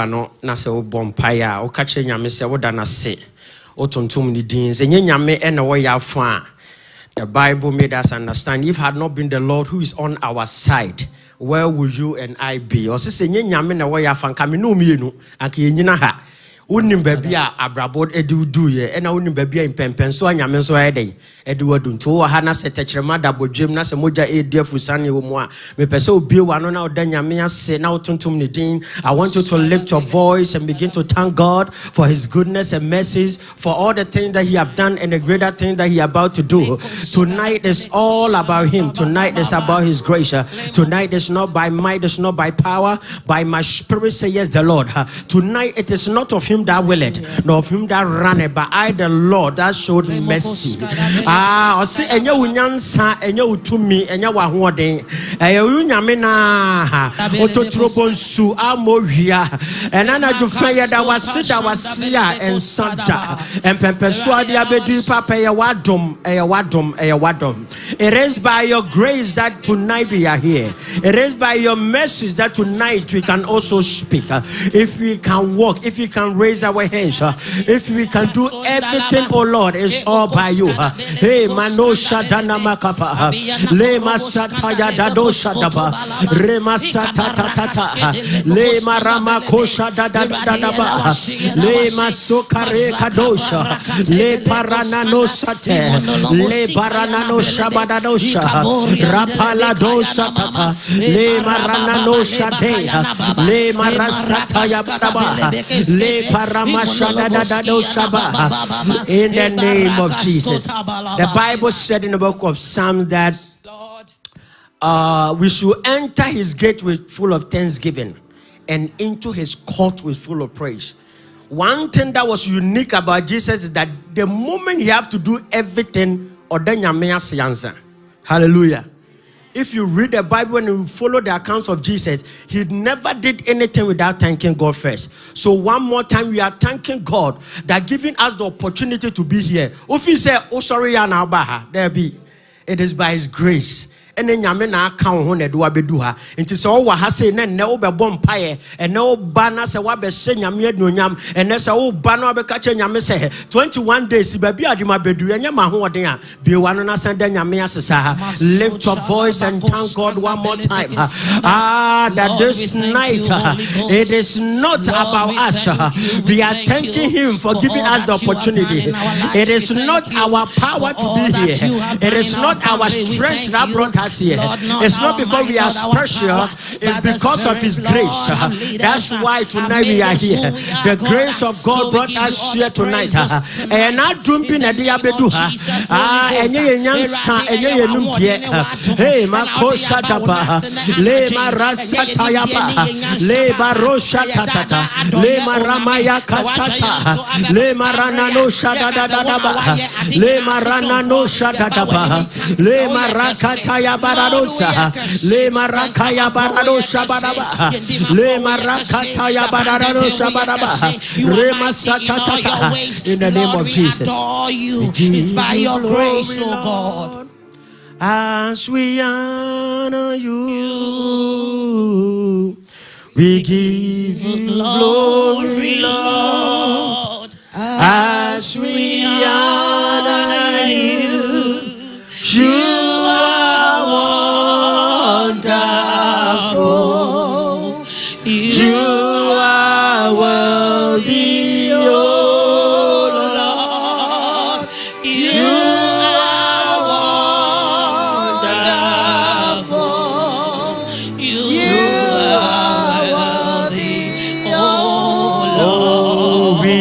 no na se wo bompaya wo ka che nyame se wo da na se wo tontom ni din se nyame e na wo ya fa. The Bible made us understand if had not been the Lord who is on our side, where would you and I be? Or se nyame na wo ya fa nka me no mienu anka yenyina ha. Unim baby a abrabod edu do ye ena unim baby a impempen so anyame so ayedey edu adu nto ha na se tekrema da bodwem na se moja edia fusane wo mu a me pese obie wa no na oda nyame ase na otontom ne din. I want you to lift your voice and begin to thank God for his goodness and mercies, for all the things that he have done and the greater things that he about to do. Tonight is all about him. Tonight is about his grace. Tonight is not by might, it's not by power, by my spirit, say yes the Lord. Tonight it is not of him that will it, nor of him that ran it, but I the Lord that showed mercy. I see enya unyansa enya utumi enya wahoden eya unyamena ototrobonsu amovia enana jufaya da wasia and santa and pempesua dia bedi papa eya wadom. It is by your grace that tonight we are here. It is by your mercies that tonight we can also speak. If we can walk, if we can raise our hands, if we can do everything, oh Lord, it's all by you. Hey, mano shadana makapa, le masataya dado shadaba, re masatata, le marama kosha dadaba, le masokare kadosha, le paranano sate, le paranano shabadadosha, rapala dosatata, le maranano shadea, le marasataya badaba, le paramashadadado shaba. In the name of Jesus. The Bible said in the book of Psalms that we should enter his gate with full of thanksgiving and into his court with full of praise. One thing that was unique about Jesus is that the moment he have to do everything, hallelujah. If you read the Bible and you follow the accounts of Jesus, he never did anything without thanking God first. So one more time, we are thanking God that giving us the opportunity to be here. If you say, oh sorry, there be, it is by his grace. And then nyame na aka ho na do abeduha nti se wo ha se na ne wo be bom paye and no ba na se wa be hye nyame aduonyam and se wo ba na obeka che nyame se 21 days ba bi adwuma bedu enya ma ho oden a bi wa no na san da nyame asesa. Lift your voice and thank God one more time. That this night it is not about us. We are thanking him for giving us the opportunity. It is not our power to be here. It is not our strength that brought us here. It's not because we are special, it's because of his grace. That's why tonight we are here. The grace of God brought us here tonight. And not jumping at the abeduha. Hey, Makosha Tapa, Le Marasatayaba, Le Barosha Tata, Le Maramaya Kasata, Le Maranano Shadadadaba, Le Maranano Shadadaba, Le Marakataya Baradosa, Le Marakaya Baradosa Baraba, Le Marakataya Baradosa Baraba, Remasatata. In the name of Jesus, it's by your grace, oh God. As we honor you, we give you glory, Lord. As we honor you, you are wonderful. You are worthy, oh Lord. You are wonderful. You are worthy, oh Lord. We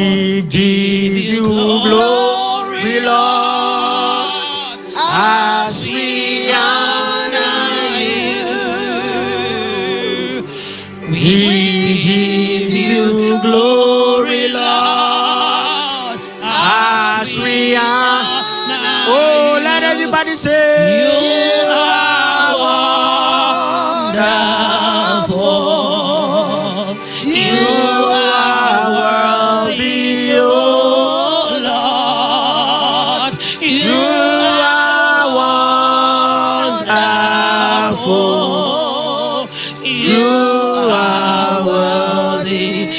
give you glory, Lord. As we honor you, we give you glory, Lord. As we honor you. Oh, let everybody say, you are wonderful. You are worthy, oh Lord. You are wonderful. You are worthy,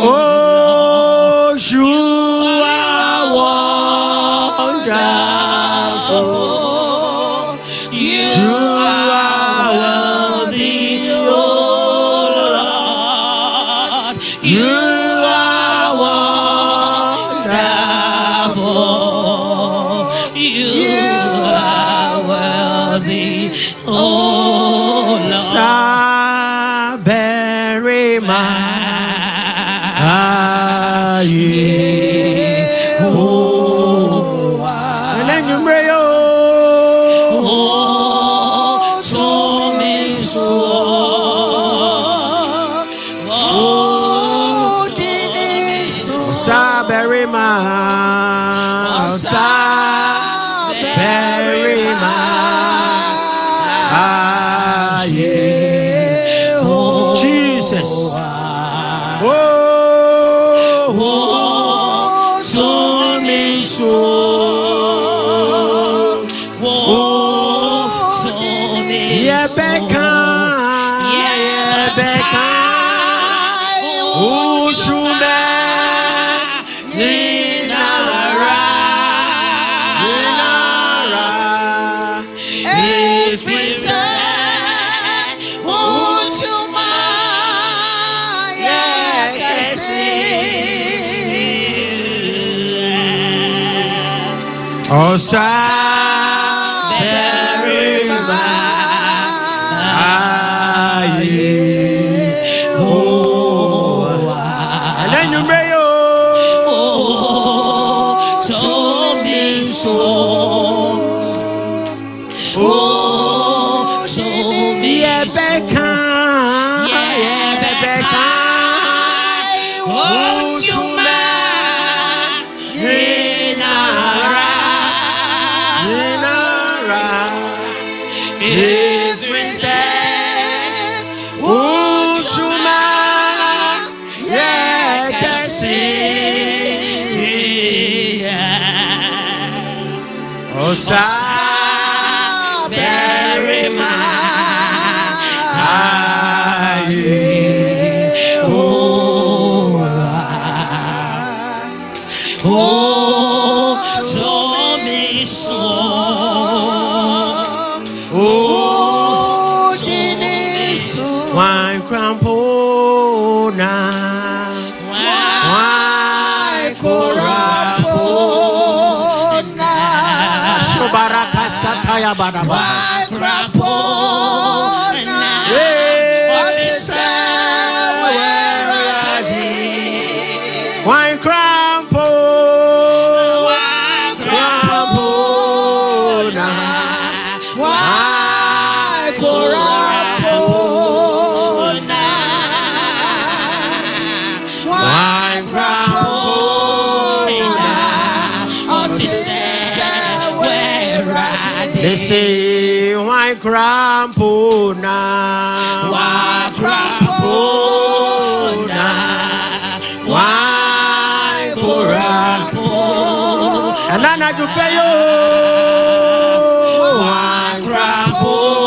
Oh, you are wonderful. You are worthy, oh Lord. You are wonderful. You are worthy, oh Lord. Saberima. And then you pray, oh, so me so, oh, Deniso, Saberima, Saberima, Jesus, oh. Oh, Saberima, and then you may told me so. Oh, told me Rebecca, Rebecca, won't you every step, Uchuma, yeah, can see. Oh, Saberima, oh, so me so. Why crampona? Why corapona? Shubaraka sataya baraba. Why crampona? What is why crampona? Why crampona? Why corapona? They say, why crampona? Why crampona? Why crampona? And then I do say, why crampona?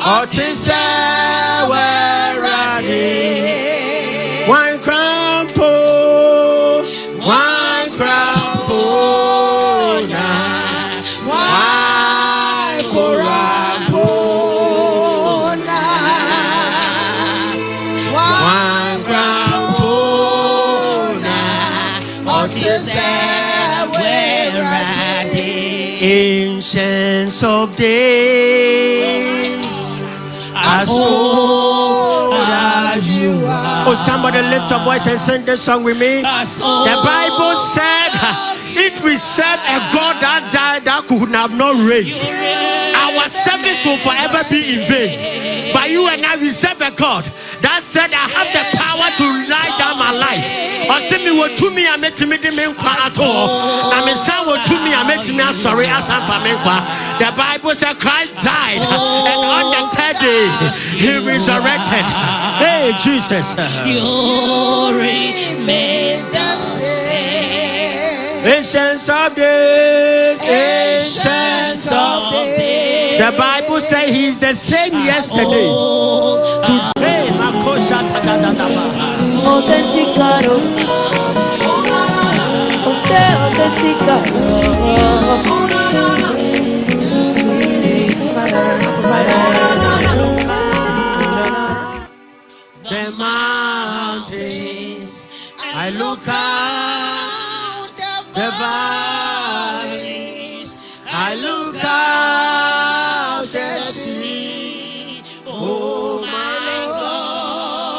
Otisa, where are they? Why crampona? Why crampona? Why corapona? Why crampona? Otisa, where are they? Ancients of days, as old as you are. Oh, somebody lift your voice and sing this song with me. The Bible said, if we serve a God that died, that could have not raised, our service will forever be in vain. But you and I, we serve a God that said, I have the power to lay down my life. Or send me what to me, I met me the main at all. I mean, son, what to me, I met me, I'm sorry, as I'm for me. The Bible said Christ died, and on the third day, he resurrected. Hey, Jesus. You remain the same. Ancients of days, ancients of days. The Bible says he's the same yesterday, today. makosha da da da da ba. Autenticado. The mountains, I look out the valleys, I look out the sea. Oh my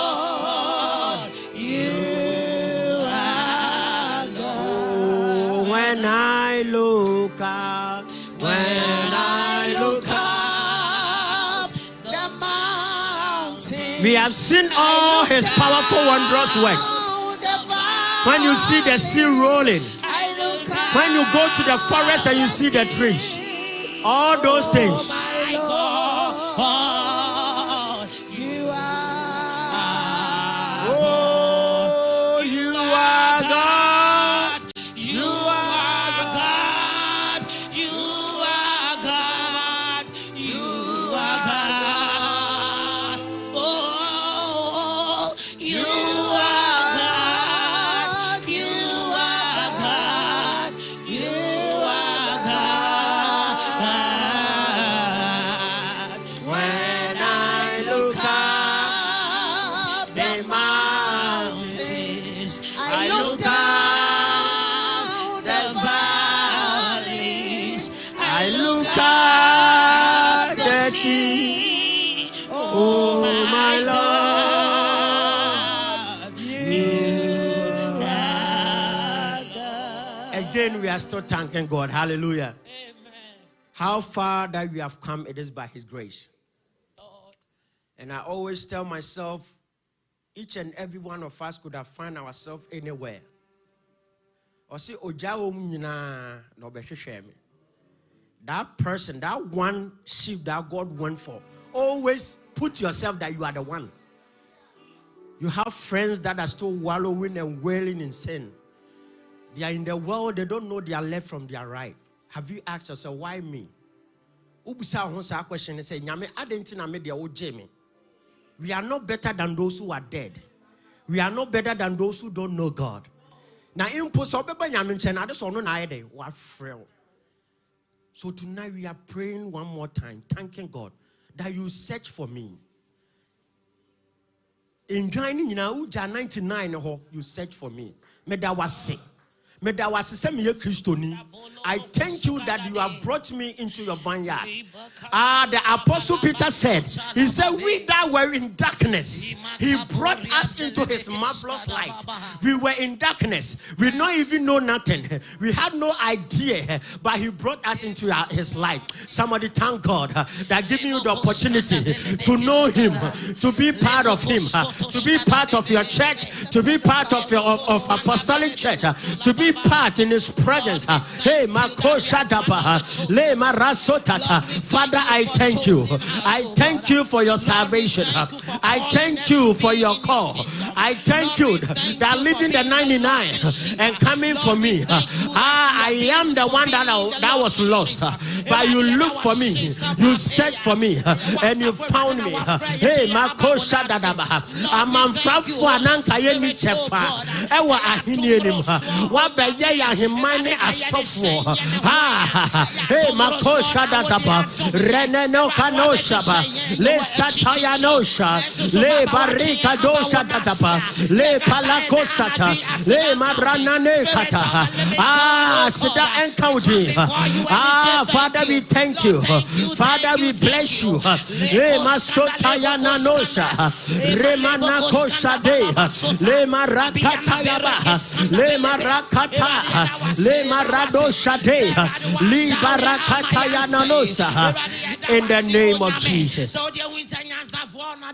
God, you are God. Oh, when I look out, when I look out the mountains, we have seen all his powerful, wondrous works. When you see the sea rolling, when you go to the forest and you see the trees, all those things. Oh, you are God. You are God. You are God. You are God. Oh, you are God. You are God. You are God. When I look up the mountains, I look down the valleys, I look at the sea. Oh my Lord, you are God. Again, we are still thanking God. Hallelujah. How far that we have come, it is by His grace. And I always tell myself, each and every one of us could have found ourselves anywhere. Or see, that person, that one sheep that God went for, always put yourself that you are the one. You have friends that are still wallowing and wailing in sin. They are in the world, they don't know their left from their right. Have you asked yourself, why me? Question and say, we are not better than those who are dead. We are not better than those who don't know God. Now, so tonight we are praying one more time, thanking God that you search for me. In joining 99, you search for me. I thank you that you have brought me into your vineyard. The Apostle Peter said, he said, we that were in darkness, he brought us into his marvelous light. We were in darkness. We don't even know nothing. We had no idea, but he brought us into his light. Somebody thank God that giving you the opportunity to know him, to be part of him, to be part of your church, to be part of your apostolic church, to be part in his presence. Hey, Le Marasotata. Father, I thank you. I thank you for your salvation. I thank you for your call. I thank you that leaving the 99 and coming for me. I am the one that was lost, but you looked for me, you searched for me, and you found me. Hey, Makosha Dadaba. I'm from Fuanankayeni Chefa. Ewa Ahinianim. Wabaya Himani Asofo. Hey, Makosha Dadaba. Reneno Kanoshaba. Le Satayanosha. Le Barika Dosha Dadaba. Le Palakosata. Le Maranane Kata. Sida Encounty. Father, we thank you. Father, we bless you. Le Masotayana Nosha. Remana Kosha De. Le Marakatayaba. Le Marakata. Le Maradosha De. Li Barakatayana Nosa. In the name of Jesus.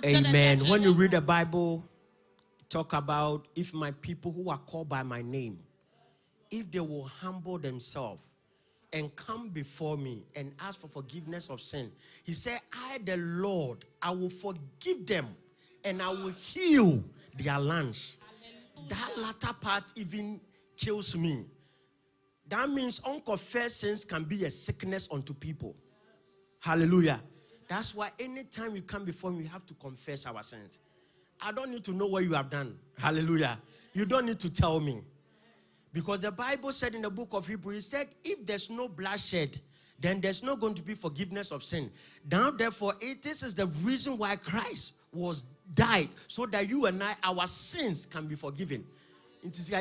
Amen. When you read the Bible, talk about if my people who are called by my name, if they will humble themselves and come before me and ask for forgiveness of sin. He said, I, the Lord, I will forgive them and I will heal their lands. That latter part even kills me. That means unconfessed sins can be a sickness unto people. Hallelujah. That's why anytime we come before him, we have to confess our sins. I don't need to know what you have done. Hallelujah. You don't need to tell me. Because the Bible said in the book of Hebrews, it said, if there's no bloodshed, then there's not going to be forgiveness of sin. Now, therefore, this is the reason why Christ was died, so that you and I, our sins can be forgiven. By the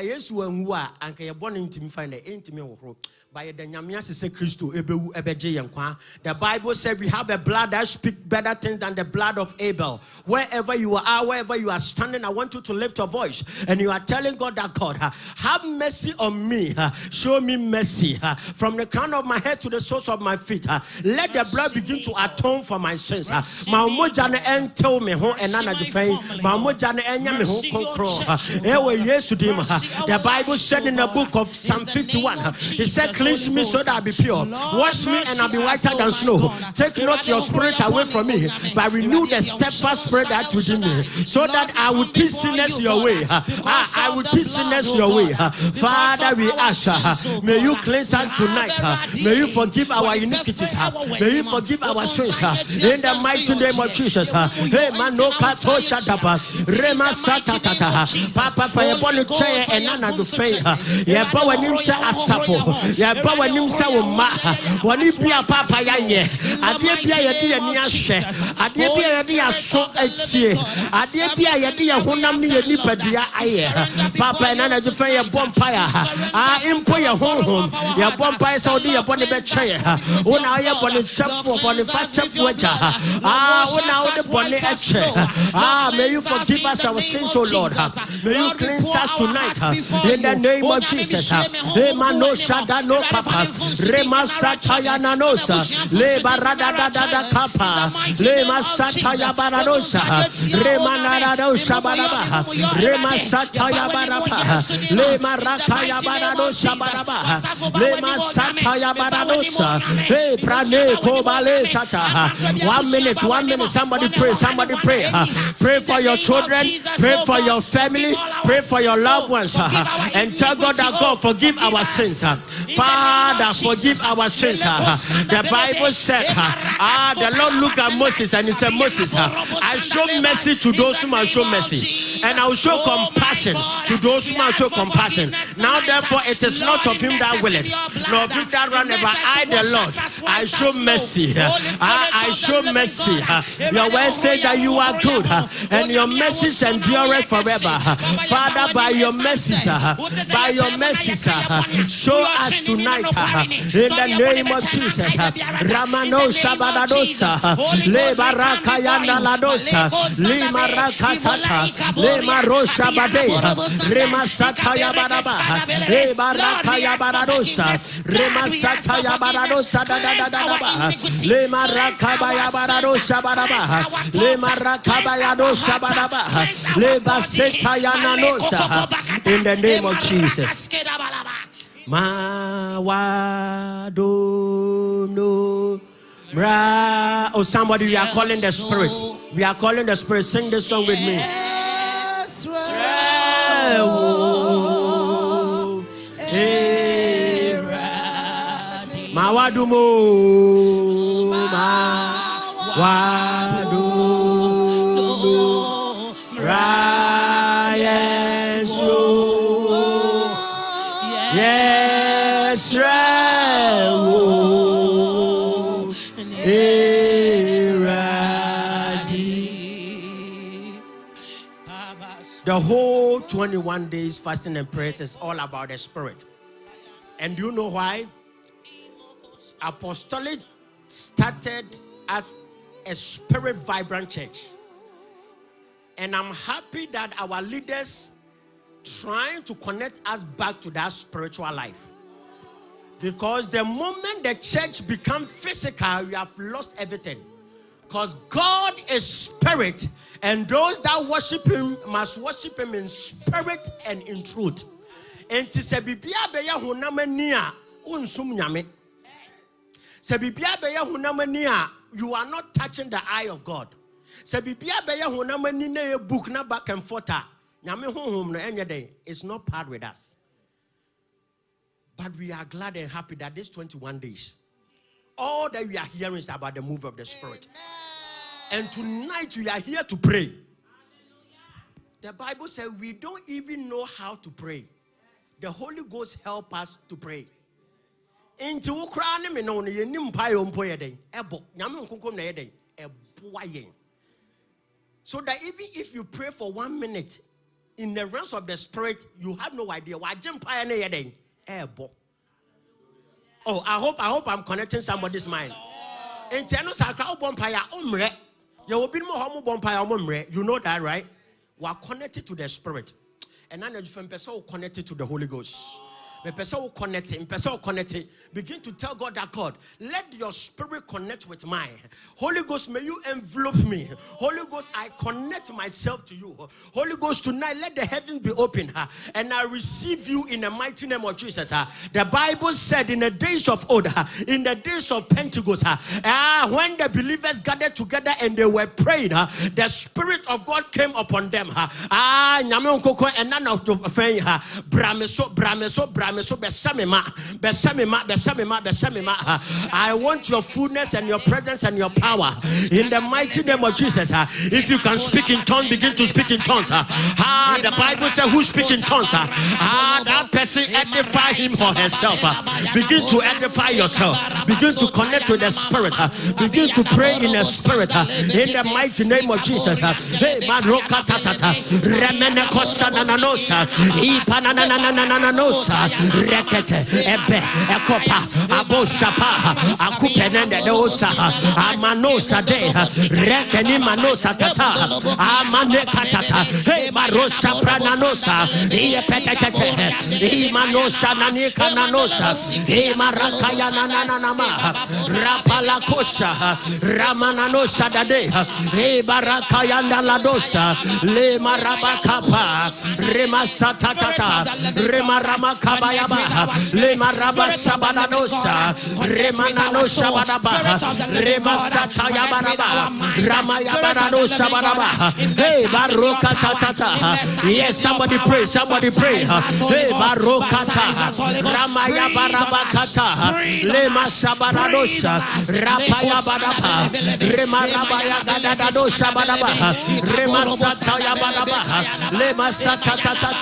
Bible said we have a blood that speaks better things than the blood of Abel. Wherever you are standing, I want you to lift your voice and you are telling God that, God, have mercy on me, show me mercy from the crown of my head to the soles of my feet. Let the blood begin to atone for my sins. The Bible said in the book of Psalm 51, he said, cleanse me so that I'll be pure. Wash me and I'll be whiter than snow. Take not your spirit away from me, but renew the steadfast spirit that within me, so that I will teach sinners your way. I will teach sinners your way. Father, we ask, may you cleanse us tonight. May you forgive our iniquities. May you forgive our sins. In the mighty name of Jesus. Hey, Manoka Toshatapa, Rema Satatata, Papa, for your bonnet chair and none of the faith. Ya power nimsa asafo. Ya power nimsa woma. Wani bia papa ya ye. Ade bia ye de ani ahwe. Ade bia ye de aso atie. Ade bia ye de honam ne ye nipadua aye. Papa na na de fa ye bompire. Impo ye honhom. Ye bompire so de ye bone be che. Una ye bone chefo bone fa chefo aja. Una o de bone eche. May you forgive us our sins, O Lord. May you cleanse us tonight. In the name of Jesus. Emano shada no papa. Rema sataya nanosa. Le barada da da da kapa. Le masataya baranosa. Rema narado shabaraba. Rema sataya barapa. Le marakaya baranosa baraba. Le masataya baranosa. Hey prane kobale sata. 1 minute, 1 minute. Somebody pray, somebody pray. Pray for your children, pray for your family, pray for your loved ones. And tell God that God forgive our sins. Father, forgive our sins. The Bible said, the Lord looked at Moses and he said, Moses, I show mercy to those whom I show mercy, and I will show compassion to those whom I show compassion. Now therefore it is not of him that willeth, nor of him that runneth, but I the Lord, I show mercy. I show mercy. Your word says that you are good and your mercies endure forever. Father, by your mercies, show us tonight in the name of Jesus. Ramano Shabadadosa, Le Barakayana Ladosa, Le Marakasata, Le Marosha Badea, Rema Sataya Baraba, Le Barakaya Baradosa, Rema Sataya Baradosa, Le Marakabaya Baradosa Baraba, Le Marakabaya Dosa Baraba, Le Basetayana Nosa, in the name of Jesus. Mawadono Ra. Oh, somebody, we are calling the Spirit. We are calling the Spirit. Sing this song with me. Mawadumo Mawadumo Ra. Yes, the whole 21 days fasting and prayers is all about the Spirit. And do you know why? Apostolic started as a spirit vibrant church. And I'm happy that our leaders trying to connect us back to that spiritual life. Because the moment the church becomes physical, we have lost everything. Because God is spirit, and those that worship him must worship him in spirit and in truth. And to say bibia beya hunamania unsum nyame. Se bibia beya hunamania, you are not touching the eye of God. Se bibia beya hunamani na book na back and forth. It's not part with us. But we are glad and happy that this 21 days, all that we are hearing is about the move of the Spirit. And tonight we are here to pray. The Bible says we don't even know how to pray. The Holy Ghost help us to pray. Into Ukraine me no ye nim pai ompo yeden ebo nyame nkonkom na yeden eboa yen. So that even if you pray for 1 minute in the realms of the spirit, you have no idea why jim pai na yeden ebo. Oh, I hope I'm connecting somebody's mind. Into no sakra obon pai a omre ye obi mo ho mo bon pai a omre. You know that, right? We are connected to the spirit. And now you person connected to the Holy Ghost. The person connected. Begin to tell God that God, let your spirit connect with mine. Holy Ghost, may you envelop me. Holy Ghost, I connect myself to you. Holy Ghost, tonight let the heavens be open, and I receive you in the mighty name of Jesus. The Bible said in the days of old, in the days of Pentecost, when the believers gathered together and they were praying, the Spirit of God came upon them. I want your fullness and your presence and your power in the mighty name of Jesus. If you can speak in tongues, begin to speak in tongues. The Bible says, who speak in tongues? That person edify him or herself. Begin to edify yourself. Begin to connect with the Spirit. Begin to pray in the Spirit in the mighty name of Jesus. Hey, Rekete ebe ekopa aboshapa akupenende dosa amanosa de rekeni manosa tata amane katata hey marosha prananosa iepetete imanosha nanika nanosa imarakaya nananama rapala kosha ramananosa dade ibarakaya ndaladosa le marabakapa remasata tata remarama kabayaba le maraba sabanadosa remanano sabadaba remasata yabaraba ramaya baradosa baraba hey baroka tata. Yes, somebody pray hey baroka tata ramaya baraba kata le masabanadosa rapaya baraba remaraba yagadadosa baraba remasata yabaraba le masata tata.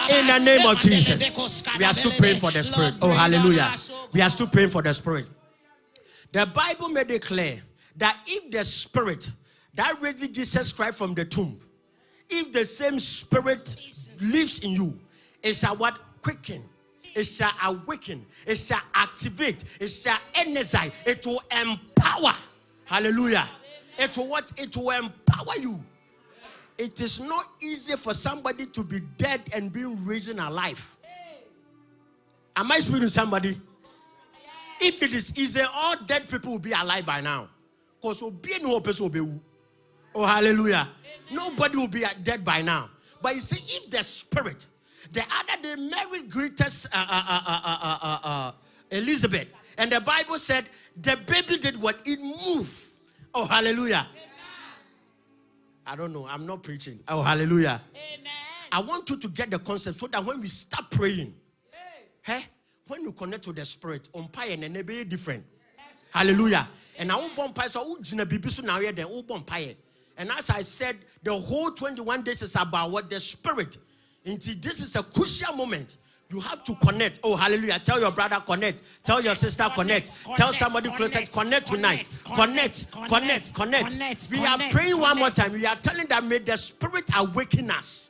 In the name of Jesus, we are still praying for the Spirit. Oh, hallelujah. We are still praying for the Spirit. The Bible made it clear that if the Spirit that raised Jesus Christ from the tomb, if the same Spirit lives in you, it shall what? Quicken. It shall awaken. It shall activate. It shall energize. It will empower. Hallelujah. It will what? It will empower you. It is not easy for somebody to be dead and being raised alive. Am I speaking to somebody? If it is easy, all dead people will be alive by now. Because oh, hallelujah. Nobody will be dead by now. But you see, if the Spirit, the other day Mary greeted Elizabeth, and the Bible said the baby did what? It moved. Oh, hallelujah. I don't know. I'm not preaching. Oh, hallelujah. Amen. I want you to get the concept so that when we start praying, hey, when you connect to the Spirit, umpire and be different. Yes. Hallelujah. And I will umpire so now here the umpire. And as I said, the whole 21 days is about what the Spirit. Until this is a crucial moment. You have to connect. Oh, hallelujah. Tell your brother, connect. Tell your sister, connect. Tell somebody close, connect tonight. Connect. We are praying one more time. We are telling that may the Spirit awaken us.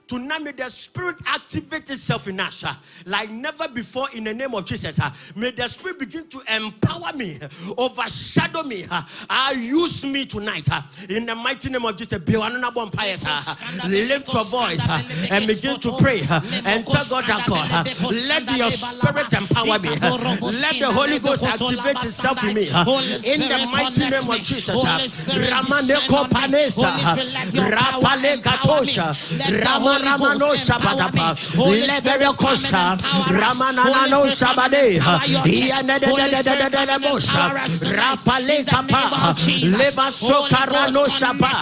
Tonight, may the Spirit activate itself in us like never before in the name of Jesus. May the Spirit begin to empower me, overshadow me, use me tonight in the mighty name of Jesus. Lift your voice and begin to pray and tell God that God, let your Spirit empower me. Let the Holy Ghost activate itself in me in the mighty name of Jesus. Ramane Kopanesa, Rapale Katosha, Ramane Ramano Shabadaba, Lebere Kosha, Ramanano Shabade, Yanedebosha, Rapale Kapa, Leba Sokarano Shaba,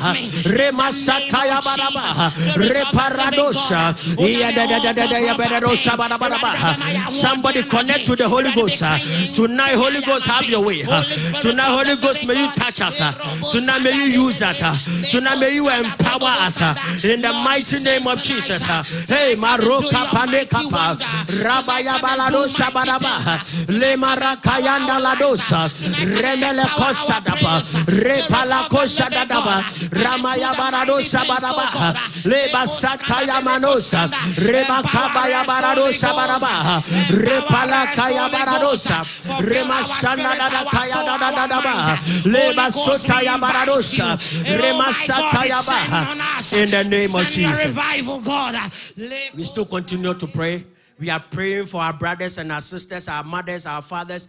Remasataya Baraba, Reparadosha, somebody connect to the Holy Ghost. Tonight, Holy Ghost, have your way. Tonight, Holy Ghost, may you touch us. Tonight, may you use us. Tonight, may you empower us in the mighty name of Jesus. Hey, Maroka Panekapa, Rabaya Balado Shabaraba, Lemara Kayanda Ladosa, Remele Kosadaba, Repala Kosadaba, Ramaya Barado Shabaraba, Leba Sataya Manosa, Reba Kabaya Barado Shabaraba, Repala Kaya Baradosa, Remashana Kaya Dadaba, Leba Sotaya Baradosa, Remasataya Baha. In the name of Jesus. We still continue to pray. We are praying for our brothers and our sisters, our mothers, our fathers,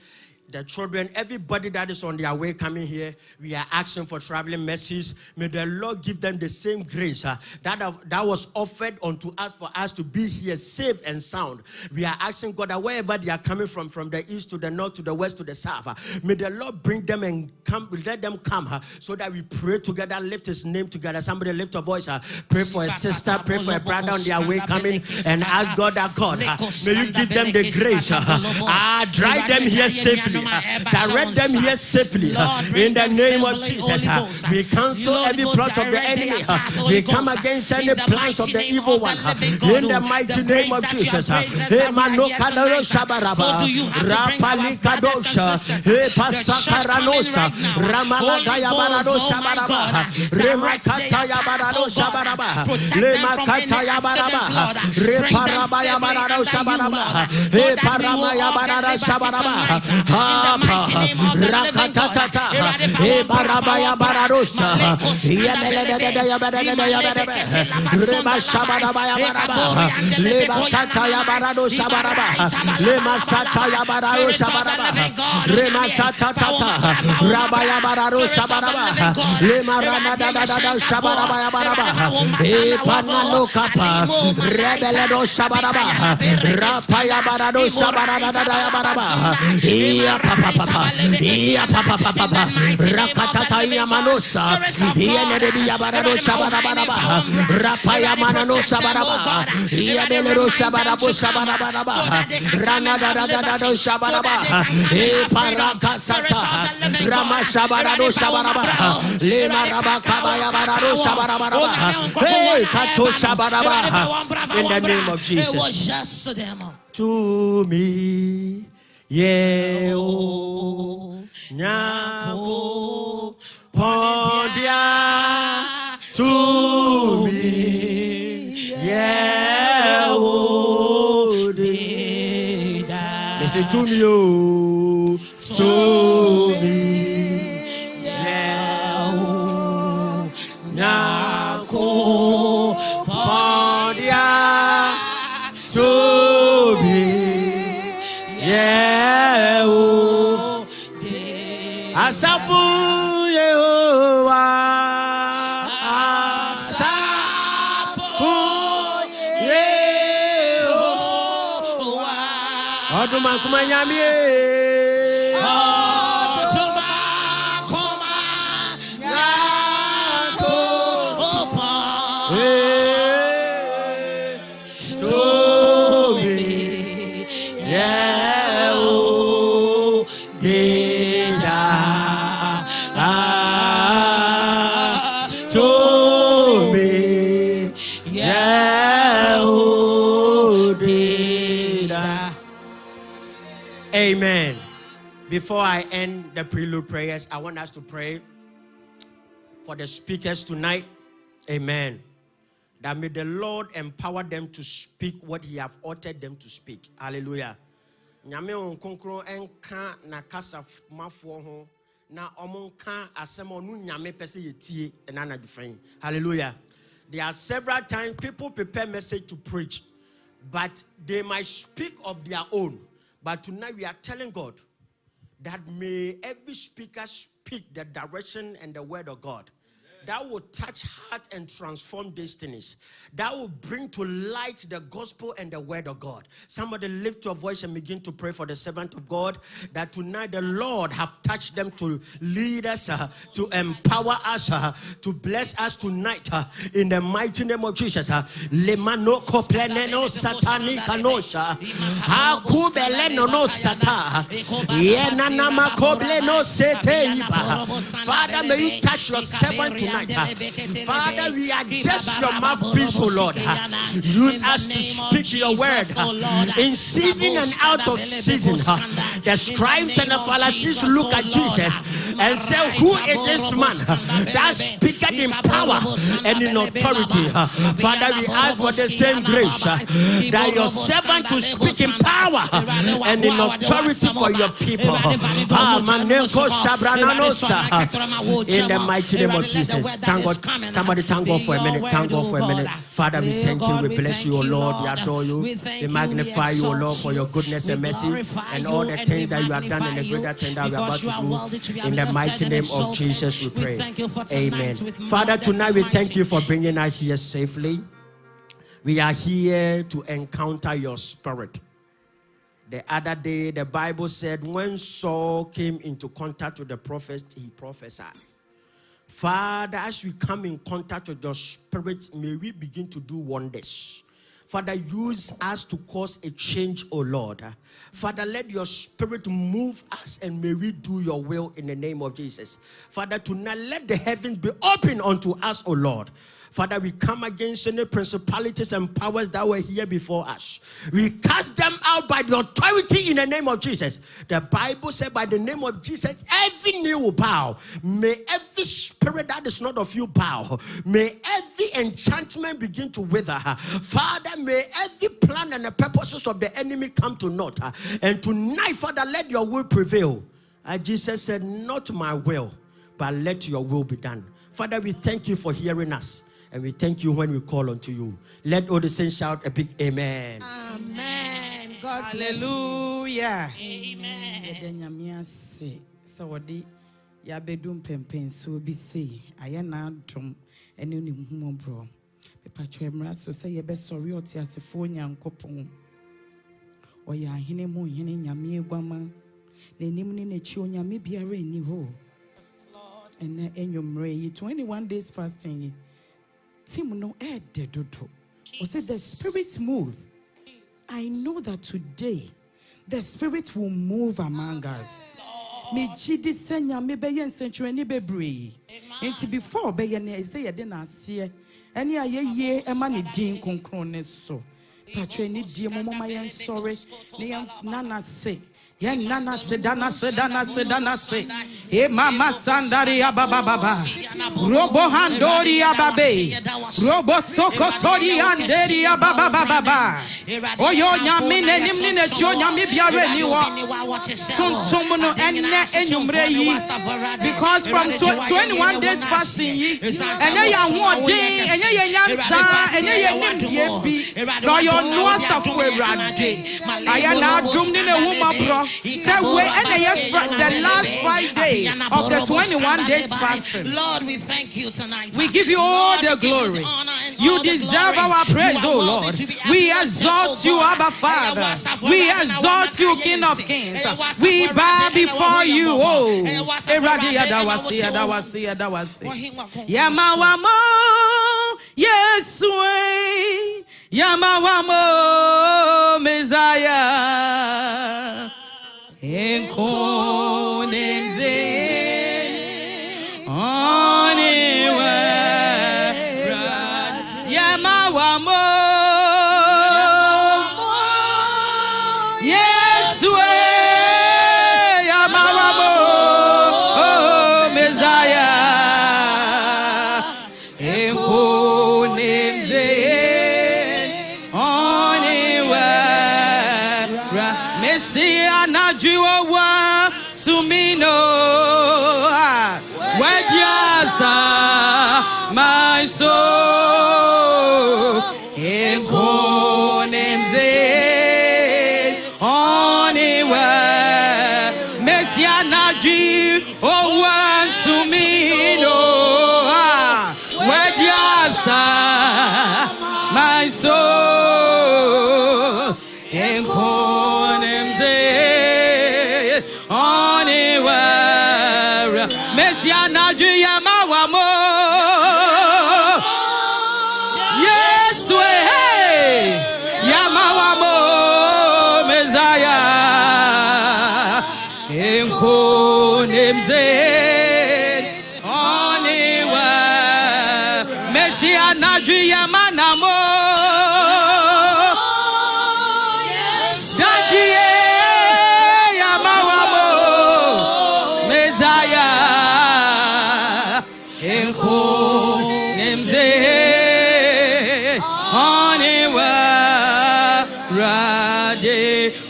the children, everybody that is on their way coming here. We are asking for traveling mercies. May the Lord give them the same grace that was offered unto us for us to be here safe and sound. We are asking God that wherever they are coming from the east to the north to the west to the south, may the Lord bring them and come, let them come so that we pray together, lift his name together. Somebody lift a voice, pray for a sister, pray for a brother on their way coming, and ask God that God, may you give them the grace, drive them here safely. Direct them here safely in the name of Jesus. We cancel every plot of the enemy. We come against any plans of the evil one in the mighty name of Jesus. Rakatata, Ebarabaya Bararosa, Yamelebedaya Reba Shabarabaya Baraba, Leba Kataya Barado Shabaraba, Lema Sataya Bararo Shabaraba, Rema Satata, Rabaya Bararo Shabaraba, Lema Ranada Shabarabaya Baraba, Epanano Kapa, Rebeledo Shabaraba, Rapaya Barado Shabarabaya Baraba. Iya papa rakatata ya manosa iya nebi ya barado shabaraba rapaya manosa baraba iya belero shabarabo shabaraba rana da shabaraba e paraka sata rama shabarado shabaraba le maraba kabaya barado shabaraba hey kato shabaraba in the name of Jesus. It was just to them. To me Yeo Nyako Pondia to me Yeo Dida. Listen to me, oh, to me Yeo Nyako Pondia to me. Yeah, oh, Asafu Yehovah, Asafu Yehovah, Oduma kumanyami, Oduma kumanyako. Amen. Before I end the prelude prayers, I want us to pray for the speakers tonight. Amen. That may the Lord empower them to speak what He have ordered them to speak. Hallelujah. Nyame onkonkro enka na kasa mafo ho na omonka asem onu nyame pese yetie na na different. Hallelujah. There are several times people prepare message to preach, but they might speak of their own. But tonight we are telling God that may every speaker speak the direction and the word of God. that will touch heart and transform destinies, that will bring to light the gospel and the word of God. Somebody lift your voice and begin to pray for the servant of God, that tonight the Lord have touched them to lead us, to empower us, to bless us tonight, in the mighty name of Jesus. Lemano kopleneno satani kanosha hakubeleno no sata yenanama kobleno seteiba. Father, may you touch your servant tonight. Father, we are just your mouthpiece, O Lord. Use us to speak your word in season and out of season. The scribes and the Pharisees look at Jesus and say, who is this man that speaketh in power and in authority? Father, we ask for the same grace, that your servant to speak in power and in authority for your people. In the mighty name of Jesus. Thank God. Somebody thank God for a minute. Thank God for a minute. Father, we thank you. We bless you, O Lord. We adore you. We magnify you, O Lord, for your goodness and mercy and all the things that you have done and the greater thing that we are about to do. In the mighty name of Jesus, we pray. Amen. Father, tonight we thank you for bringing us here safely. We are here to encounter your spirit. The other day, the Bible said when Saul came into contact with the prophet, he prophesied. Father, as we come in contact with your spirit, may we begin to do wonders. Father, use us to cause a change, O Lord. Father, let your spirit move us and may we do your will in the name of Jesus. Father, tonight let the heavens be open unto us, O Lord. Father, we come against any principalities and powers that were here before us. We cast them out by the authority in the name of Jesus. The Bible said by the name of Jesus, every knee will bow. May every spirit that is not of you bow. May every enchantment begin to wither. Father, may every plan and the purposes of the enemy come to naught. And tonight, Father, let your will prevail. Jesus said, not my will, but let your will be done. Father, we thank you for hearing us. And we thank you when we call unto you. Let all the saints shout a big amen. Amen. God Hallelujah. Amen. So ya bedum pempen so bi say ayena dom ene ni humo bro. Be patcho emra so say ye be sorry oti asefo nyankopon. Oya hene mu hene nyame egwama. Na enim ni na chi onyame biara eni ho. And enyomre 21 days fasting. Tim no dodo. Or say the spirit move. I know that today the spirit will move among us. Me chidi senya me be yen century ni bebre. Enti before be yen e say ye de na ase. Eni ayeye e ma ne din konkron ne so. Patwe ni die mo mama yen sorry. Ne yen nana se. Yen nana se dana se. E mama sandari ababa baba. Robo handori ababe. Robo sokotori anderi ababa baba. Oyo nyame ne nimni ne cho nyame biare ni wo. Tuntum no enne enyumre yi. Because from 21 days fasting yi. Ene ya wodin, ene ye nyansa, ene ye nimdie bi. No yo no asafo erade. Aya na dum ni ne huma bro. Say we ene the last Friday of the 21 days fasting. Lord, we thank you tonight. We give you all the glory. You deserve our praise, oh Lord. We exalt you, Abba Father. We exalt you, King of Kings. We bow before you, oh. Yamawamo, yes, way. Yamawamo, Messiah. My soul in anywhere Messianaji oh one to me no my soul, and on him day, anywhere. Messiana, do ya mawamo? Yes, way, Yamawamo, Messiah, and on him day, anywhere. Messiana, do ya manamo?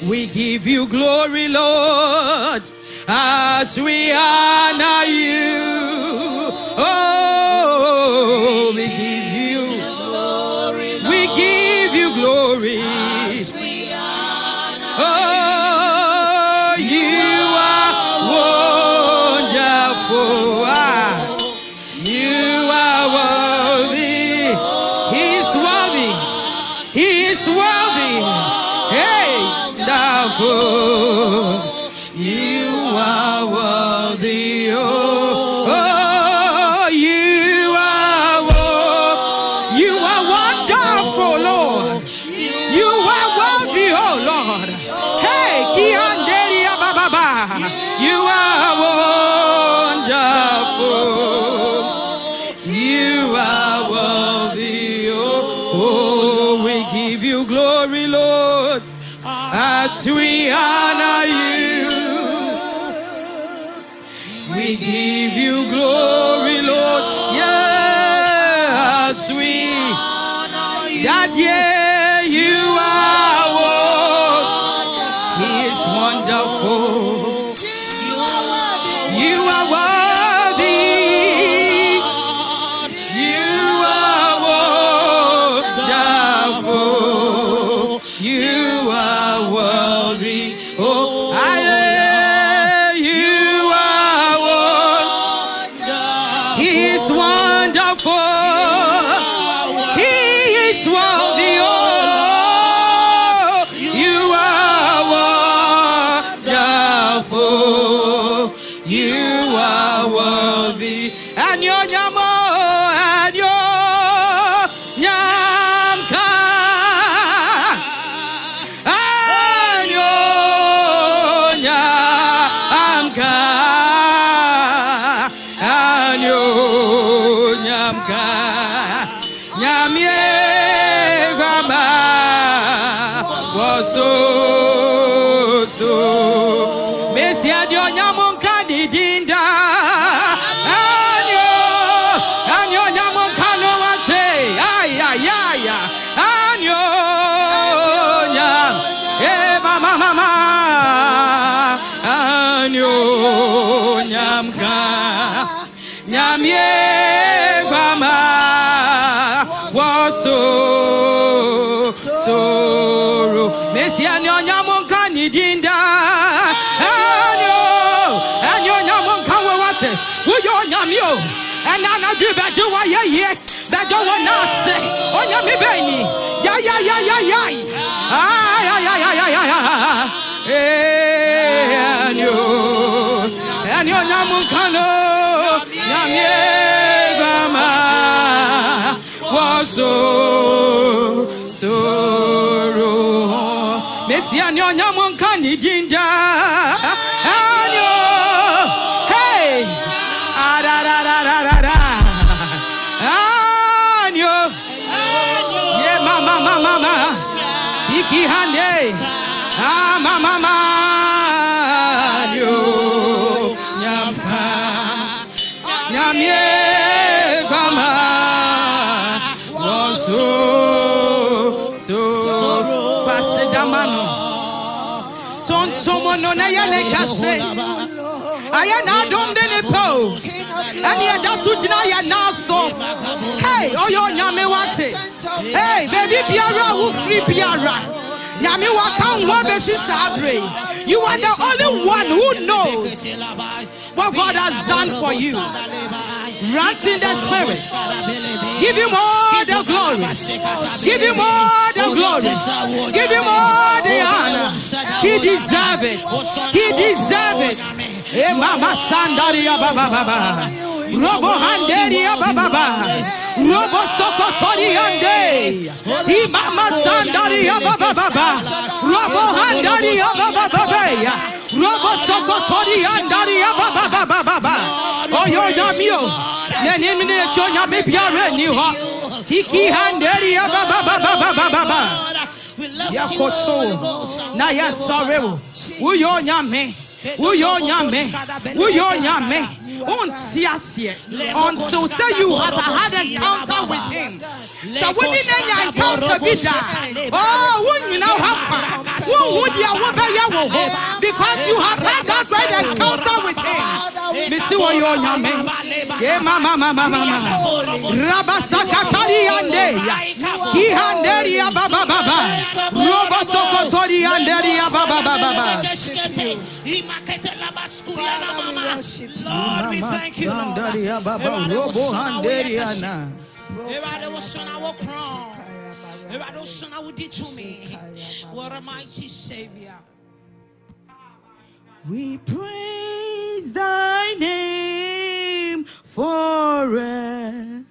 We give you glory, Lord, as we honor you. Oh, we give you glory, Lord. We give you glory. As we honor oh, you are wonderful. You are worthy. He's worthy. He's worthy. Hey, you are worthy. Oh, you are wonderful, Lord. You are worthy, oh Lord. Hey, Kianderia Baba, you are wonderful. You are worthy. Oh, we give you glory, Lord, as we honor you. We give you glory, Lord. Yes, we honor you. That yeah, you are wonderful. He is wonderful. You are worthy. You are wonderful. You are worthy. Oh, you are wonderful. He is wonderful. He is worthy. Oh, you are wonderful. You are worthy. And your nyamo, and your nyamka. And I know you better do what you better what not say. Oh, yeah, me baby. Yeah. And you Namunkano, Yamie Grandma was so Messian, your Namunkani Jinja. Hey. Yeah, mama, Iki Hande, mama, yo, Nyamka, Nyamye, Grandma, was so, fast damano. Son someone on a yellow I am not done the post. And yet that's what you now so. Hey, oh, your Yamewate. Hey, baby Piara, who free Piara. Yamiwaka, what is Sabre? You are the only one who knows what God has done for you. Rant in the spirit. Give him all the glory. Give him all the glory. Give him all the honor. He deserves it. He deserves it. Mama Sandaria Baba. Robo Handeria Baba. Robo Sokotori Hande. Mama Sandaria Baba. Robo Handaria Baba. Robo Sokotori Handaria Baba. Oh, you're Yamio. Nenimine Chonya Bibiare Niwa. Tiki Handeria Baba. Yakoto. Naya Sorrow. Uyo Yame. Uyo Nyame. Until say you have had an encounter with him. So when you encounter with that, oh, when you now have because you have had that great encounter with him. Missy Uyo Nyame. Yeah, mama. Rabasakatari ande. He handeri baba. Robosokotori anderi baba. Lord, we thank you, Lord. What a mighty Savior. We praise thy name forevermore.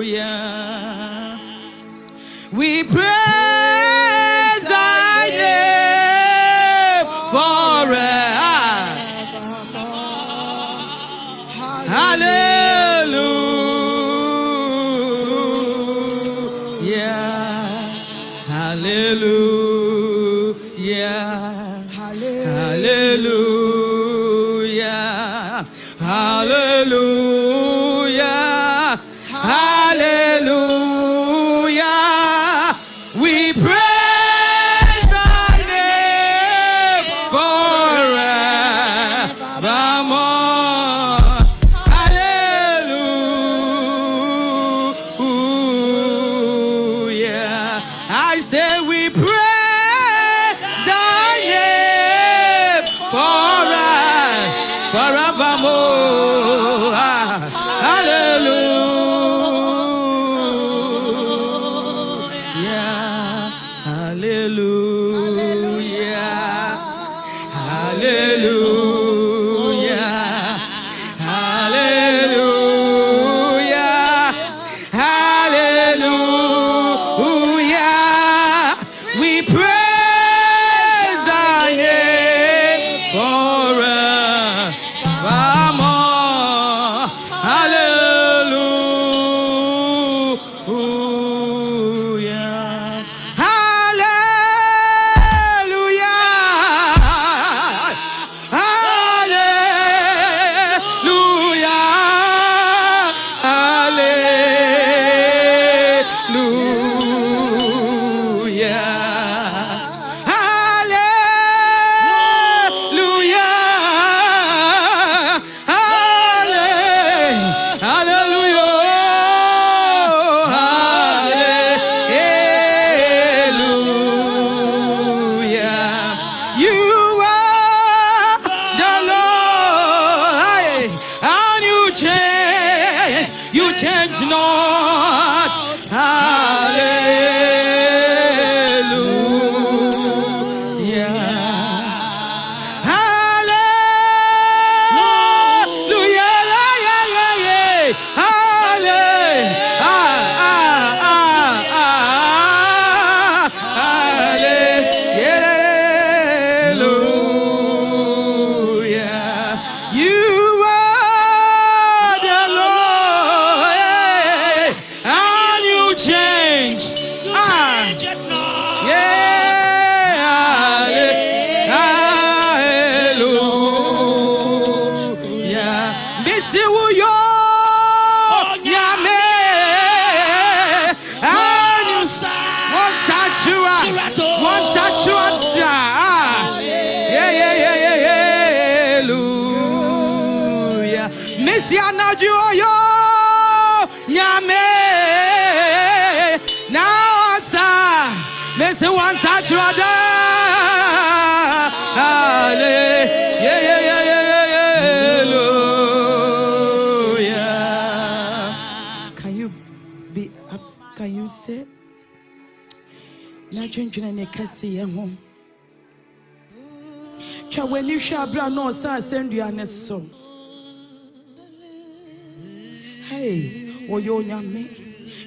Hallelujah. We praise thy name forevermore. Hallelujah. Hallelujah. Hallelujah. Hallelujah. Hallelujah. We praise thy name forevermore. Hallelujah. I say we praise thy name forevermore. Hallelujah. Hallelujah. Hallelujah. Hallelujah. Hallelujah. We praise thy name forevermore. Hallelujah. change not. Hallelujah. One touch dwendwene ne kɛseyɛ ho twa w'ani hwɛ abra na ɔsa asɛndua so hey ɔyɛ onyame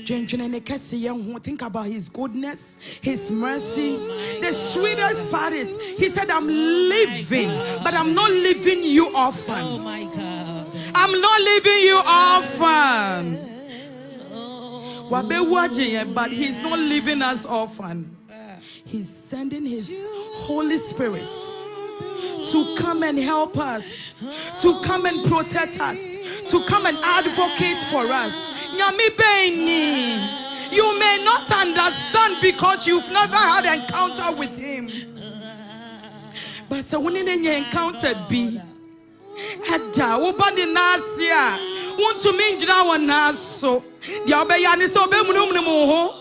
dwendwene ne kɛseyɛ ho. Think about his goodness, his mercy. The sweetest part is he said, I'm living, but I'm not leaving you orphan. Oh my God. I'm not leaving you orphan. But he's not leaving us orphan. He's sending his Holy Spirit to come and help us, to come and protect us, to come and advocate for us. You may not understand because you've never had an encounter with him. But when you encounter be Ada ubandi nasia want to minjina wanaso ya obeyani so be munum ho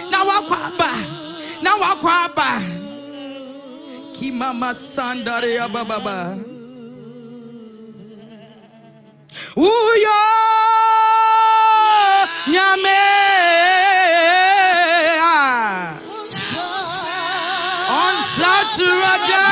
na wakwaba ki mama sandare ya baba uyo nyame on saturada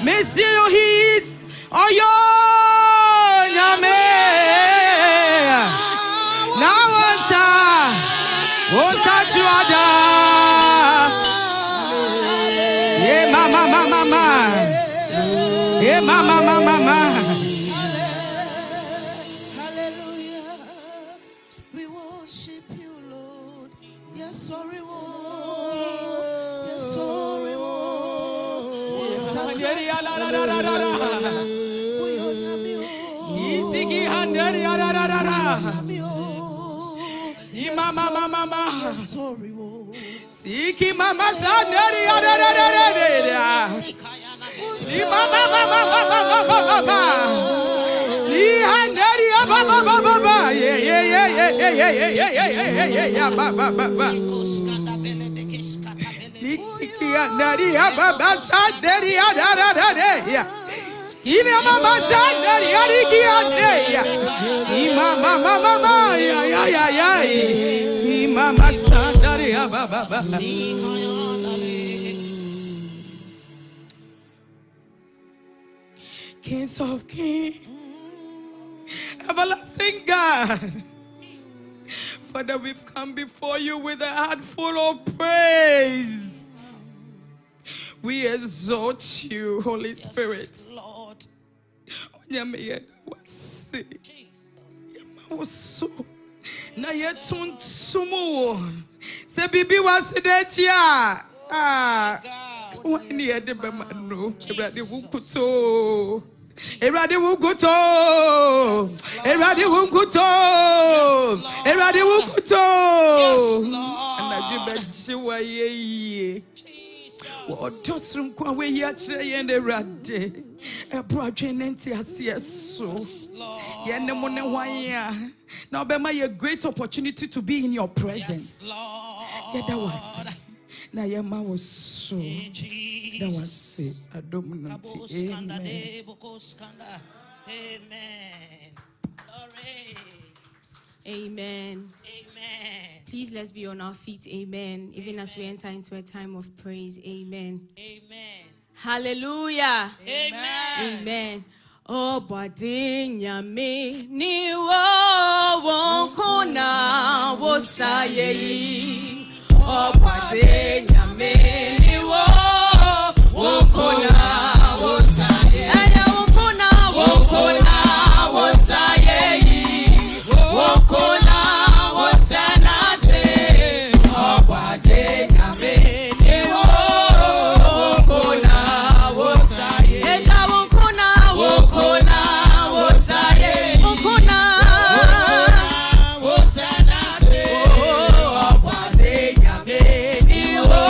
Monsieur, he's Oyo Nyame. Now what's Chuada? Yeah, mama. Yeah, mama. Hallelujah. We worship you, Lord. Yes, sorry, Lord. Yes, sorry, Lord. Mama. Siki mama sandari Kings of Kings, everlasting God, Father, we've come before you with a heart full of praise. We exalt you, Holy Spirit. Yes, Lord. Na yetun sumu se bibi wasidechia wani ede bemano erade wukuto ana jibechiwa ye Wotosum kwa we yatre yende rade ebradwenenti asieso yene mo ne hwan na obema ye great opportunity to be in your presence. Yeda was na yema was so that was it adomunanti. Amen. Please let's be on our feet. Amen. Even as we enter into a time of praise. Amen. Hallelujah. Amen. Oh, badinya me ni wo kona wo saye. Oh, badinya me ni wo kona wo saye. Aya wo kona wo saye. Wo kona wo sanase. Oh, badinya me ni wo kona wo saye. Eja wo kona wo saye. Wo kona wo sanase. Oh, badinya me ni wo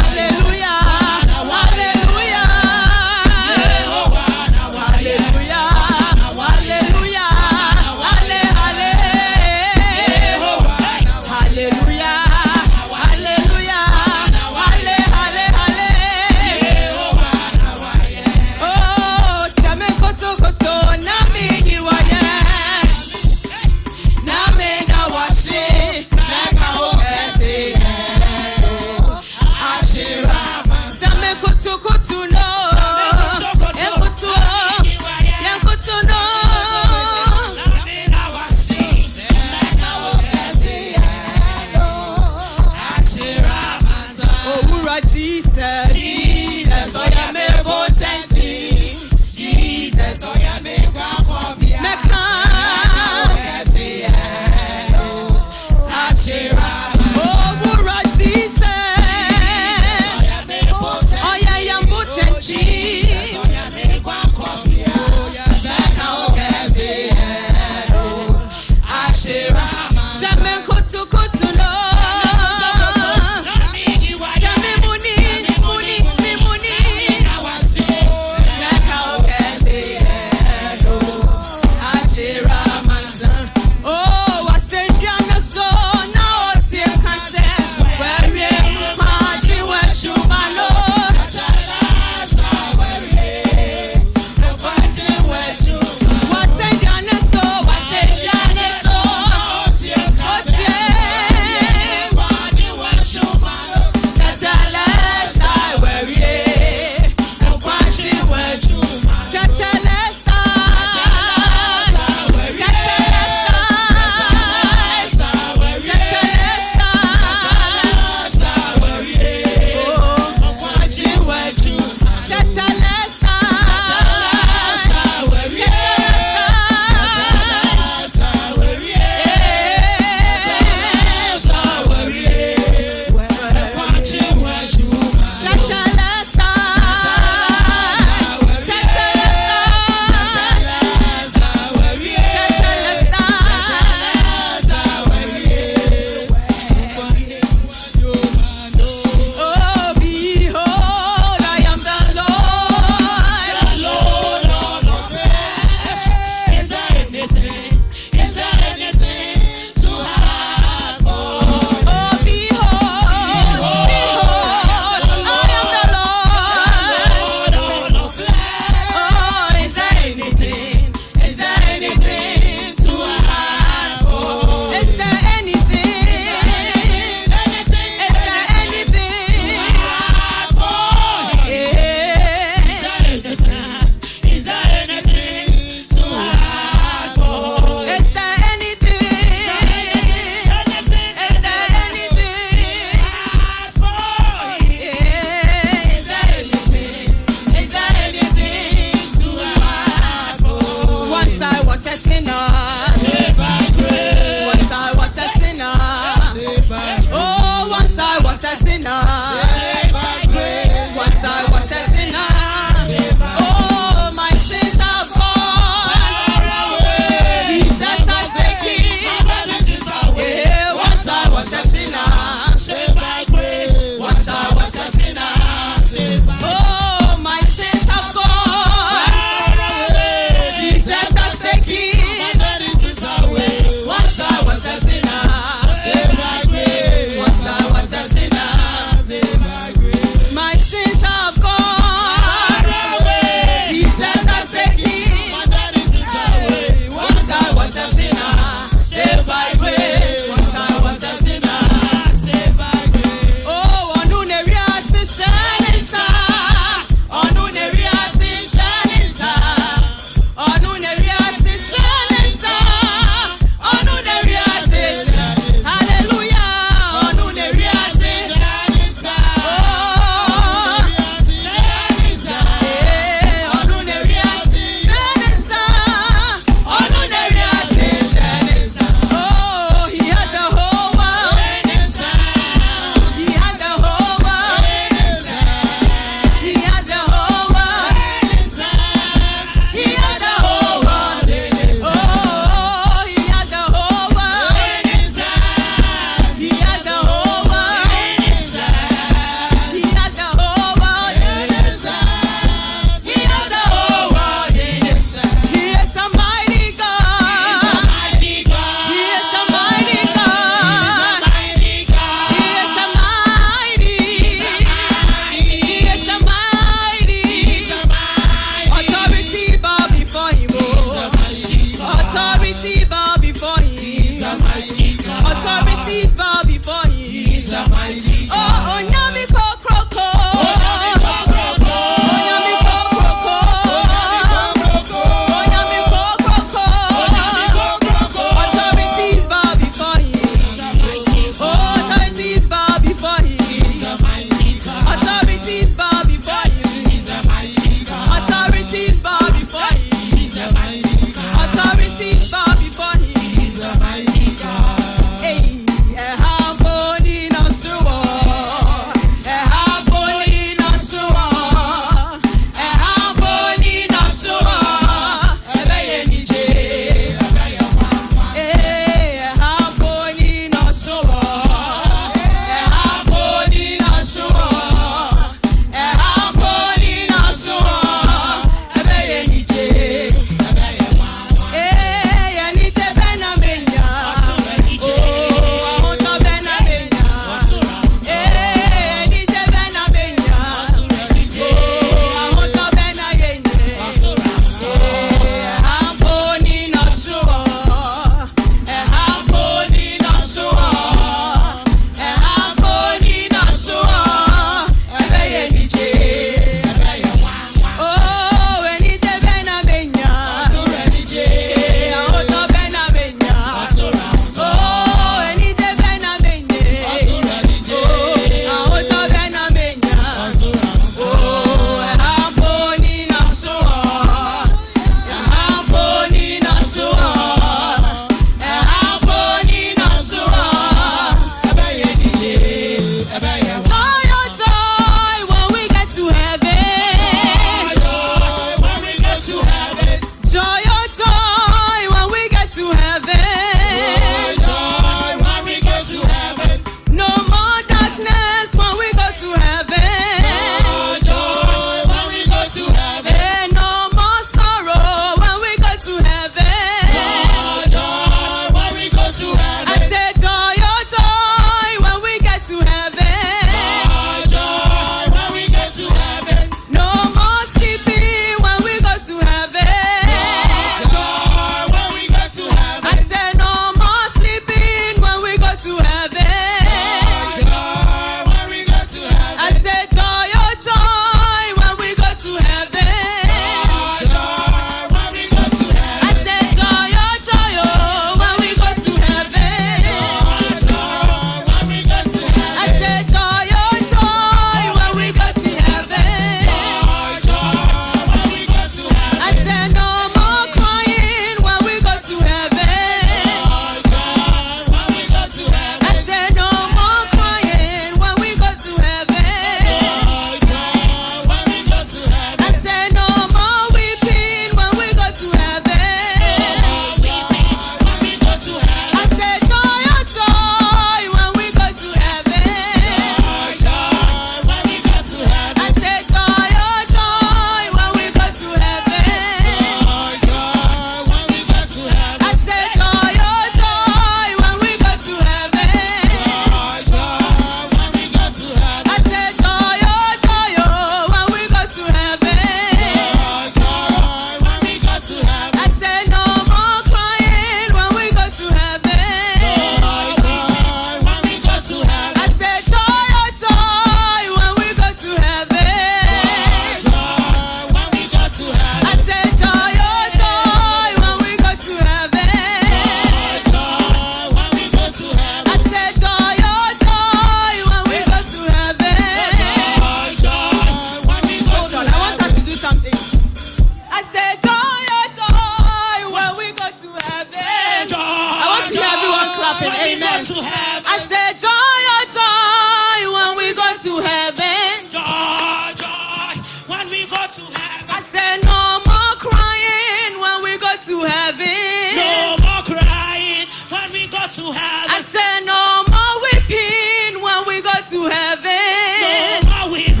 I said no more crying when we go to heaven. No more crying when we go to heaven. I said no more weeping when we go to heaven. No more weeping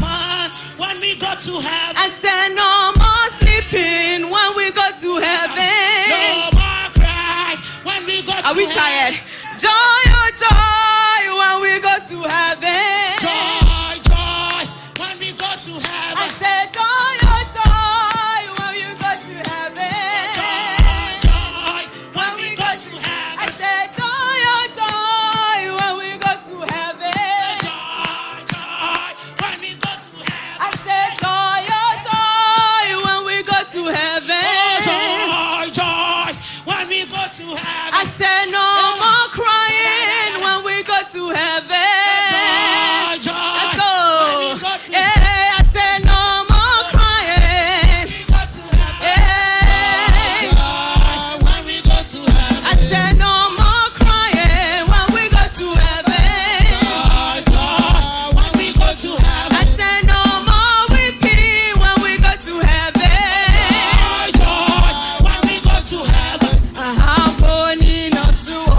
when we go to heaven. I said no more sleeping when we go to heaven. No more cry when we go to heaven. Are we tired? Joy, oh joy when we go to heaven. Joy, joy when we go to heaven. I said joy, oh joy when we go to heaven. Joy, joy when we go to heaven. I said joy, oh joy when we go to heaven. Joy, joy when we go to heaven. I said joy, oh joy when we go to heaven. Joy, joy when we go to heaven. I said no more crying when we go to heaven. Joy, joy Let's go. when we go to heaven. Yeah, I said no more crying. Go to heaven. Yeah. Joy when we go to heaven. I said no more crying when we go to heaven. Joy, joy when we go to heaven. I said no more weeping when we go to heaven. Joy, joy when we go to heaven. Ahamboni no suo.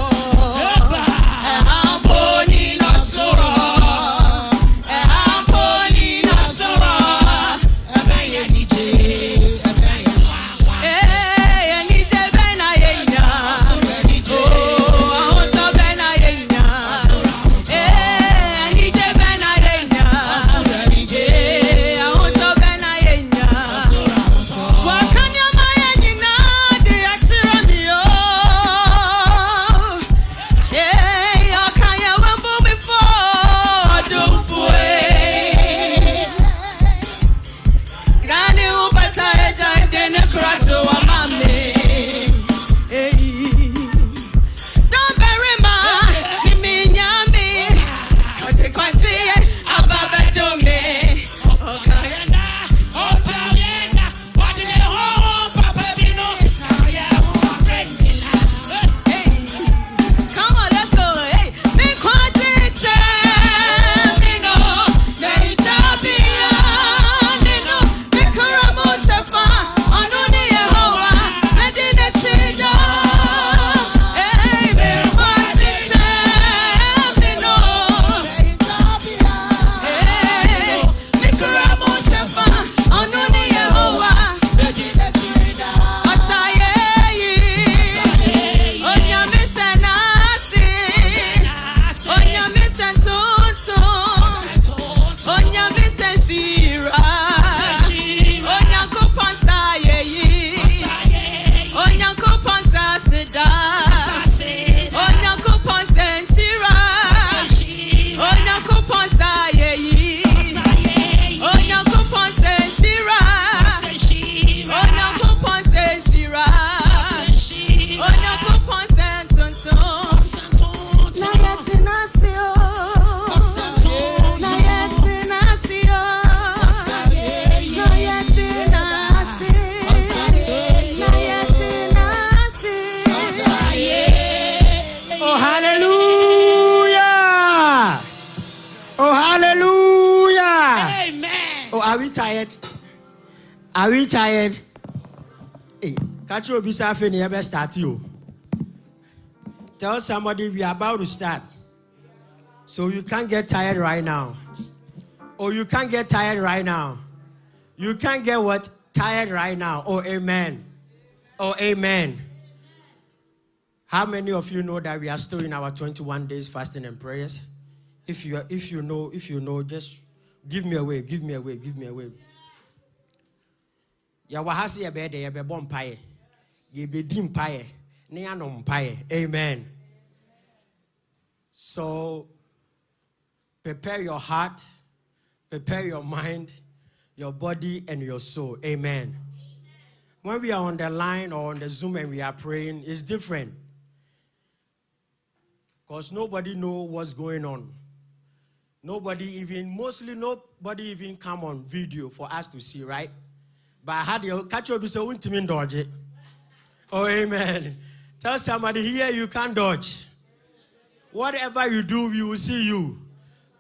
Ahamboni no suo. Ahamboni no suo. Ebeye nije, ebeye wawa. Eh, enije bena yenya. Oh, ahonto bena yenya. Eh, enije bena yenya. Eh, ahonto bena yenya. Wakanya mayenya de aksira mio. Yeah, yakanya wambu before dumfue. Gani ubata eja dene krato wa mame. Hey. Don't bury my nimi nyami. Kote kote ababadome. Okay. Yena, ota yena, wadine ho, papa bino, kaya ho, rendina. Come on, let's go. Hey, me kwatite, me no, me tabia, me no, me karamo tefa, anuni Yehovah, me dine chida. Hey, me kwatite, me no, hey, me karamo tefa, anuni Yehovah, Osaye, Onyame senasi, Onyame sentuntu, Onyame senshira, Onyankopon sayeyi, Onyankopon sasida, Onyankopon senshira, Onyankopon sayeyi, Onyankopon senshira, Onyankopon senshira, Onyankopon sentuntu. Na yeti nasio, na yeti nasio, na yeti nasi, na yeti nasi. Oh, hallelujah! Oh, hallelujah! Amen. Oh, are we tired? Are we tired? Hey, catch you bisa fe never start you. Tell somebody we are about to start. So you can't get tired right now. Or you can't get tired right now. You can't get what? Tired right now. Oh, amen. Oh, amen. How many of you know that we are still in our 21 days fasting and prayers? If you know, just give me a wave, give me a wave, give me a wave. Ya wahasi ya bede ya bebo mpaye. Ye bedi mpaye. Ne ano mpaye. Amen. So prepare your heart, prepare your mind, your body and your soul. Amen. When we are on the line or on the Zoom and we are praying, it's different. Because nobody knows what's going on. Nobody even come on video for us to see, right? But I had you catch up so intimate dodge. Oh, amen. Tell somebody here you can't dodge. Whatever you do, we will see you.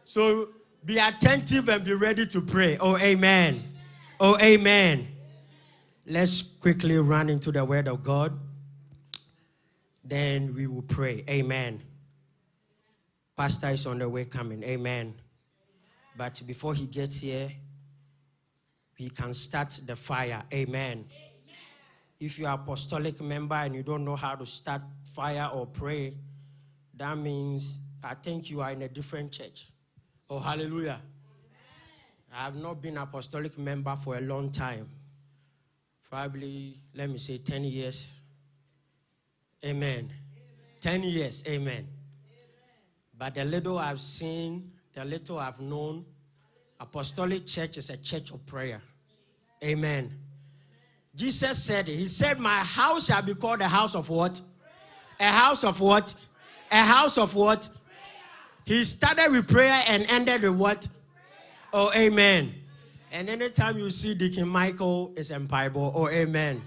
So be attentive and be ready to pray. Oh, amen. Oh, amen. Let's quickly run into the word of God. Then we will pray. Amen. Pastor is on the way coming. Amen. But before he gets here, we can start the fire. Amen. If you are apostolic member and you don't know how to start fire or pray, that means I think you are in a different church. Oh, hallelujah. I have not been apostolic member for a long time. Probably, let me say 10 years. Amen. 10 years. Amen. But the little I've seen, the little I've known, apostolic church is a church of prayer. Amen. Jesus said it. He said, my house shall be called a house of what? A house of what? A house of what? He started with prayer and ended with what? Oh, amen. And anytime you see Deacon Michael, it's Empire. Oh, amen.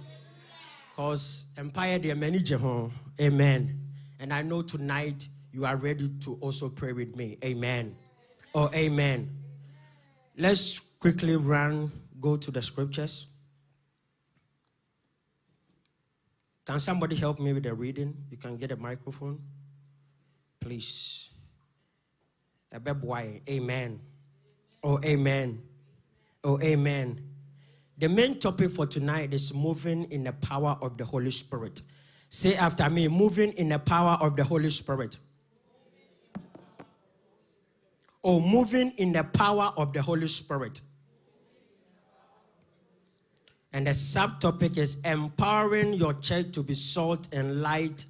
Because Empire, they are many Jehovah. Amen. And I know tonight you are ready to also pray with me. Amen. Oh, amen. Let's quickly go to the scriptures. Can somebody help me with the reading? You can get a microphone. Please. Amen. Oh, amen. Oh, amen. The main topic for tonight is moving in the power of the Holy Spirit. Say after me, moving in the power of the Holy Spirit. Oh, moving in the power of the Holy Spirit. And the subtopic is empowering your church to be salt and light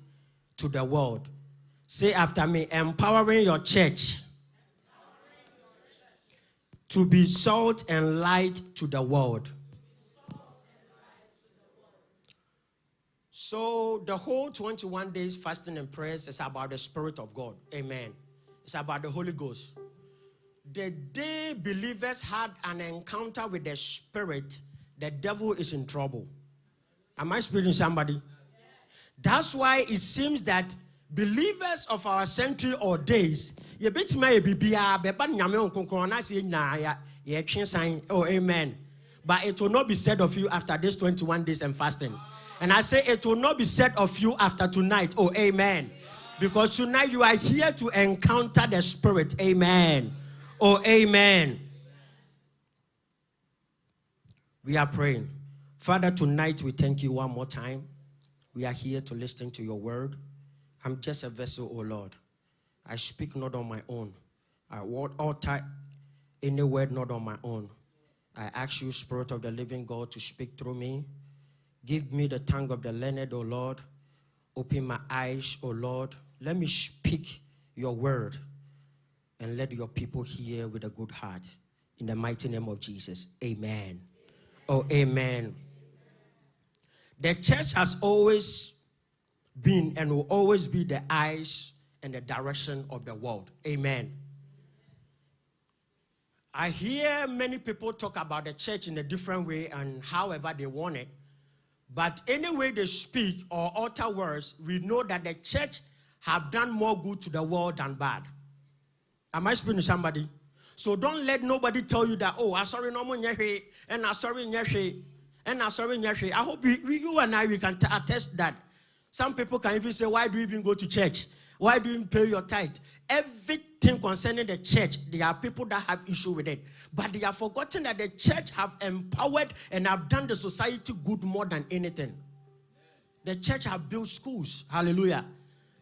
to the world. Say after me, empowering your church to be salt and light to the world. So the whole 21 days fasting and prayers is about the Spirit of God. Amen. It's about the Holy Ghost. The day believers had an encounter with the Spirit, the devil is in trouble. Am I speaking to somebody? That's why it seems that believers of our century or days, oh, amen. But it will not be said of you after this 21 days and fasting. And I say it will not be said of you after tonight. Oh, amen. Because tonight you are here to encounter the Spirit. Amen. Oh, amen. We are praying. Father, tonight we thank you one more time. We are here to listen to your word. I'm just a vessel, oh Lord. I speak not on my own. I won't utter any word not on my own. I ask you, Spirit of the living God, to speak through me. Give me the tongue of the learned, O Lord. Open my eyes, O Lord. Let me speak your word. And let your people hear with a good heart. In the mighty name of Jesus. Amen. Oh, amen. The church has always been and will always be the eyes and the direction of the world. Amen. I hear many people talk about the church in a different way and however they want it. But any way they speak or utter words, we know that the church have done more good to the world than bad. Am I speaking to somebody? So don't let nobody tell you that, oh, I sorry no more nyehe, and I sorry nyehe, and I sorry nyehe. I hope you and I, we can attest that. Some people can even say, why do you even go to church? Why do you pay your tithe? Everything concerning the church, there are people that have issue with it. But they have forgotten that the church have empowered and have done the society good more than anything. The church have built schools. Hallelujah.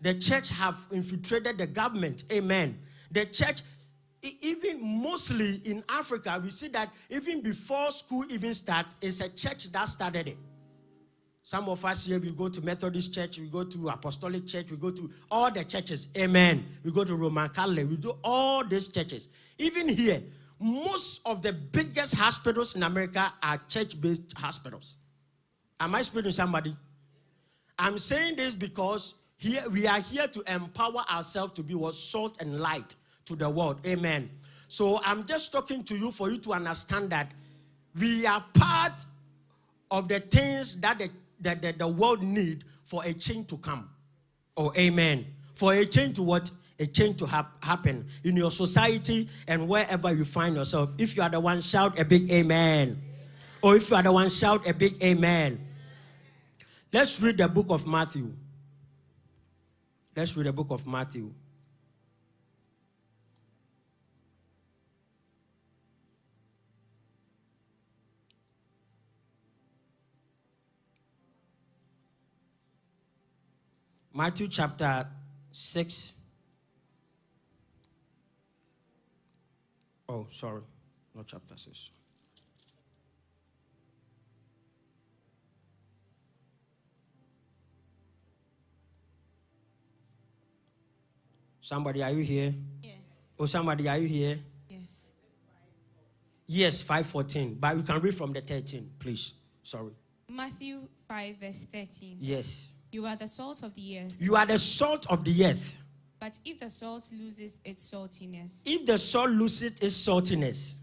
The church have infiltrated the government. Amen. The church, even mostly in Africa, we see that even before school even start, it's a church that started it. Some of us here, we go to Methodist church, we go to Apostolic church, we go to all the churches. Amen. We go to Roman Catholic, we do all these churches. Even here, most of the biggest hospitals in America are church-based hospitals. Am I speaking to somebody? I'm saying this because here we are here to empower ourselves to be what salt and light to the world. Amen. So I'm just talking to you for you to understand that we are part of the things that the world need for a change to come. Oh, amen. For a change to what? A change to happen in your society and wherever you find yourself. If you are the one, shout a big amen. Or if you are the one, shout a big amen. Let's read the book of Matthew. Let's read the book of Matthew. Matthew chapter 6. Oh, sorry. Not chapter 6. Somebody, are you here? Yes. Oh, somebody, are you here? Yes. Yes, 5:14. But we can read from the 13, please. Sorry. Matthew 5, verse 13. Yes. You are the salt of the earth. You are the salt of the earth. But if the salt loses its saltiness, If the salt loses its saltiness,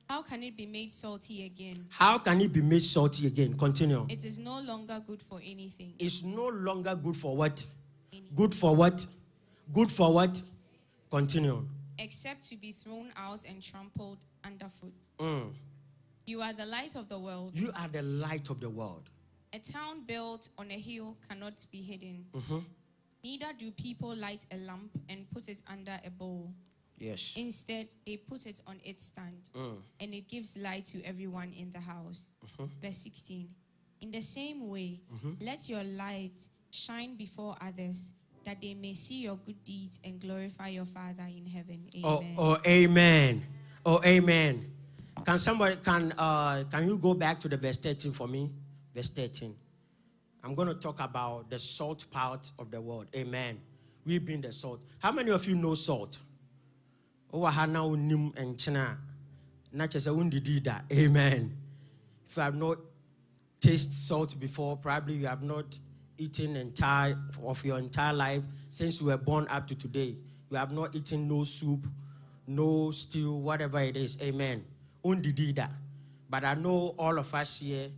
how can it be made salty again? how can it be made salty again? Continue. It is no longer good for anything. It's no longer good for what? Anything. Good for what? Good for what? Continue. Except to be thrown out and trampled underfoot. Mm. You are the light of the world. You are the light of the world. A town built on a hill cannot be hidden. Neither do people light a lamp and put it under a bowl. Yes. Instead, they put it on its stand, and it gives light to everyone in the house. Verse 16. In the same way, let your light shine before others, that they may see your good deeds and glorify your Father in heaven. Amen. Oh, amen. Oh, amen. Can somebody, can you go back to the verse 13 for me? Verse 13. I'm going to talk about the salt part of the world. Amen. We've been the salt. How many of you know salt? Amen. If you have not tasted salt before, probably you have not eaten of your entire life since you were born up to today. You have not eaten no soup, no stew, whatever it is. Amen. But I know all of us here,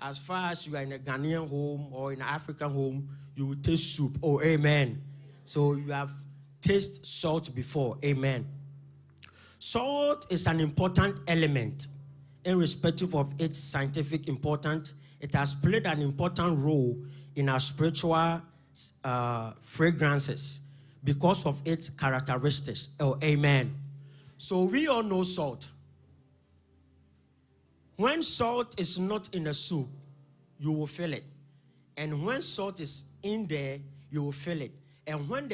as far as you are in a Ghanaian home or in an African home, you will taste soup. Oh, amen. So you have tasted salt before. Amen. Salt is an important element. Irrespective of its scientific importance, it has played an important role in our spiritual fragrances because of its characteristics. Oh, amen. So we all know salt. When salt is not in the soup, you will feel it. And when salt is in there, you will feel it. And when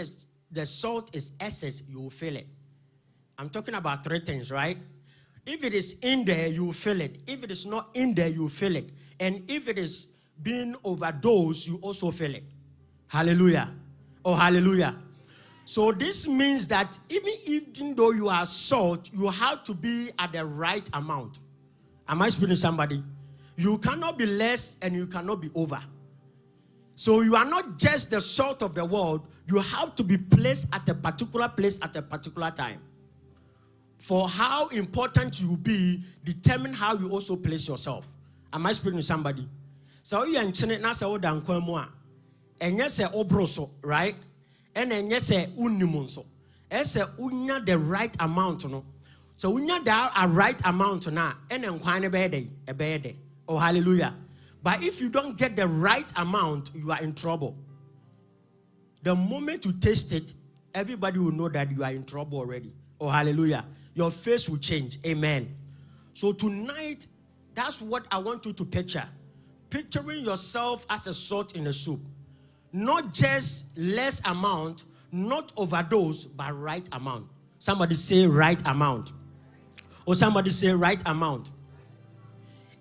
the salt is excess, you will feel it. I'm talking about three things, right? If it is in there, you will feel it. If it is not in there, you will feel it. And if it is being overdosed, you also feel it. Hallelujah. Oh, hallelujah. So this means that even though you are salt, you have to be at the right amount. Am I speaking to somebody? You cannot be less and you cannot be over. So you are not just the salt of the world. You have to be placed at a particular place at a particular time. For how important you be, determine how you also place yourself. Am I speaking to somebody? So you are in China, so dan kwamua. And yes, obroso, right? And then yes, unimunso. Yes, unya the right amount, no. So unya the right amount na, and then kwane bede. Oh, hallelujah. But if you don't get the right amount, you are in trouble. The moment you taste it, everybody will know that you are in trouble already. Oh, hallelujah. Your face will change. Amen. So tonight, that's what I want you to picture. Picturing yourself as a salt in a soup. Not just less amount, not overdose, but right amount. Somebody say right amount. Or somebody say right amount.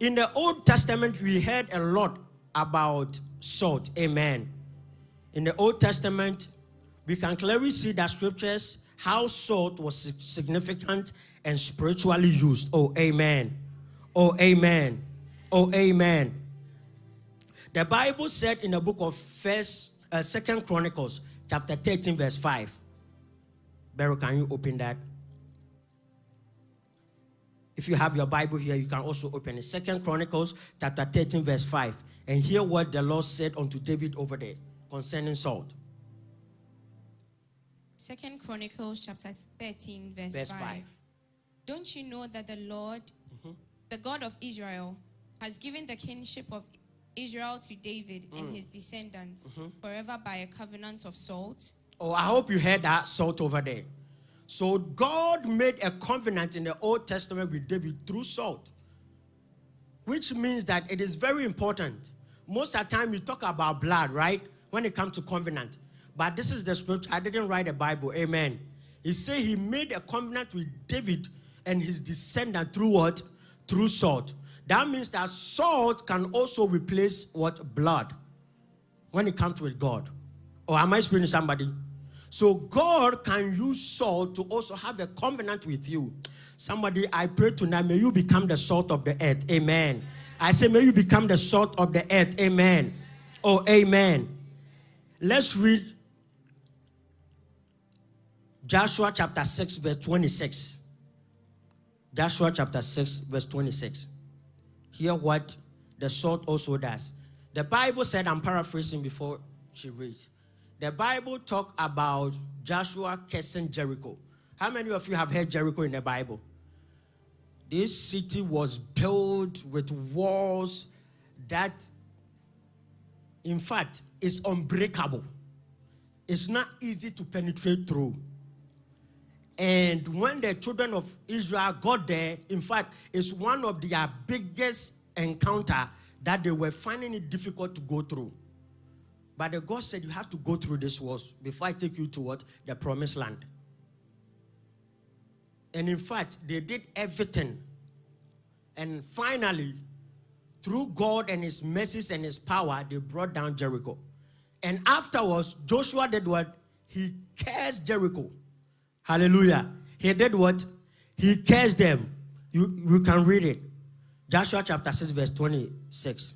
In the Old Testament, we heard a lot about salt. Amen. In the Old Testament, we can clearly see that scriptures, how salt was significant and spiritually used. Oh, amen. Oh, amen. Oh, amen. The Bible said in the book of 2 Chronicles, chapter 13, verse 5. Beryl, can you open that? If you have your Bible here, you can also open it. 2 Chronicles, chapter 13, verse 5. And hear what the Lord said unto David over there concerning salt. 2 Chronicles chapter 13, verse 5. Don't you know that the Lord, the God of Israel, has given the kingship of Israel to David and his descendants forever by a covenant of salt. Oh, I hope you heard that salt over there. So God made a covenant in the Old Testament with David through salt, which means that it is very important. Most of the time we talk about blood, right? When it comes to covenant. But this is the scripture. I didn't write a Bible. Amen. He said he made a covenant with David and his descendant through what? Through salt. That means that salt can also replace what? Blood. When it comes with God. Or am I speaking to somebody? So God can use salt to also have a covenant with you. Somebody, I pray tonight, may you become the salt of the earth. Amen. I say, may you become the salt of the earth. Amen. Oh, amen. Let's read Joshua chapter 6, verse 26. Joshua chapter 6, verse 26. Hear what the salt also does. The Bible said, I'm paraphrasing before she reads. The Bible talk about Joshua cursing Jericho. How many of you have heard Jericho in the Bible? This city was built with walls that, in fact, is unbreakable. It's not easy to penetrate through. And when the children of Israel got there, in fact, it's one of their biggest encounter that they were finding it difficult to go through. But the God said, you have to go through this walls before I take you to what? The promised land. And in fact, they did everything. And finally, through God and his mercies and his power, they brought down Jericho. And afterwards, Joshua did what? He cursed Jericho. Hallelujah. He did what? He cursed them. You can read it. Joshua chapter 6, verse 26.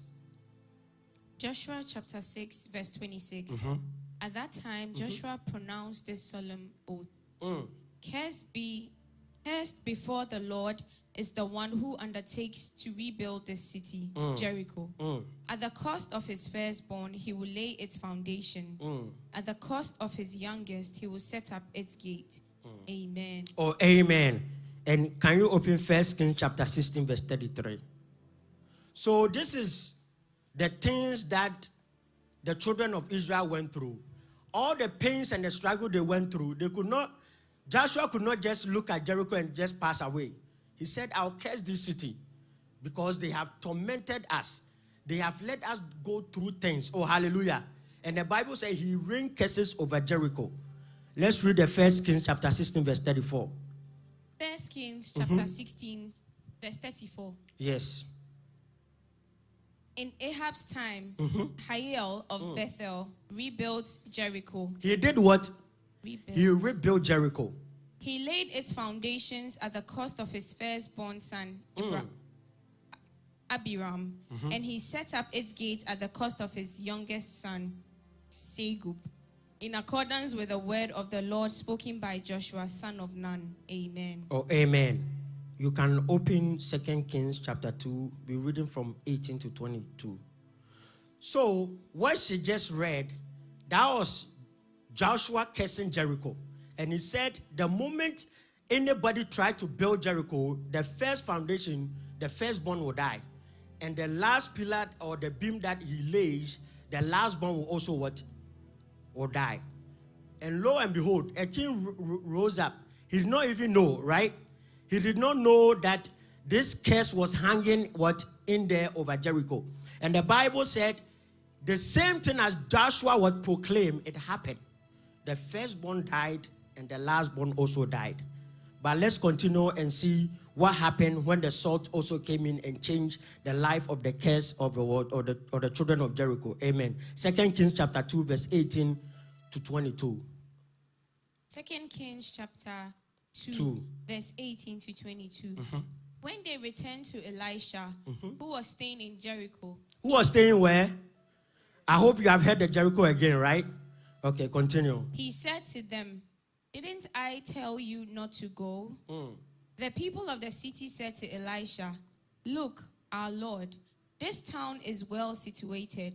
Joshua chapter 6, verse 26. At that time, Joshua pronounced this solemn oath. Cursed before the Lord is the one who undertakes to rebuild this city, Jericho. At the cost of his firstborn, he will lay its foundations. At the cost of his youngest, he will set up its gate. Amen. Oh, amen. And can you open 1 Kings chapter 16, verse 33? So this is the things that the children of Israel went through. All the pains and the struggle they went through, Joshua could not just look at Jericho and just pass away. He said, I'll curse this city because they have tormented us. They have let us go through things. Oh, hallelujah. And the Bible says he rained curses over Jericho. Let's read the 1 Kings chapter 16, verse 34. 1 Kings chapter 16, verse 34. Yes. In Ahab's time, Hiel of Bethel rebuilt Jericho. He did what? He rebuilt Jericho. He laid its foundations at the cost of his firstborn son, Abiram, and he set up its gates at the cost of his youngest son, Segub, in accordance with the word of the Lord spoken by Joshua, son of Nun. Amen. Oh, amen. You can open 2 Kings chapter 2, be reading from 18 to 22. So, what she just read, that was Joshua cursing Jericho. And he said, the moment anybody tried to build Jericho, the first foundation, the firstborn will die. And the last pillar or the beam that he lays, the lastborn will also what? Will die. And lo and behold, a king rose up. He did not even know, right? He did not know that this curse was hanging what? In there over Jericho. And the Bible said, the same thing as Joshua would proclaim, it happened. The firstborn died and the lastborn also died. But let's continue and see what happened when the salt also came in and changed the life of the curse of the world or the children of Jericho. Amen. 2 Kings chapter 2, verse 18 to 22. 2 Kings chapter 2, verse 18 to 22. When they returned to Elisha, who was staying in Jericho. Who was staying where? I hope you have heard the Jericho again, right? Okay, continue. He said to them, didn't I tell you not to go? The people of the city said to Elisha, look, our Lord, this town is well situated,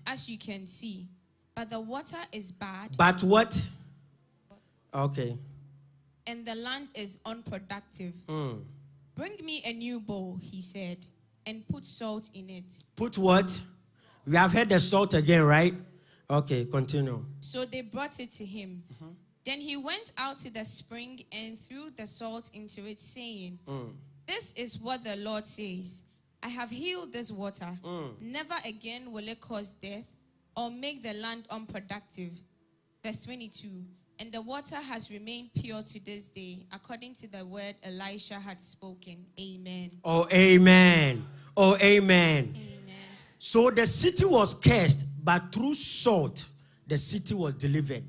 as you can see, but the water is bad. But what? Okay. And the land is unproductive. Bring me a new bowl, he said. and put salt in it. Put what? We have heard the salt again, right? Okay, continue. So they brought it to him. Then he went out to the spring and threw the salt into it, saying, This is what the Lord says. I have healed this water. Never again will it cause death or make the land unproductive. Verse 22. And the water has remained pure to this day, according to the word Elisha had spoken. Amen. Oh, amen. Oh, amen. Amen. So the city was cursed, but through salt, the city was delivered.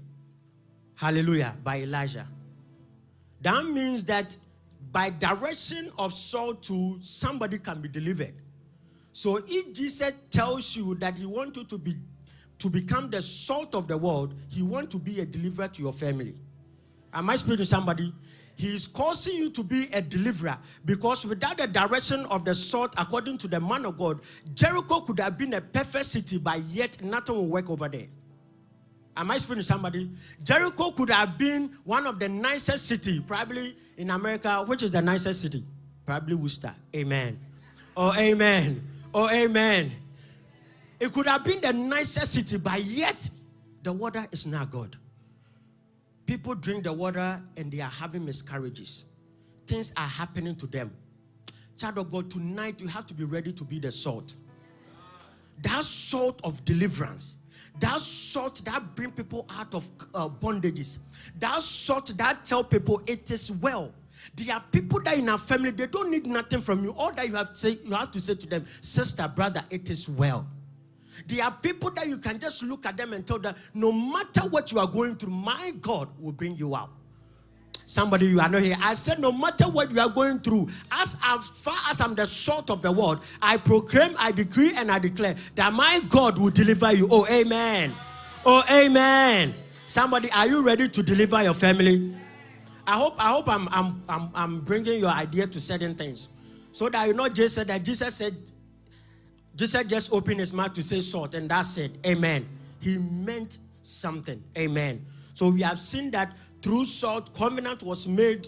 Hallelujah. By Elijah. That means that by direction of salt to somebody can be delivered. So if Jesus tells you that he wants you to become the salt of the world, he wants to be a deliverer to your family. Am I speaking to somebody? He is causing you to be a deliverer, because without the direction of the salt, according to the man of God, Jericho could have been a perfect city, but yet nothing will work over there. Am I speaking to somebody? Jericho could have been one of the nicest cities, probably in America. Which is the nicest city? Probably Worcester. Amen. Oh, amen. Oh, amen. It could have been the nicest city, but yet the water is not good. People drink the water and they are having miscarriages. Things are happening to them. Child of God, tonight you have to be ready to be the salt. That salt of deliverance. That salt that brings people out of bondages. That salt that tell people it is well. There are people that in our family, they don't need nothing from you. All that you have to say to them, sister, brother, it is well. There are people that you can just look at them and tell them, no matter what you are going through, my God will bring you out. Somebody, you are not here. I said, no matter what you are going through, as far as I'm the salt of the world, I proclaim, I decree, and I declare that my God will deliver you. Oh, amen. Oh, amen. Somebody, are you ready to deliver your family? I hope I'm bringing your idea to certain things, so that you know Jesus said Jesus just opened his mouth to say salt, and that's it. Amen. He meant something. Amen. So we have seen that through salt, covenant was made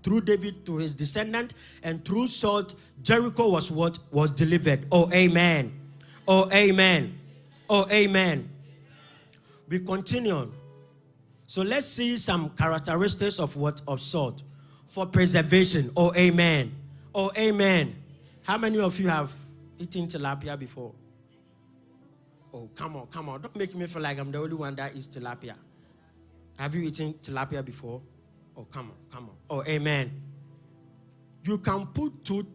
through David to his descendant, and through salt, Jericho was what? Was delivered. Oh, amen. Oh, amen. Oh, amen. We continue on. So let's see some characteristics of what? Of salt. For preservation. Oh, amen. Oh, amen. How many of you have eaten tilapia before? Oh, come on, come on. Don't make me feel like I'm the only one that eats tilapia. Have you eaten tilapia before? Oh, come on, come on. Oh, amen. You can put two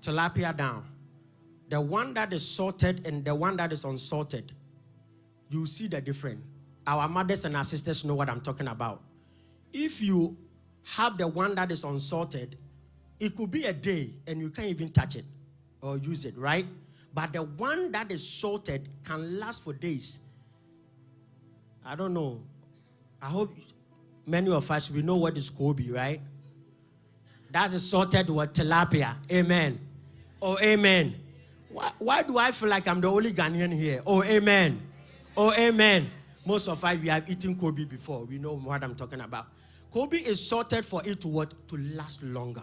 tilapia down. The one that is salted and the one that is unsalted. You see the difference. Our mothers and our sisters know what I'm talking about. If you have the one that is unsalted, it could be a day and you can't even touch it or use it, right? But the one that is salted can last for days. I don't know. I hope many of us, we know what is Kobe, right? That's a salted word, tilapia. Amen. Oh, amen. Why do I feel like I'm the only Ghanaian here? Oh, amen. Oh, amen. Most of us, we have eaten Kobe before. We know what I'm talking about. Kobe is salted for it to what? To last longer.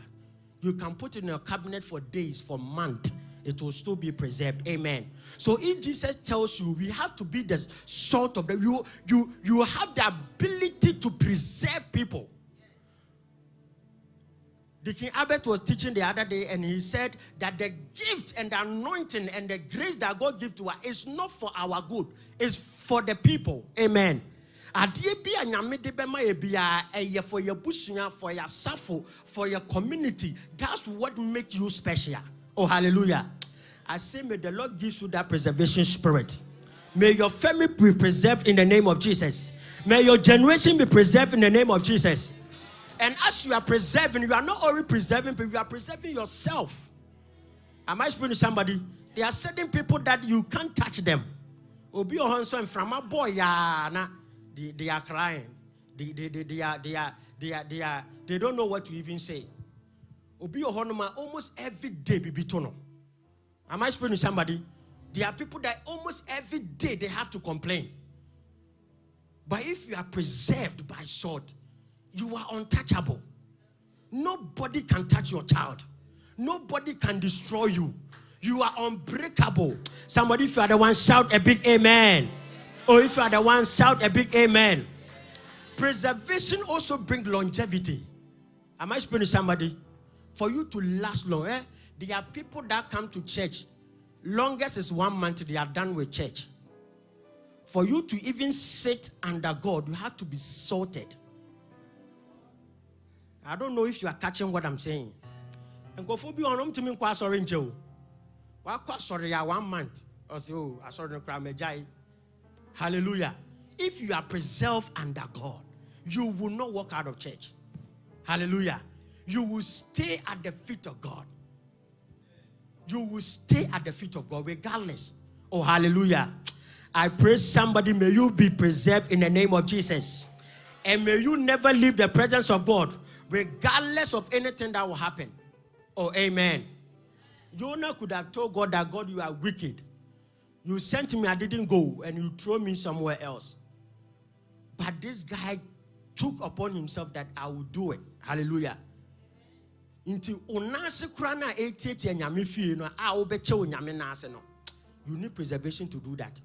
You can put it in a cabinet for days, for months. It will still be preserved. Amen. So if Jesus tells you we have to be the salt of the, you have the ability to preserve people. The King Albert was teaching the other day, and he said that the gift and the anointing and the grace that God gives to us is not for our good. It's for the people. Amen. For your bushia, for your safo, for your community. That's what makes you special. Oh, hallelujah. I say, may the Lord give you that preservation spirit. May your family be preserved in the name of Jesus. May your generation be preserved in the name of Jesus. And as you are preserving, you are not only preserving people, you are preserving yourself. Am I speaking to somebody? There are certain people that you can't touch them. Obi Ohonso and from a boy, they are crying. They don't know what to even say. Obi Ohonoma almost every day be tono. Am I speaking to somebody? There are people that almost every day they have to complain. But if you are preserved by sword, you are untouchable. Nobody can touch your child. Nobody can destroy you. You are unbreakable. Somebody, if you are the one, shout a big amen. Or if you are the one, shout a big amen. Preservation also brings longevity. Am I speaking to somebody? For you to last long, there are people that come to church. Longest is 1 month, they are done with church. For you to even sit under God, you have to be salted. I don't know if you are catching what I'm saying. And go for be on to me, sorry, Joe. Sorry, 1 month. Or so, I saw the crowd. Hallelujah. If you are preserved under God, you will not walk out of church. Hallelujah. You will stay at the feet of God. You will stay at the feet of God regardless. Oh, hallelujah. I pray somebody, may you be preserved in the name of Jesus. And may you never leave the presence of God regardless of anything that will happen. Oh, amen. Jonah could have told God that, God, you are wicked. You sent me, I didn't go, and you throw me somewhere else. But this guy took upon himself that I will do it. Hallelujah. Until onase krana 88 and nyame fie no a obeche onyame na ase no. You need preservation to do that.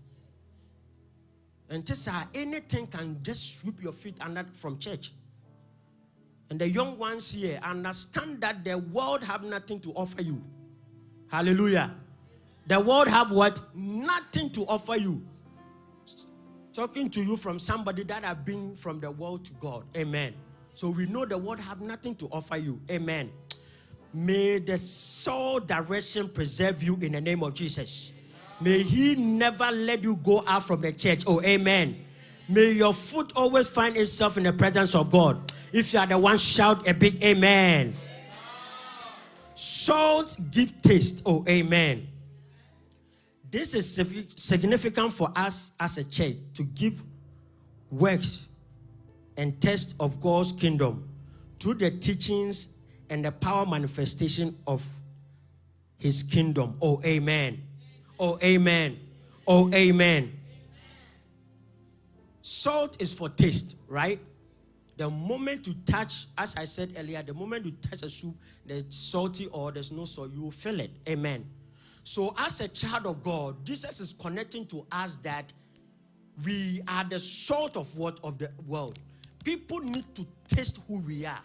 And just anything can just sweep your feet under from church. And the young ones here understand that the world have nothing to offer you. Hallelujah. The world have what? Nothing to offer you. Talking to you from somebody that have been from the world to God. Amen. So we know the world have nothing to offer you. Amen. May the soul direction preserve you in the name of Jesus. May he never let you go out from the church. Oh, amen. May your foot always find itself in the presence of God. If you are the one, shout a big amen. Salt give taste. Oh, amen. This is significant for us as a church to give works and taste of God's kingdom through the teachings and the power manifestation of his kingdom. Oh, amen. Oh, amen. Oh, amen. Salt is for taste, right? The moment you touch, as I said earlier, the moment you touch a soup, that's salty or there's no salt, you will feel it. Amen. So as a child of God, Jesus is connecting to us that we are the salt of what? Of the world. People need to taste who we are.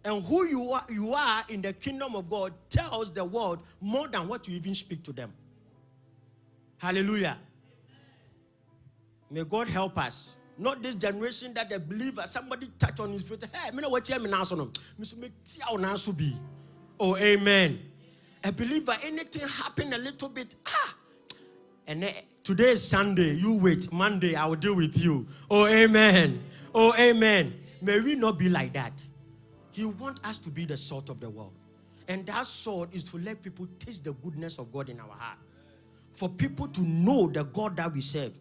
And who you are in the kingdom of God tells the world more than what you even speak to them. Hallelujah. May God help us. Not this generation that they believe somebody touch on his foot. Hey, me know what you now so be. Oh, amen. A believer, anything happen a little bit. And today is Sunday. You wait. Monday, I will deal with you. Oh, amen. Oh, amen. May we not be like that. He wants us to be the salt of the world. And that salt is to let people taste the goodness of God in our heart. For people to know the God that we serve.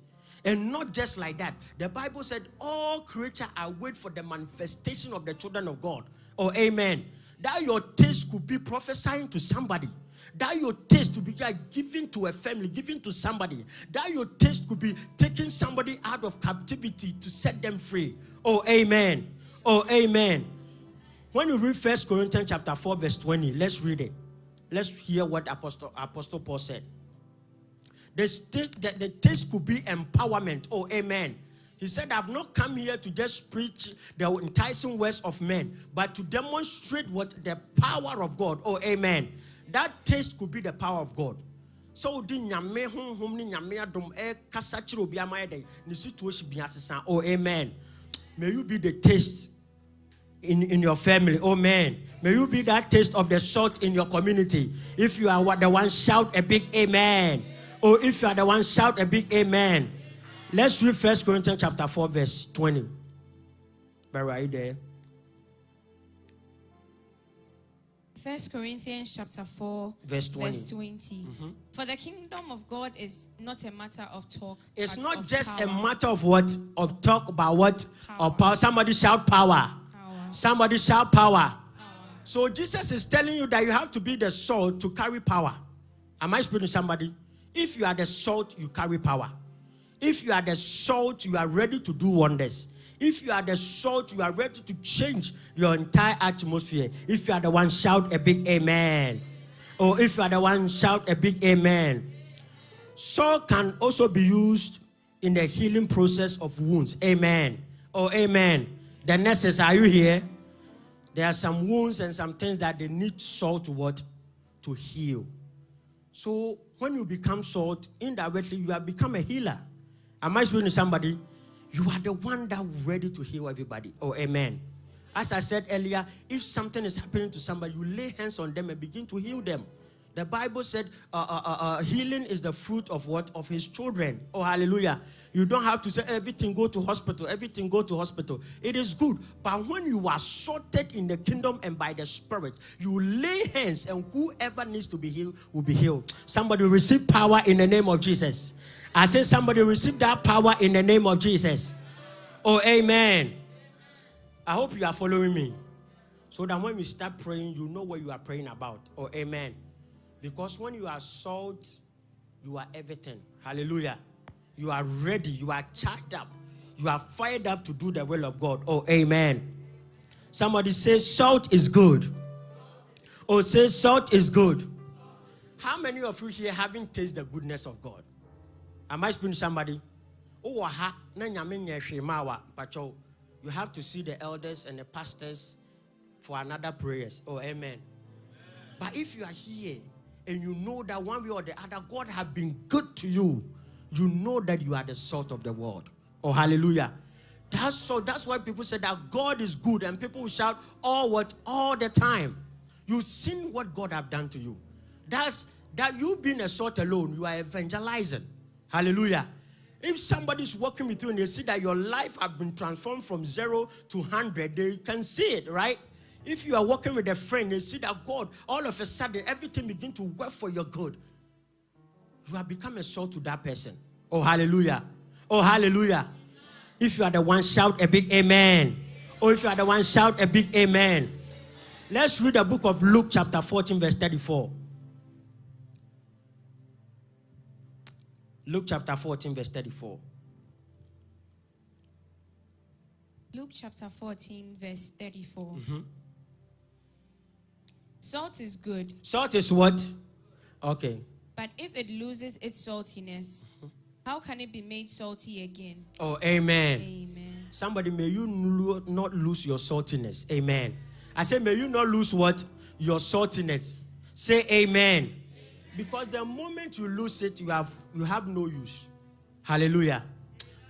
And not just like that. The Bible said all creatures are wait for the manifestation of the children of God. Oh, amen. That your taste could be prophesying to somebody. That your taste to be like giving to a family, giving to somebody. That your taste could be taking somebody out of captivity to set them free. Oh, amen. Oh, amen. When you read 1 Corinthians chapter 4, verse 20, let's read it. Let's hear what Apostle Paul said. The taste could be empowerment. Oh, amen. He said, I've not come here to just preach the enticing words of men, but to demonstrate what the power of God. Oh, amen. That taste could be the power of God. So, oh, amen. May you be the taste in your family. Oh, man. May you be that taste of the salt in your community. If you are the one, shout a big amen. Or if you are the one, shout a big amen. Let's read 1 Corinthians chapter 4, verse 20. Where are you there? 1 Corinthians chapter 4, verse 20. Mm-hmm. For the kingdom of God is not a matter of talk. It's but not of just power. a matter of what? Of talk about what? Power. Of power. Somebody shout power. Somebody shout power. Power. So Jesus is telling you that you have to be the salt to carry power. Am I speaking to somebody? If you are the salt, you carry power. If you are the salt, you are ready to do wonders. If you are the salt, you are ready to change your entire atmosphere. If you are the one, shout a big amen. Or if you are the one, shout a big amen. Salt can also be used in the healing process of wounds. Amen. Oh, amen. The nurses, are you here? There are some wounds and some things that they need salt to what? To heal. So when you become salt, indirectly you have become a healer. Am I speaking to somebody? You are the one that ready to heal everybody. Oh, amen. As I said earlier, if something is happening to somebody, you lay hands on them and begin to heal them. The Bible said healing is the fruit of what? Of his children. Oh, hallelujah. You don't have to say everything go to hospital, everything go to hospital. It is good. But when you are sorted in the kingdom and by the Spirit, you lay hands and whoever needs to be healed will be healed. Somebody receive power in the name of Jesus. I say somebody receive that power in the name of Jesus. Oh, amen. I hope you are following me. So that when we start praying, you know what you are praying about. Oh, amen. Because when you are salt, you are everything. Hallelujah. You are ready. You are charged up. You are fired up to do the will of God. Oh, amen. Somebody say salt is good. Oh, say salt is good. How many of you here haven't tasted the goodness of God? Am I speaking to somebody? Oh, you have to see the elders and the pastors for another prayers. Oh, amen. But if you are here and you know that one way or the other, God has been good to you, you know that you are the salt of the world. Oh, hallelujah. That's why people say that God is good, and people will shout all the time. You've seen what God have done to you. That you being a salt alone, you are evangelizing. Hallelujah. If somebody's working with you and they see that your life has been transformed from 0 to 100, they can see it, right? If you are working with a friend, they see that God, all of a sudden, everything begins to work for your good. You have become a salt to that person. Oh, hallelujah. Oh, hallelujah. If you are the one, shout a big amen. Or if you are the one, shout a big amen. Let's read the book of Luke chapter 14, verse 34. Luke chapter 14, verse 34. Luke chapter 14, verse 34. Mm-hmm. Salt is good. Salt is what? Okay. But if it loses its saltiness, how can it be made salty again? Oh, amen. Amen. Somebody, may you not lose your saltiness. Amen. I say, may you not lose what? Your saltiness. Say amen. Because the moment you lose it, you have no use. Hallelujah.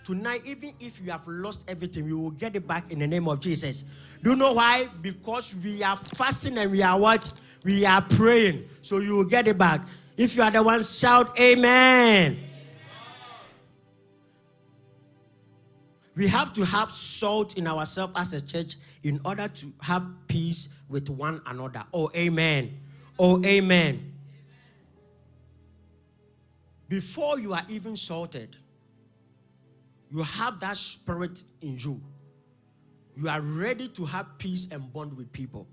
Tonight, even if you have lost everything, you will get it back in the name of Jesus. Do you know why? Because we are fasting and we are what? We are praying. So you will get it back. If you are the one, shout amen. We have to have salt in ourselves as a church in order to have peace with one another. Oh, amen. Oh, amen. Before you are even salted, you have that spirit in you. You are ready to have peace and bond with people.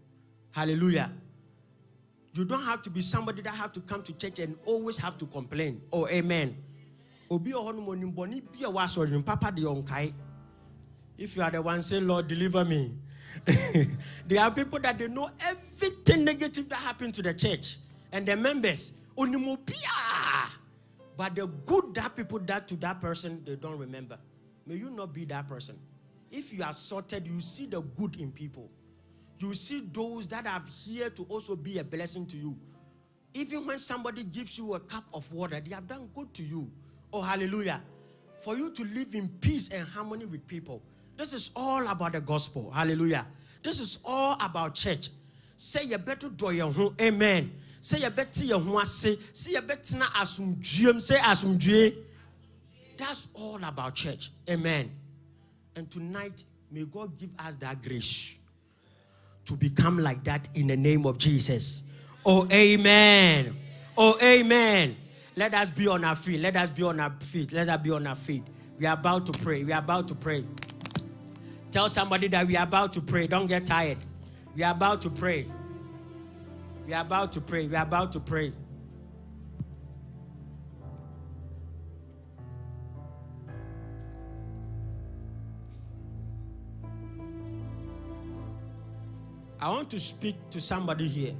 Hallelujah. You don't have to be somebody that have to come to church and always have to complain. Oh, amen. If you are the one, say, Lord, deliver me. There are people that they know everything negative that happened to the church and the members. But the good that people did to that person, they don't remember. May you not be that person. If you are sorted, you see the good in people. You see those that are here to also be a blessing to you. Even when somebody gives you a cup of water, they have done good to you. Oh, hallelujah. For you to live in peace and harmony with people. This is all about the gospel. Hallelujah. This is all about church. Say you better do your home. Amen. Say you better your home. Say you better na asumdue. Say asumdue. That's all about church. Amen. And tonight, may God give us that grace to become like that in the name of Jesus. Oh, amen. Oh, amen. Let us be on our feet. Let us be on our feet. Let us be on our feet. We are about to pray. We are about to pray. Tell somebody that we are about to pray. Don't get tired. We are about to pray. We are about to pray. We are about to pray. I want to speak to somebody here.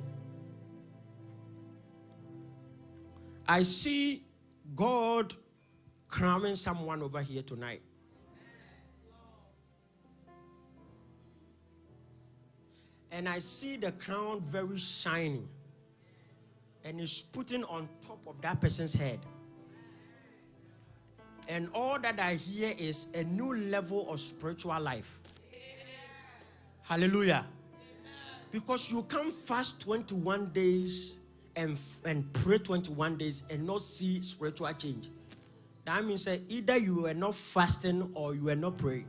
I see God crowning someone over here tonight. And I see the crown very shiny. And it's putting on top of that person's head. And all that I hear is a new level of spiritual life. Hallelujah. Because you can't fast 21 days and pray 21 days and not see spiritual change. That means that either you are not fasting or you are not praying.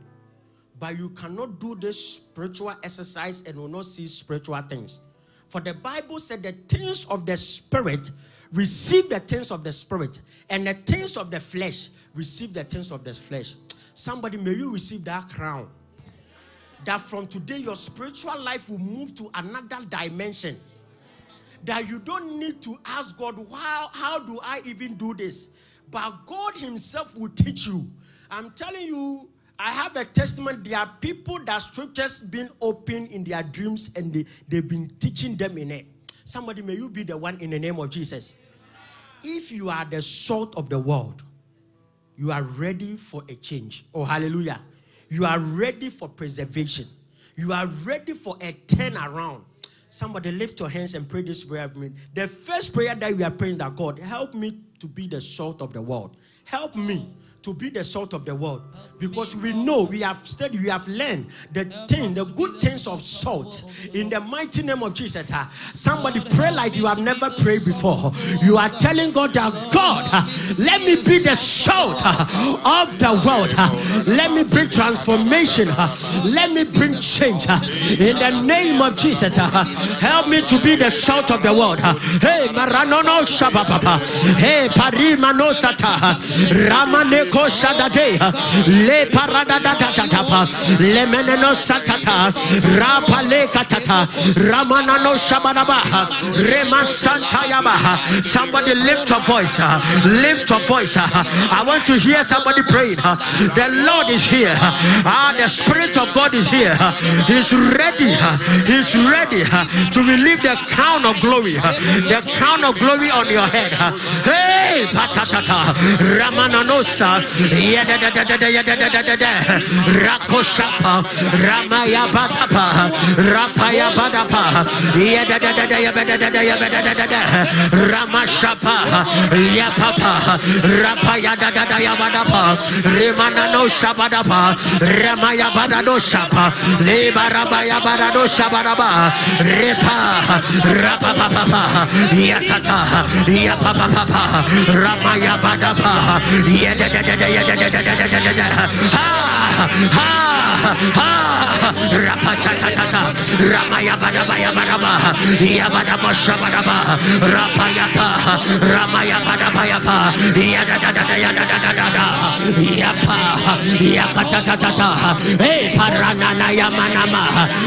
But you cannot do this spiritual exercise and will not see spiritual things. For the Bible said the things of the Spirit receive the things of the Spirit, and the things of the flesh receive the things of the flesh. Somebody, may you receive that crown. That from today your spiritual life will move to another dimension. That you don't need to ask God, how do I even do this? But God himself will teach you. I'm telling you, I have a testament. There are people that scriptures been open in their dreams and they've been teaching them in it. Somebody, may you be the one in the name of Jesus. If you are the salt of the world, you are ready for a change. Oh, hallelujah. You are ready for preservation. You are ready for a turnaround. Somebody lift your hands and pray this prayer with me. The first prayer that we are praying, that God, help me to be the salt of the world. Help me to be the salt of the world. Because we know, we have studied, we have learned the good things of salt. In the mighty name of Jesus. Somebody pray like you have never prayed before. You are telling God that, God, let me be the salt of the world. Let me bring transformation. Let me bring change. In the name of Jesus. Help me to be the salt of the world. Hey, Maranono Shababa. Hey, Parimano Sata. Ramane Koshadade, Le Paradadata, Lemeneno Satata, Rapale Katata, Ramanano Shabanaba, Rema Santayaba. Somebody lift your voice, lift your voice. I want to hear somebody praying. The Lord is here. The Spirit of God is here. He's ready. He's ready to relieve the crown of glory. The crown of glory on your head. Hey, Patatata, Ramananosa. Rakoshapa, Ramaya Badapa, Rapaya Badapa, Ramashapa, Yapapa, Rapaya Dadaya Badapa, Remanano Shabadapa, Ramaya Badano Shapa, Lebarabaya Badano Shabaraba, Repa, Rapapapa, Yatata, Yapapapa, Ramaya Badapa, Rapachatata, Ramaya Badabaya Badaba, Yabadaba Shabadaba, Rapayapa, Ramaya Badabayapa, Yapa, Yapatata, hey, Paranana Yamanama.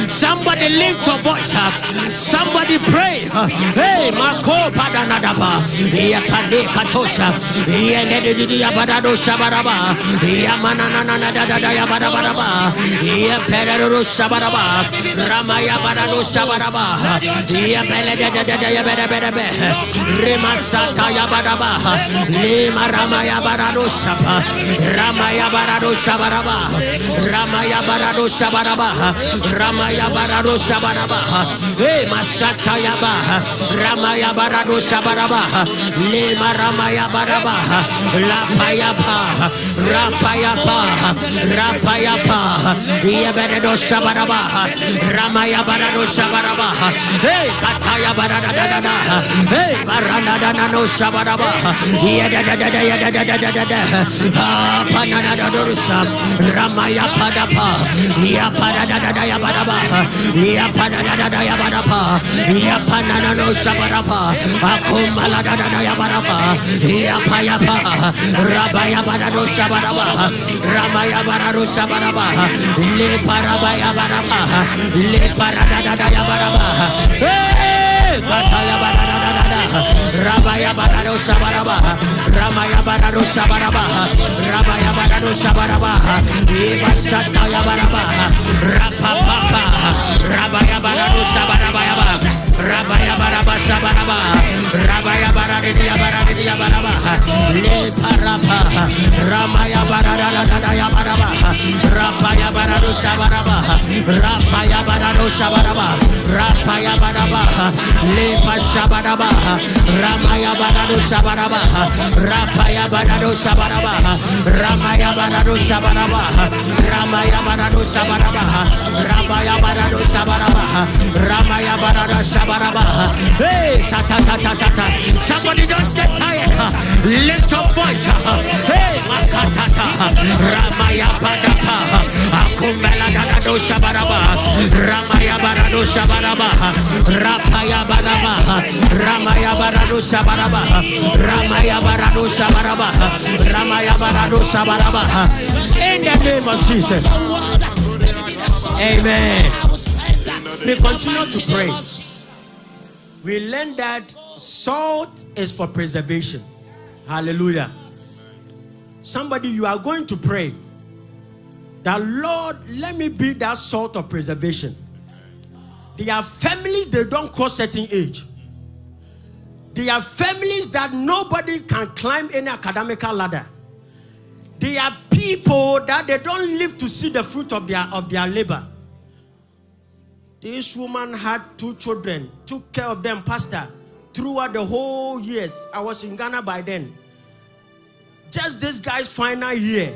Somebody lift your voice up, somebody pray, hey, Mako Padanadaba, Yakane Katosha, Yabadado Shabaraba, Yamanana Yabadabaraba, Yaperado Shabaraba, Ramaya Badado Shabaraba, Yabelebe, Remasata Yabadaba, Lima Ramaya Barado Shapa, Ramaya Barado Shabaraba, Ramaya Barado Shabaraba, Ramaya Barado Shabaraba, Hey Masata Yaba, Ramaya Barado Shabaraba, Lima Ramaya Baraba, Lapayapa, Rapayapa, Rapayapa, Yabedo Shabaraba, Ramaya Barado Shabaraba, Hey Kataya Barada, Hey Barada no Shabaraba, Panada Dorusa, Ramaya Padapa, Yapada Yabaraba, Yapada Yabaraba, Yapanana no Shabaraba, Akumala Yabaraba, Yapayapa, Rabaya Barado Shabaraba, Ramaya Barado Shabaraba, Le Parabaya Baraba, Le Parada Yabaraba, Kataya Barada, Rabaya Barado Shabaraba, Ramaya Barado Shabaraba, Rabaya Barado Shabaraba, Eva Sataya Baraba, Rapapa, Rabaya Barado Shabaraba, Rabaya Baraba Shabaraba, Rabaya Baradia Baradia Baraba, Le Parapa, Ramaya Barada Baraba, Rapaya Barado Shabaraba, Rapaya Barado Shabaraba, Rapaya Baraba, Le Pashabaraba, Ramaya Barado Shabaraba, Rapaya Barado Shabaraba, Ramaya Barado Shabaraba, Ramaya Barado Shabaraba, Ramaya Barado Shabaraba, Ramaya Barado Shabaraba. Hey, Satatata. Somebody don't get tired. Lift your voice. Hey, Makatata, Ramaya Badapa, Akumbela Dado Shabaraba, Ramaya Barado Shabaraba, Rapaya Baraba, Ramaya Barado Shabaraba, Ramaya Barado Shabaraba, Ramaya Barado Shabaraba. In the name of Jesus. Amen. We continue to pray. We learn that salt is for preservation. Hallelujah. Somebody, you are going to pray that, Lord, let me be that salt of preservation. There are families, they don't cross certain age. There are families that nobody can climb any academical ladder. There are people that they don't live to see the fruit of their labor. This woman had 2 children, took care of them, pastor, throughout the whole years. I was in Ghana by then. Just this guy's final year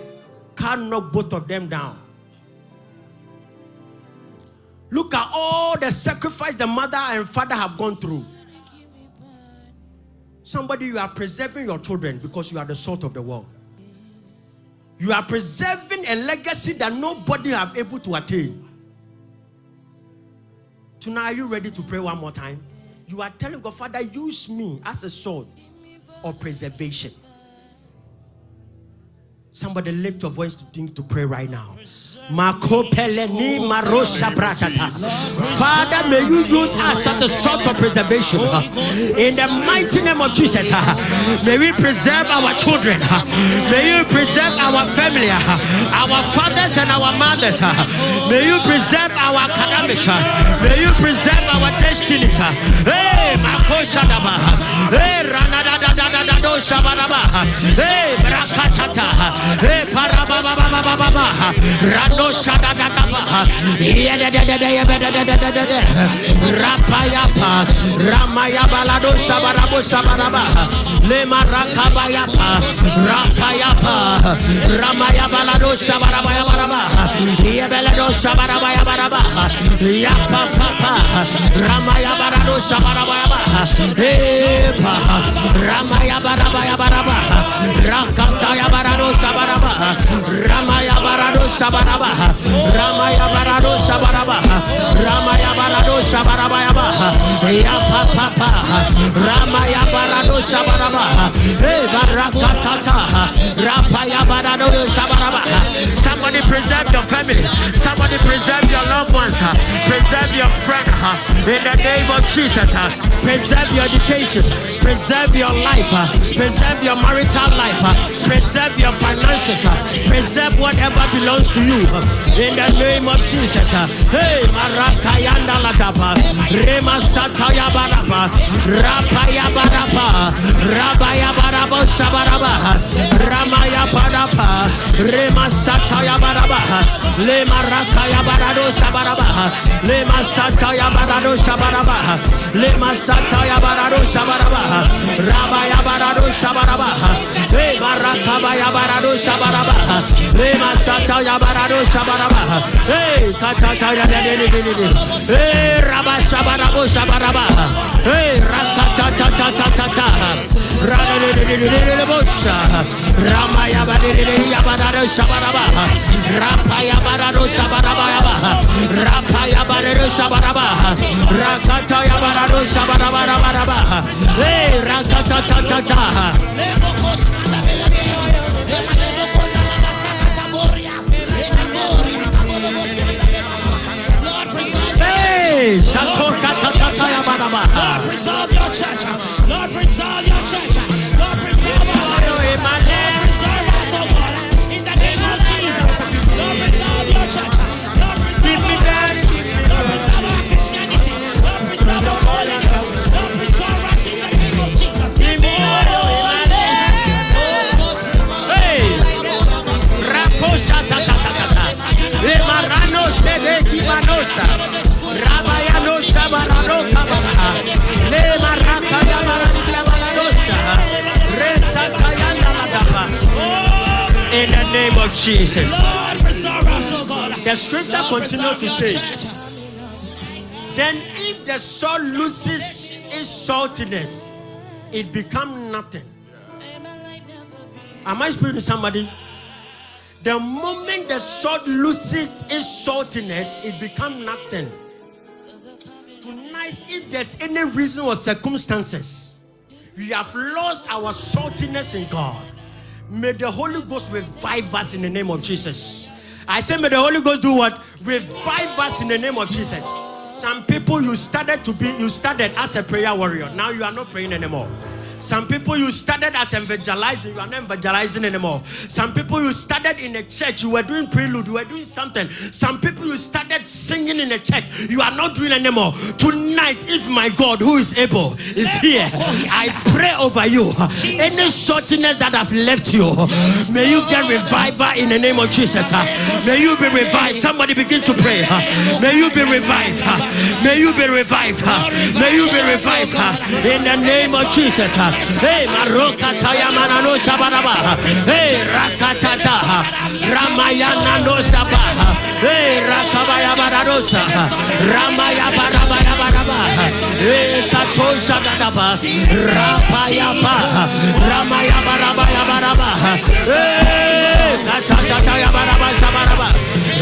can't knock both of them down. Look at all the sacrifice the mother and father have gone through. Somebody, you are preserving your children because you are the salt of the world. You are preserving a legacy that nobody have able to attain. Tonight, are you ready to pray one more time? You are telling God, Father, use me as a sword of preservation. Somebody lift your voice to pray right now. Father, may you use us as a sort of preservation. In the mighty name of Jesus, may we preserve our children. May you preserve our family, our fathers and our mothers. May you preserve our academics. May you preserve our destinies. Hey, Makoshadaba. Hey, Ranadadadadado Shabaraba. Hey, Brakatata. Hey, Parababa. Rano Shadadaba. Rapayapa. Ramaya Balado Shabarabo Shabaraba. Lema Rakabayapa. Rapayapa. Ramaya Balado Shabaraba. Yabelado Shabarabaya Baraba. Yapa Papa. Ramaya Barado Shabarabaya. Epa. Ramaya Barabaya Baraba. Rakataya Barado Shabaraba. Ramaya Barado Shabaraba. Ramaya Barado Shabaraba. Ramaya Barado Shabarabaya. Yapa Papa. Ramaya Barado Shabaraba. Eva Rakatata. Rapaya Barado Shabaraba. Somebody preserve your family. Somebody preserve your loved ones. Preserve your friends. In the name of Jesus. Preserve your education. Preserve your life. Preserve your marital life. Preserve your finances. Preserve whatever belongs to you. In the name of Jesus. Hey, Marakayanda Latapa. Rema Sataya Baraba. Rapaya Baraba. Rabaya Baraba Shabaraba. Ramaya Baraba. Rema Sataya Baraba. Lema Rakaya Barado Shabaraba. Lema Sataya Barado Shabaraba. Lema Sataya Barado Shabaraba. Rabaya Barado Shabaraba. Hey, Marakabaya Barado Shabaraba. Lema Sataya Barado Shabaraba. Hey, Katataya Deni. Hey, Rabba Shabarabo Shabaraba. Hey, Rakatatatata. Ramaya Barado Shabaraba. Rapaya Barado Shabaraba. Rapaya Barado Shabaraba. Rakataya Barado Shabaraba. Hey, Rakatatata. Hey, Shatoka Tataya Baraba. Shabarabaha. preserve your church. Lord, preserve your church. Lord, preserve our lives. Lord, preserve us, oh God. In the name of Jesus. Lord, preserve your church. Lord, preserve our lives. Lord, preserve our Christianity. Lord, preserve our holiness. Lord, preserve us in the name of Jesus. Give me Hey! Rakosha tatatata. Emarano shebeki manosa. Rabayano shabarano kabaha. Le maraka yabarania baladosa. Resatayana ladaba. In the name of Jesus. Lord, preserve us, oh God. The scripture continues to say, then if the salt loses its saltiness, it becomes nothing. Am I speaking to somebody? The moment the salt loses its saltiness, it becomes nothing. Tonight, if there's any reason or circumstances, we have lost our saltiness in God, may the Holy Ghost revive us in the name of Jesus. I say, may the Holy Ghost do what? Revive us in the name of Jesus. Some people you started as a prayer warrior. Now you are not praying anymore. Some people you started as evangelizing, you are not evangelizing anymore. Some people you started in a church, you were doing prelude, you were doing something. Some people you started singing in a church, you are not doing anymore. Tonight, if my God who is able is here, I pray over you. Any saltiness that have left you, may you get revival in the name of Jesus. May you be revived. Somebody begin to pray. May you be revived. May you be revived. May you be revived in the name of Jesus. Hey, Maroka Tayamana no Shabaraba. Hey, Rakatata. Ramayana no Shabaha. Hey, Rakabaya Baradosa. Ramaya Barabaya Baraba. Hey, Katosha Dadaba. Rapaya Ba. Ramaya Barabaya Baraba. Hey, Katata Baraba Shabaraba.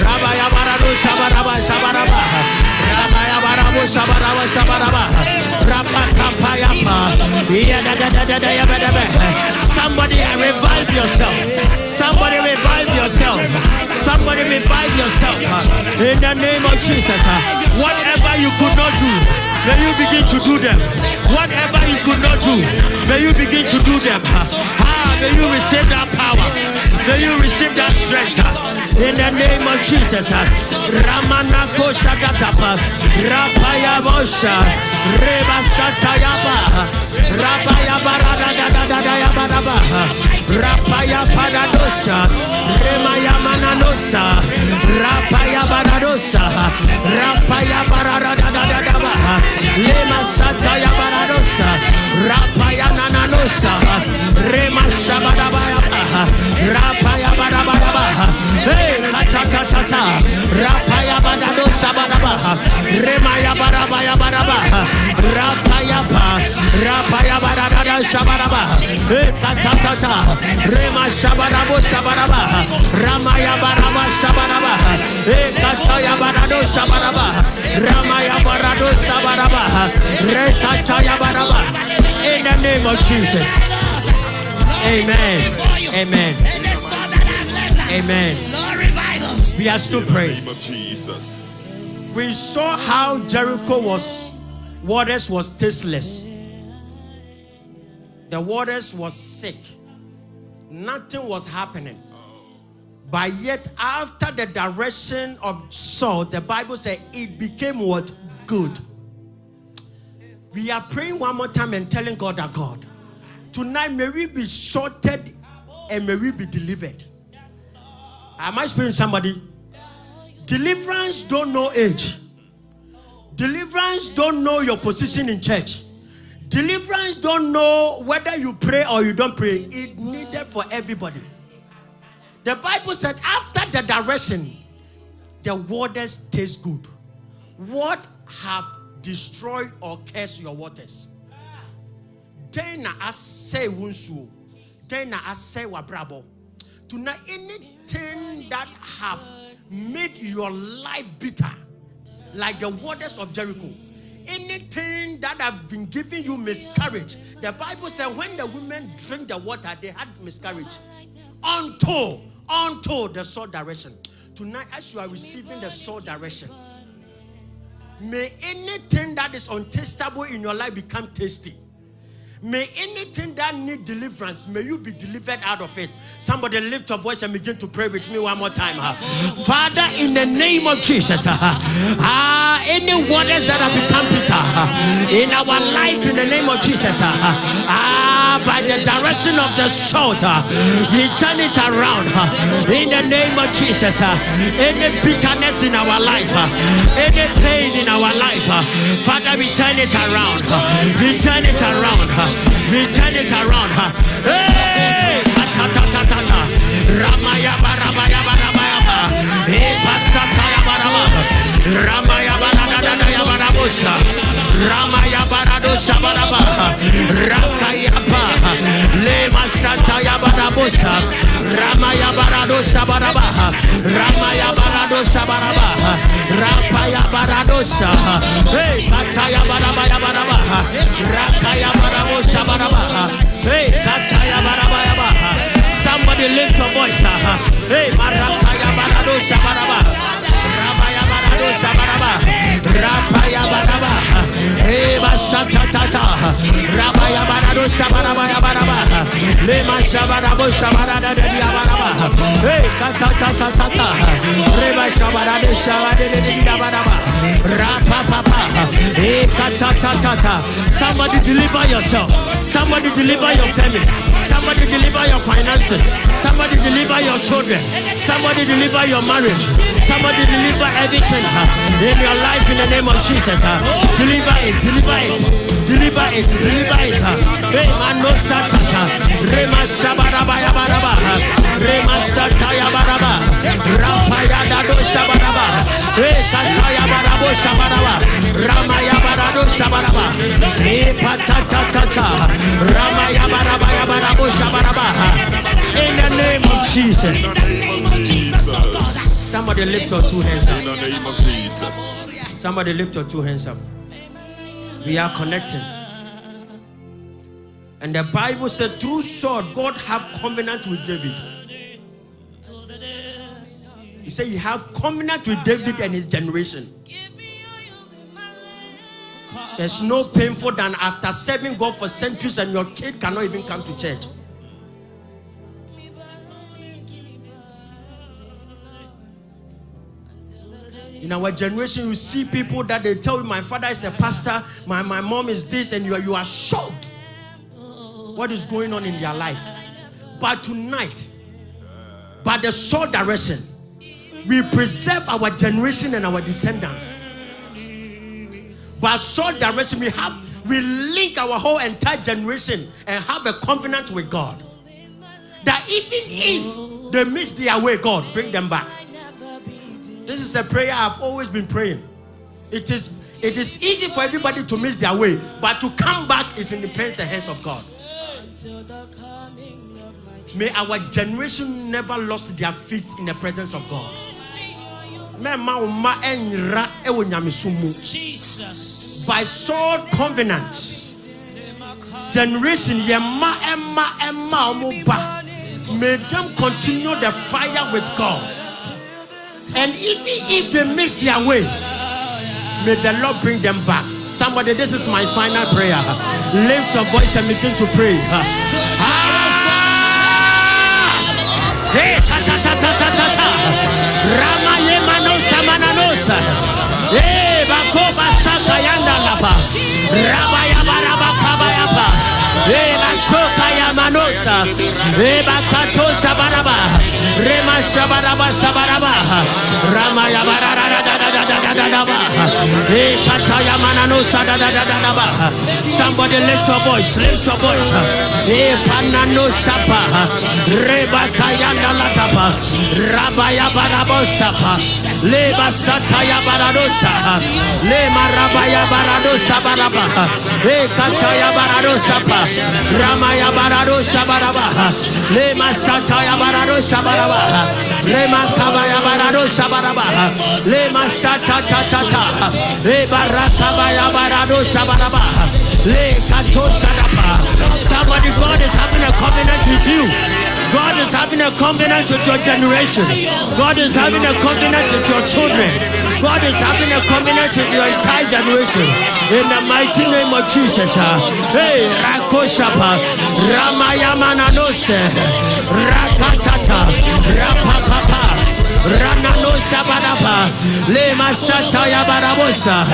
Rabaya Barado Shabaraba Shabaraba. Ramaya Barabo Shabaraba Shabaraba. Somebody revive yourself. Somebody revive yourself. Somebody revive yourself. In the name of Jesus. Whatever you could not do, may you begin to do them. Whatever you could not do, may you begin to do them. May you receive that power. May you receive that strength. In the name of Jesus. Ramana Kosha Gatapa. Rapaya Bosha. Reba Satayaba. Rapaya Barada Yabadaba. Rapaya Paradosha. Remaya Mananosa. Rapaya Baradosa. Rapaya Barada. Lema Sataya Baradosa. Rapaya Nananosa. Rema Shabadabaya. Rapaya Barababa. Hey, Katatata. Rapaya Baradosa Baraba. Remaya Barabaya Baraba. Rapaya Pa. Rapaya Barada Shabaraba. Hey, Katatata. Rema Shabarabo Shabaraba. Ramaya Baraba Shabaraba. Hey, Kataya Barado Shabaraba. Ramaya Barado Shabaraba. Rekataya Baraba. In the name of Jesus. Amen. Amen. Amen. We are still praying. We saw how Jericho waters was tasteless. The waters was sick. Nothing was happening. But yet, after the direction of Saul, the Bible said it became what? Good. We are praying one more time and telling God that God, tonight may we be sorted and may we be delivered. Am I speaking to somebody? Deliverance don't know age. Deliverance don't know your position in church. Deliverance don't know whether you pray or you don't pray. It's needed for everybody. The Bible said after the direction, the waters taste good. What have destroyed or cursed your waters? Dena ase wunsu. Dena ase wabrabo. Tonight, anything that have made your life bitter, like the waters of Jericho, anything that have been giving you miscarriage. The Bible said when the women drink the water, they had miscarriage. Until the soul direction. Tonight, as you are receiving the soul direction, May anything that is untastable in your life become tasty. May anything that need deliverance, may you be delivered out of it. Somebody lift your voice and begin to pray with me one more time. Father, in the name of Jesus, any waters that have become bitter in our life, in the name of Jesus, by the direction of the salt, we turn it around. In the name of Jesus, any bitterness in our life, any pain in our life, Father, we turn it around. We turn it around. We turn it around. Hey! Ramaya barabaya barabaya. Hey, pasataya baraba. Ramaya barada barabosa. Ramaya baradosa baraba. Rakaya ba. Lema sataya barabosa. Ramaya baradosa baraba. Ramaya baradosa baraba. Rapaya baradosa. Hey, pataya barabaya baraba. Rakaya barabosa baraba. Hey, pataya barabaya baraba. Somebody lift your voice. Hey, Marakaya Baradosa Baraba. Rabaya Baradosa Baraba. Rapaya Baraba. Hey, Basatata. Rabaya Baradosa Baraba Baraba. Lema Shabarabo Shabarada de Baraba. Hey, Katata. Reba Shabarade Shabade de Baraba. Rapa Papa. Hey, Katata. Somebody deliver yourself. Somebody deliver your family. Somebody deliver your finances. Somebody deliver your children. Somebody deliver your marriage. Somebody deliver everything in your life in the name of Jesus. Deliver it. Hey, mano satata. Rema shabaraba ya baraba. Rema sataya baraba. Rapaya dado shabaraba. Hey, kataya barabo shabaraba. Ramaya barado shabaraba. Hey, patatata. Ramaya baraba ya barabo shabaraba. In the name of Jesus. Somebody lift your two hands up. In the name of Jesus. Somebody lift your two hands up. We are connecting. And the Bible said through sword, God have covenant with David. He said he have covenant with David and his generation. There's no painful than after serving God for centuries and your kid cannot even come to church. In our generation, you see people that they tell you, my father is a pastor, my mom is this, and you are shocked what is going on in their life. But tonight, by the sole direction, we preserve our generation and our descendants. By sole direction, we link our whole entire generation and have a covenant with God. That even if they miss their way, God, bring them back. This is a prayer I've always been praying. It is easy for everybody to miss their way, but to come back is in the hands of God. May our generation never lost their feet in the presence of God. Jesus. By soul covenant, generation may them continue the fire with God. And even if they miss their way, may the Lord bring them back. Somebody, this is my final prayer. Lift your voice and begin to pray. Hey, Rama Yemano Samananos. Hey, Bakoba Sakayanda Lapa. Rabayaba Kabayaba. Hey, Basoka Yamanosa. Hey, Bakato Shabaraba. Rema Shabaraba Shabaraba. Ramayabara. Hey, Pataya Mananosa. Somebody lift your voice. Hey, Panano Shapa. Reba Kayanda Latapa. Rabaya Barabosapa. Leba Sataya Baradosa. Lema Rabaya Baradosa Baraba. Hey, Kataya Baradosapa. Ramaya Baradosa Baraba. Lema Sataya Baradosa Baraba. Lema Kabaya Baradosa Baraba. Lema Satata. Leba Rakabaya Baradosa Baraba. Le Katosha Dapa. Somebody, God is having a covenant with you. God is having a covenant with your generation. God is having a covenant with your children. God is having a covenant with your entire generation. In the mighty name of Jesus. Hey, Rakoshapa, Ramayamananose, Rakatata, Rapapapa, Ranano Shabaraba, Lema Sataya Barabosa,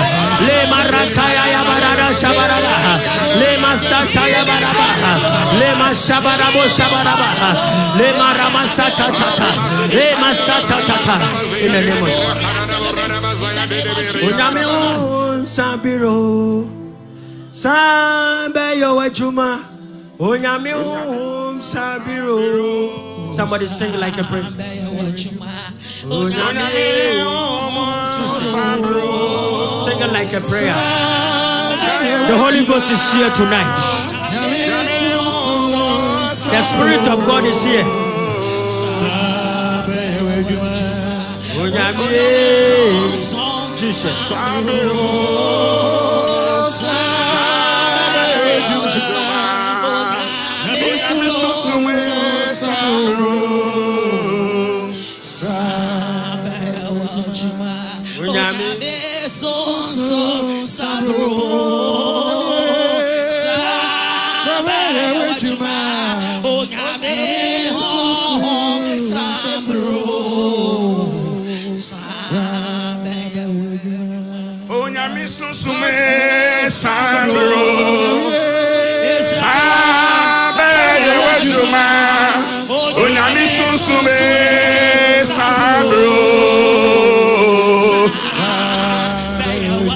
Lema Rakaya Yabarada Shabaraba, Lema Sataya Baraba, Lema Shabarabo Shabaraba, Lema Ramasatata, Lema Satata, in the name of Unami Sabiro, Sambeyo Wajuma, Unami Sabiro. Somebody sing like a prayer. Sing it like a prayer. The Holy Ghost is here tonight. The Spirit of God is here. Jesus.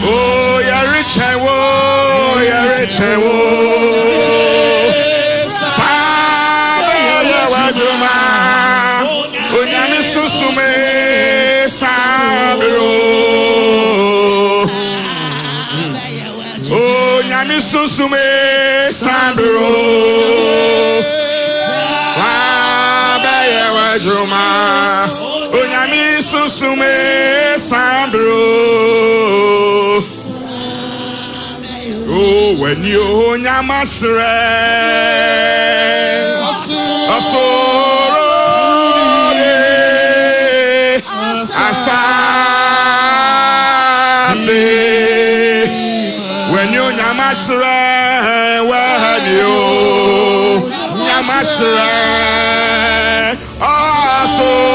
Oh, you're rich and woe, you're rich and woe. Oh, Yami Susume Sandro. Fabaya Wajuma. Oh, Yami Susume Sandro. Oh, when you Yamasre. Asoro. Asase. When you Yamasra, when you Yamasra, Asorode,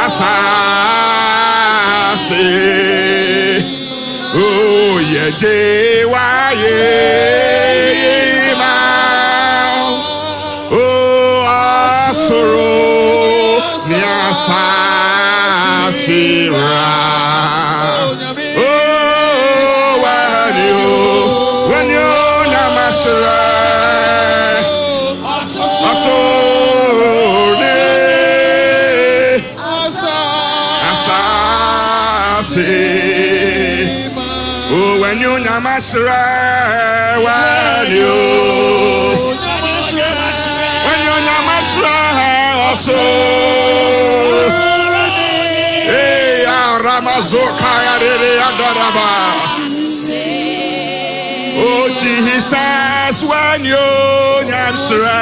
Asase, oh, yeah, Jewaye, oh, Asoro, Nyasasira. Oh, when you Namasra, when you Namasra, also, hey, Ramazoka, oh, Jesus, when you Namasra,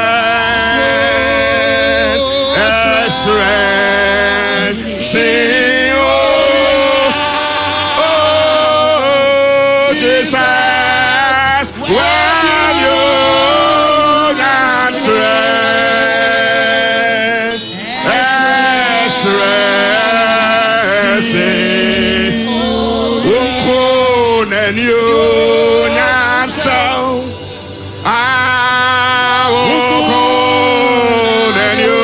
sing, oh, Jesus, when you answer, and you answer, I won't and you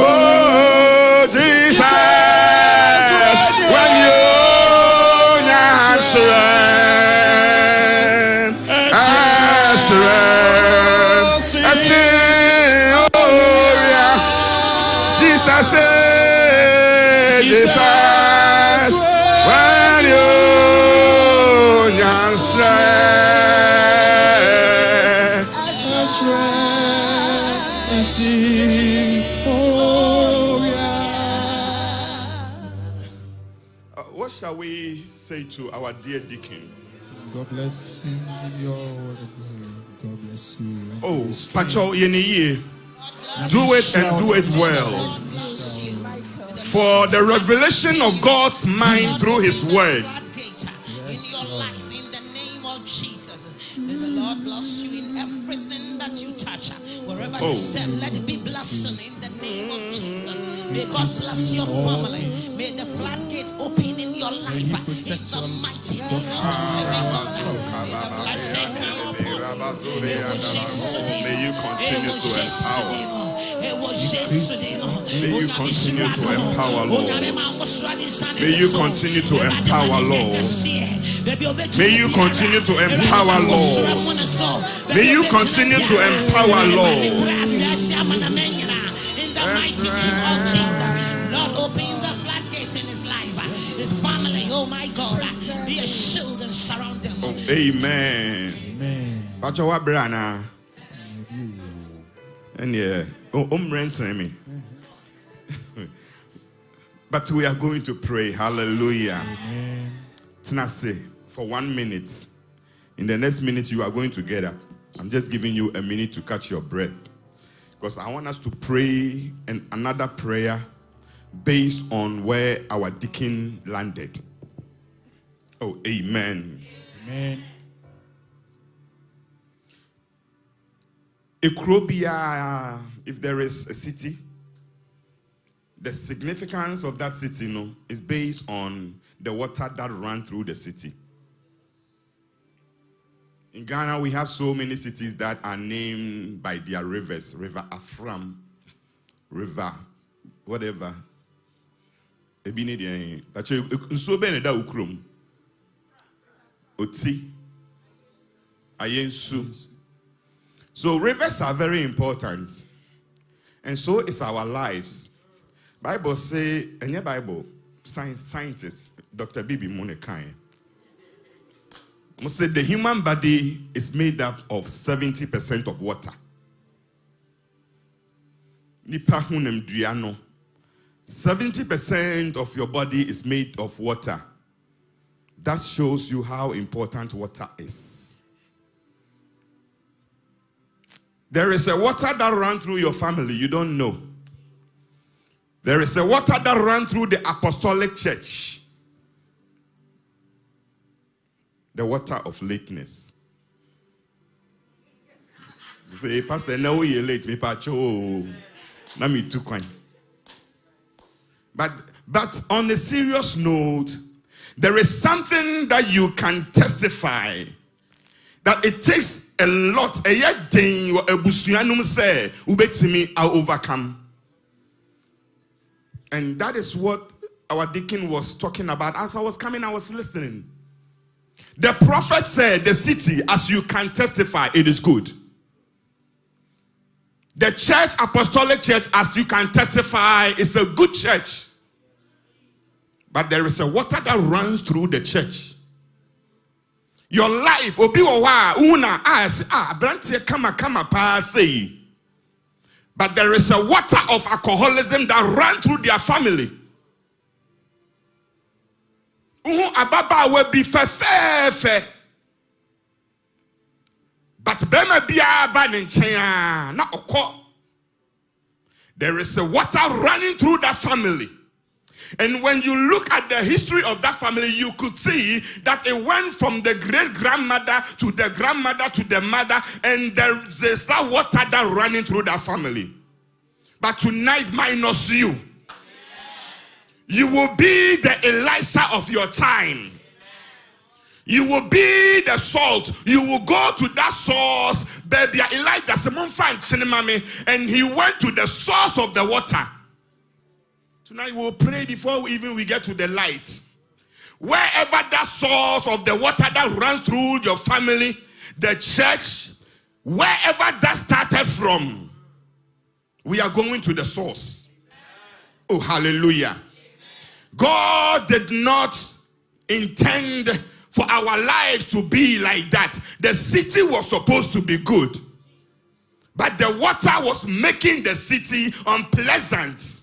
oh, Jesus, when you Jesus, when you what shall we say to our dear deacon? God bless you. God bless you. Oh, Pacho Yeni. Do it and do it well. For the revelation of God's mind through His word. In your life, in the name of Jesus. May the Lord bless you in everything that you touch. Wherever you step, let it be blessing in the name of Jesus. May God bless your family. May the floodgate open in your life. In the mighty name of living God. May the blessing come upon you. May you continue to empower. May you continue to empower, Lord. May you continue to empower, Lord. May you continue to empower, Lord. May you continue to empower, Lord. In the mighty name of Jesus. Lord, open the floodgates in his life, his family. Oh my God. Be a shield and surround them. Amen. Pacho wa brana. And yeah. Me. But we are going to pray. Hallelujah. Tenase, for 1 minute. In the next minute, you are going to get up. I'm just giving you a minute to catch your breath. Because I want us to pray another prayer based on where our deacon landed. Oh, amen. Amen. Ekrobia, if there is a city, the significance of that city, is based on the water that ran through the city. In Ghana, we have so many cities that are named by their rivers. River Afram, River, whatever. But so many that ukrum. Oti. Ayensu. So rivers are very important. And so is our lives. Bible say, and your Bible, scientists, Dr. Bibi Monekai, must say the human body is made up of 70% of water. Nipa hunem duano. 70% of your body is made of water. That shows you how important water is. There is a water that runs through your family, you don't know. There is a water that runs through the apostolic church. The water of lateness. You say, Pastor, now you're late. Me pacho. Na me too kind. But on a serious note, there is something that you can testify that it takes a lot. I'll overcome. And that is what our deacon was talking about. As I was coming, I was listening. The prophet said, the city, as you can testify, it is good. The church, apostolic church, as you can testify, is a good church. But there is a water that runs through the church. Your life, obi wa una brantie kama pa say. But there is a water of alcoholism that ran through their family. Ababa will be fe. But bema biya ba na oko. There is a water running through that family. And when you look at the history of that family, you could see that it went from the great-grandmother to the grandmother to the mother, and there's that water that running through that family. But tonight, minus you, you will be the Elisha of your time. You will be the salt. You will go to that source. Baby Elijah, and he went to the source of the water. Tonight we'll pray before we get to the light. Wherever that source of the water that runs through your family, the church, wherever that started from, we are going to the source. Oh, hallelujah. God did not intend for our lives to be like that. The city was supposed to be good, but the water was making the city unpleasant.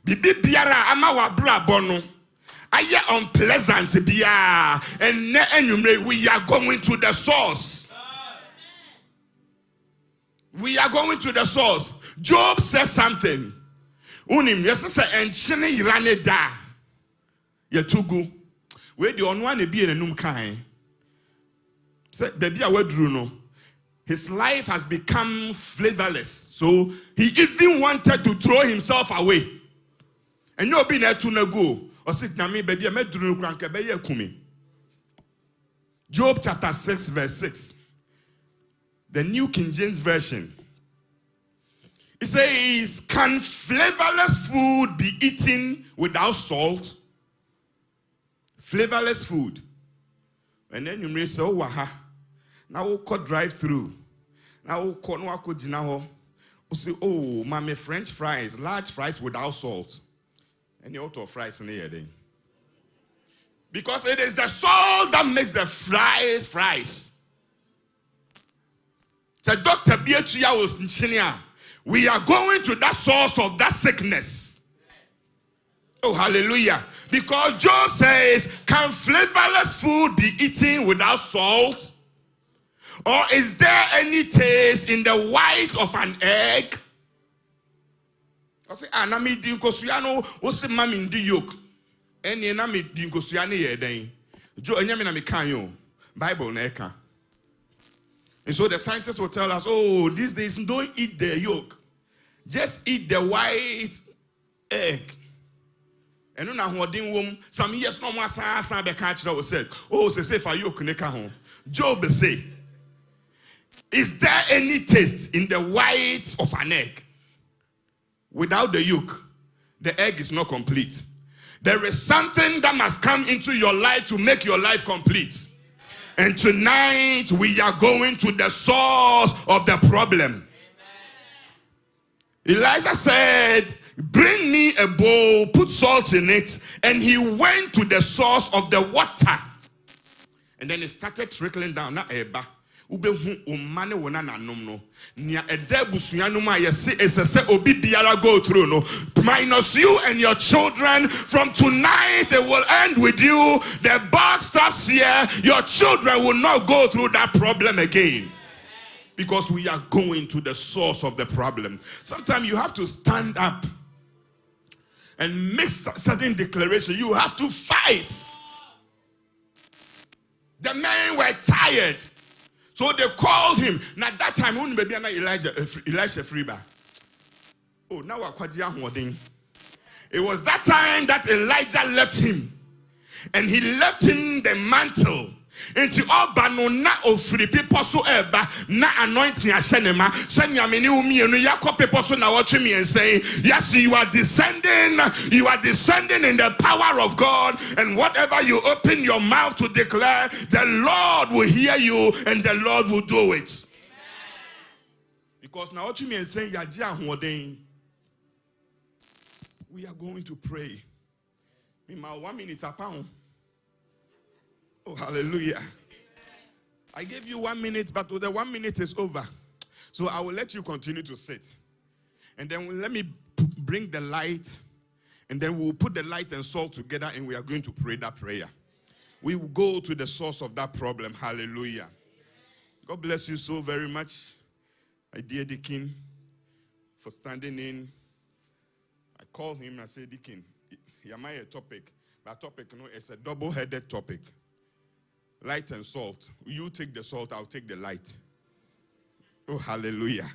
Bibi biara ama wa bra bono aye unpleasant biya, and we are going to the source. We are going to the source. Job says something. Unim, yes, sir, and Shani Rane da. Yatugu. Where the on one be in a num kind. Said the dear word Druno. His life has become flavorless. So he even wanted to throw himself away. And you'll be there to go. Or sit na me baby, I met Druno Cranka Bay Kumi. Job chapter 6, verse 6. The New King James Version. It says, can flavorless food be eaten without salt? Flavorless food. And then you may say, oh, waha. Now we'll call drive through. Now we'll call no jinaho. We'll say, oh, mommy, French fries, large fries without salt. And you auto fries in here then. Because it is the salt that makes the fries. The doctor Beatrice was in China. We are going to that source of that sickness. Oh, hallelujah. Because Job says, can flavorless food be eaten without salt? Or is there any taste in the white of an egg? I say, nami dinkosuyano, what's the mammy in the yoke? Any nami dinkosuyane ye den. Joe, enyami na mi kanyo. Bible neka. And so the scientists will tell us, oh, these days don't eat the yolk. Just eat the white egg. And then now, some years no more san be catch that was said, oh, say for yolk neka home. Job say, is there any taste in the white of an egg? Without the yolk, the egg is not complete. There is something that must come into your life to make your life complete. And tonight we are going to the source of the problem. Amen. Elijah said, bring me a bowl, put salt in it. And he went to the source of the water. And then it started trickling down. Umane wona nanom no nia eda busuanu ma yesi esese obi biara go through no minus you and your children. From tonight it will end with you. The buck stops here. Your children will not go through that problem again, because we are going to the source of the problem. Sometimes you have to stand up and make certain declaration. You have to fight. The men were tired. So they called him. Now that time, maybe Elisha Freeba. Oh, now it was that time that Elijah left him. And he left him the mantle. Into all banona of free people so eba na anointing ashenema. Send your many umi ya people so now watching me and saying, yes, you are descending in the power of God, and whatever you open your mouth to declare, the Lord will hear you and the Lord will do it. Amen. Because now watching me and saying, we are going to pray. In my 1 minute a pound. Oh, hallelujah. I gave you 1 minute, but the 1 minute is over. So I will let you continue to sit. And then let me bring the light. And then we'll put the light and salt together, and we are going to pray that prayer. We will go to the source of that problem. Hallelujah. God bless you so very much, my dear Deacon, for standing in. I called him and I said, Deacon, you might a topic. But topic, it's a double-headed topic. Light and salt. You take the salt, I'll take the light. Oh, hallelujah.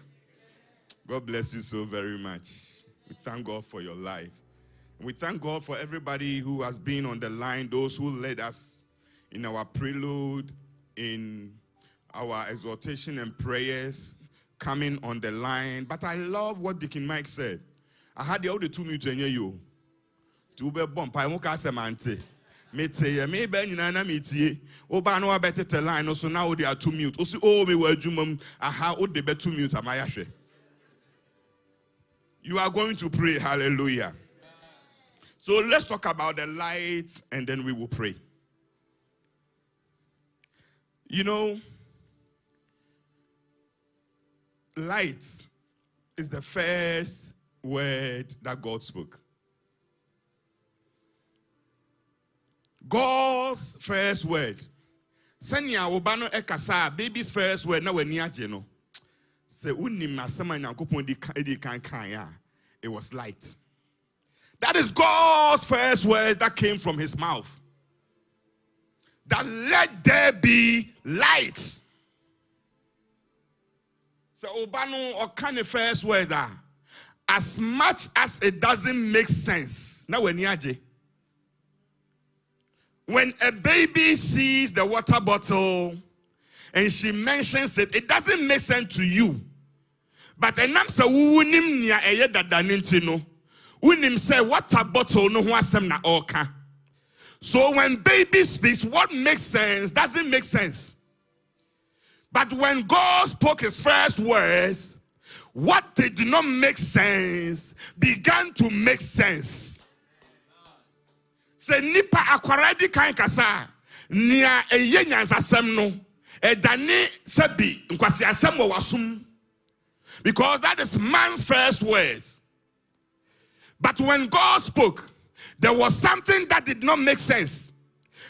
God bless you so very much. We thank God for your life. We thank God for everybody who has been on the line, those who led us in our prelude, in our exhortation and prayers, coming on the line. But I love what Deacon Mike said. I had the other 2 minutes in you. To be bump, I won't ask a man. Maybe na metie oba no abetete line so now they are 2 mute. Osi oh me wa adwumam aha o de be 2 mute amayahwe. You are going to pray. Hallelujah. So let's talk about the light and then we will pray. You know, light is the first word that God spoke. God's first word. Senya obano ekasa baby's first word na wani agye no. Say it was light. That is God's first word that came from his mouth. That let there be light. So Obano or kind of first word that as much as it doesn't make sense. Now when a baby sees the water bottle and she mentions it, it doesn't make sense to you. But enamsa wunim nia eye dadanenti no. Unim say water bottle no ho asem na oka. So when baby speaks, what makes sense doesn't make sense. But when God spoke his first words, what did not make sense began to make sense. Say nipa akwaradi kan kasa nia eye nyansasem no edane sabi nkwasi asem wo wasum. Because that is man's first words. But when God spoke, there was something that did not make sense.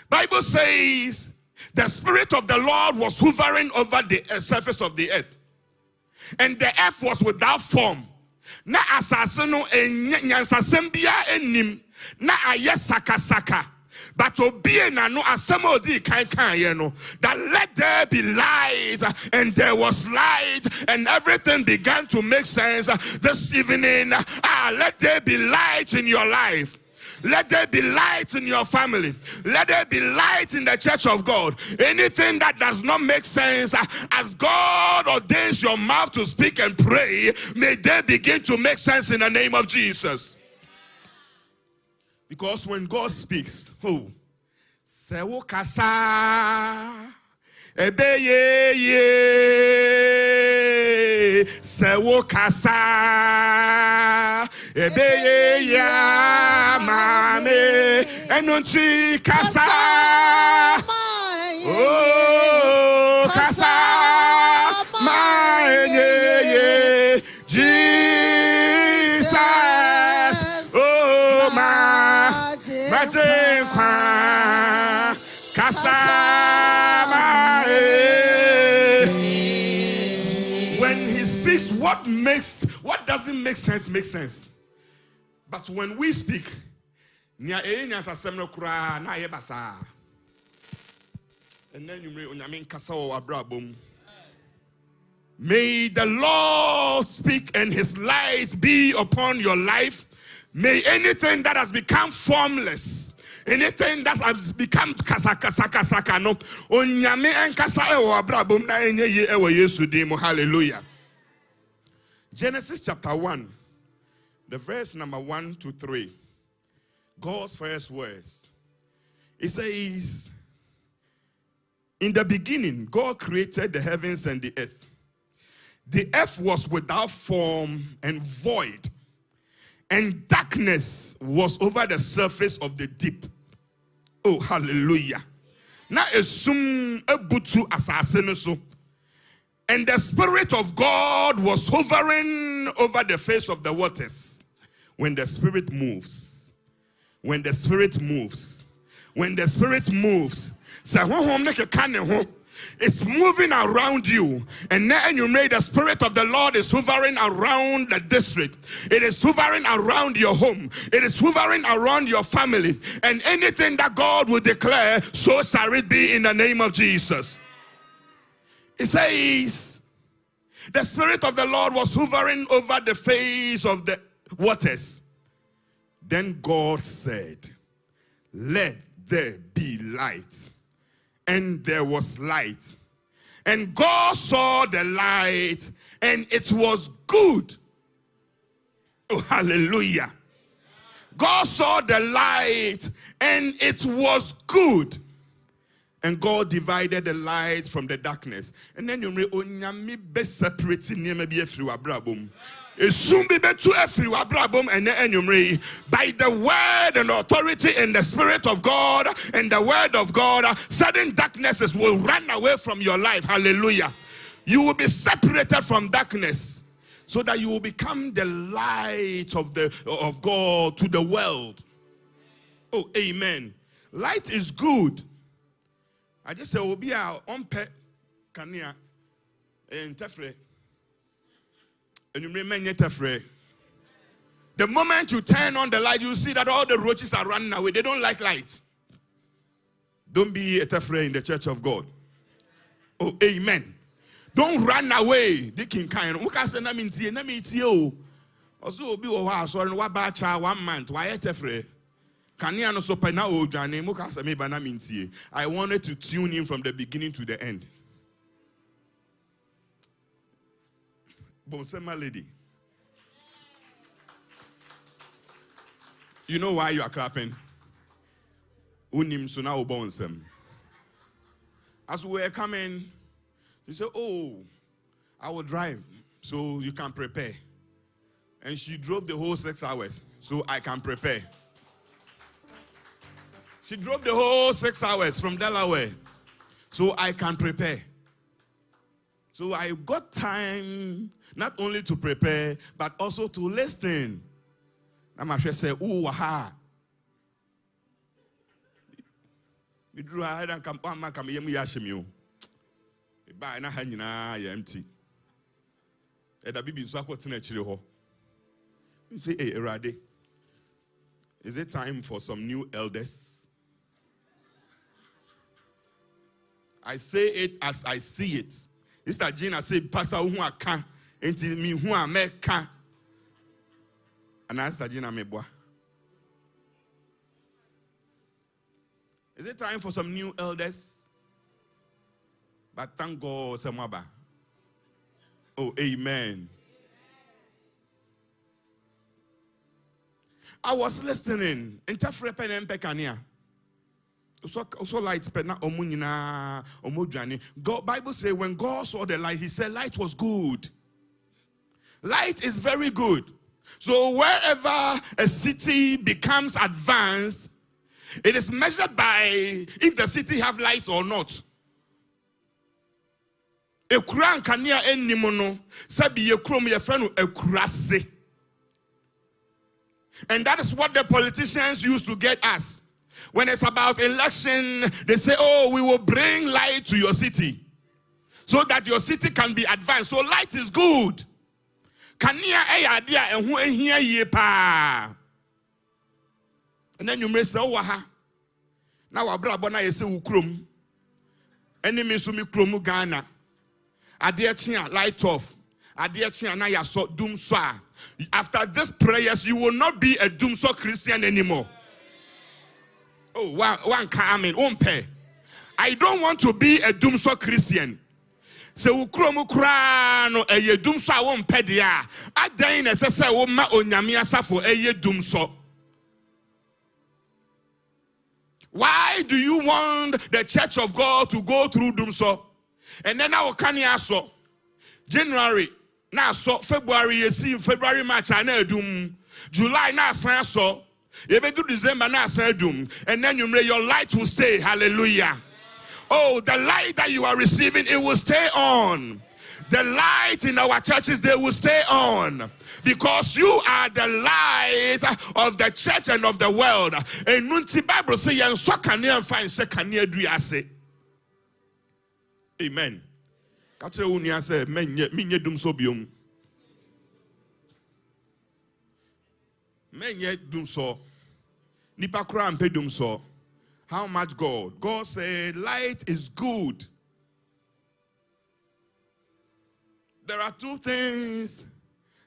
Bible says the Spirit of the Lord was hovering over the surface of the earth. And the earth was without form. Na asaseno nyansasembia enim na ayesaka saka. But obie na no asemo di kan no that let there be light, and there was light, and everything began to make sense this evening. Let there be light in your life. Let there be light in your family. Let there be light in the church of God. Anything that does not make sense, as God ordains your mouth to speak and pray, may they begin to make sense in the name of Jesus. Because when God speaks, sewo kasa ebeye ye sewo kasa ebeye ya mame enunchi kasa oh kasa ma ye Jesus oh ma when he speaks, what doesn't make sense makes sense. But when we speak, and then you may the Lord speak and his light be upon your life. May anything that has become formless, anything that has become kasaka no onyame enkasa ewo abrabom na enye ye ewo Yesu dim. Hallelujah. Genesis chapter 1, the verse number 1 to 3. God's first words. It says, in the beginning, God created the heavens and the earth. The earth was without form and void, and darkness was over the surface of the deep. Oh, hallelujah. Now esum ebutu asase so. And the Spirit of God was hovering over the face of the waters. When the Spirit moves, when the Spirit moves, when the Spirit moves, it's moving around you. And then you made the Spirit of the Lord is hovering around the district. It is hovering around your home. It is hovering around your family. And anything that God will declare, so shall it be in the name of Jesus. It says, the Spirit of the Lord was hovering over the face of the waters. Then God said, let there be light. And there was light. And God saw the light, and it was good. Oh, hallelujah. God saw the light, and it was good. And God divided the light from the darkness. And then you may be separating abrabum. By the word and authority and the Spirit of God and the word of God, sudden darknesses will run away from your life. Hallelujah. You will be separated from darkness so that you will become the light of God to the world. Oh, amen. Light is good. I just say, Obi a on pet kania interfere. And you remain yet afraid. The moment you turn on the light, you see that all the roaches are running away. They don't like light. Don't be afraid in the church of God. Oh, amen. Don't run away. The king kind. Who can say na mintie? Na mintie o. Also be o so no ba cha 1 month. Why afraid? Can you no so pe na o dwane? Mo ka say me ba na mintie. I wanted to tune in from the beginning to the end. Bonsema lady. You know why you are clapping? Unim so now bonsem. As we were coming, she said, "Oh, I will drive, so you can prepare." And she drove the whole 6 hours, so I can prepare. She drove the whole 6 hours from Delaware, so I can prepare. So I got time not only to prepare, but also to listen. I'm actually say, "Ooh, waha." We drew a head and come yemu yashimio. Buy na hanyina ya empty. Eda bibi so akotina chire ho. Say, "Hey, Erade, is it time for some new elders?" I say it as I see it. Sister Gina said, "Pastor, who aka enti me who ameka." And I Sister Gina meboa. Is it time for some new elders? But thank God, Samaba. Oh, amen. I was listening. Interfrepen and pekania. So light pena omunina omodjani. God Bible say when God saw the light, he said light was good. Light is very good. So wherever a city becomes advanced, it is measured by if the city have lights or not. Ekura nkania enimono sabi yekrom yefrenu ekurase. And that is what the politicians used to get us. When it's about election, they say, "Oh, we will bring light to your city so that your city can be advanced." So light is good. Kania eyadia ehu ehia ye pa. And then you may say, "Oh, waha. Now abra na yese ukrom. Enemy sumi kromu Ghana. Adeachia light off. Adeachia na yaso doom so." After these prayers, you will not be a doom so Christian anymore. Oh, one coming, one pay. I don't want to be a doom so Christian. So ukromu krano eye doom so won pedia. Adan necessary wo ma onyame asafo eye doom so. Why do you want the church of God to go through doom so? And then our kanya so January na so February you see February March na doom July na san so you be do December na san doom and then your light will stay. Hallelujah. Oh, the light that you are receiving, it will stay on. The light in our churches, they will stay on. Because you are the light of the church and of the world. And the Bible says, amen. How much God? God said, light is good. There are two things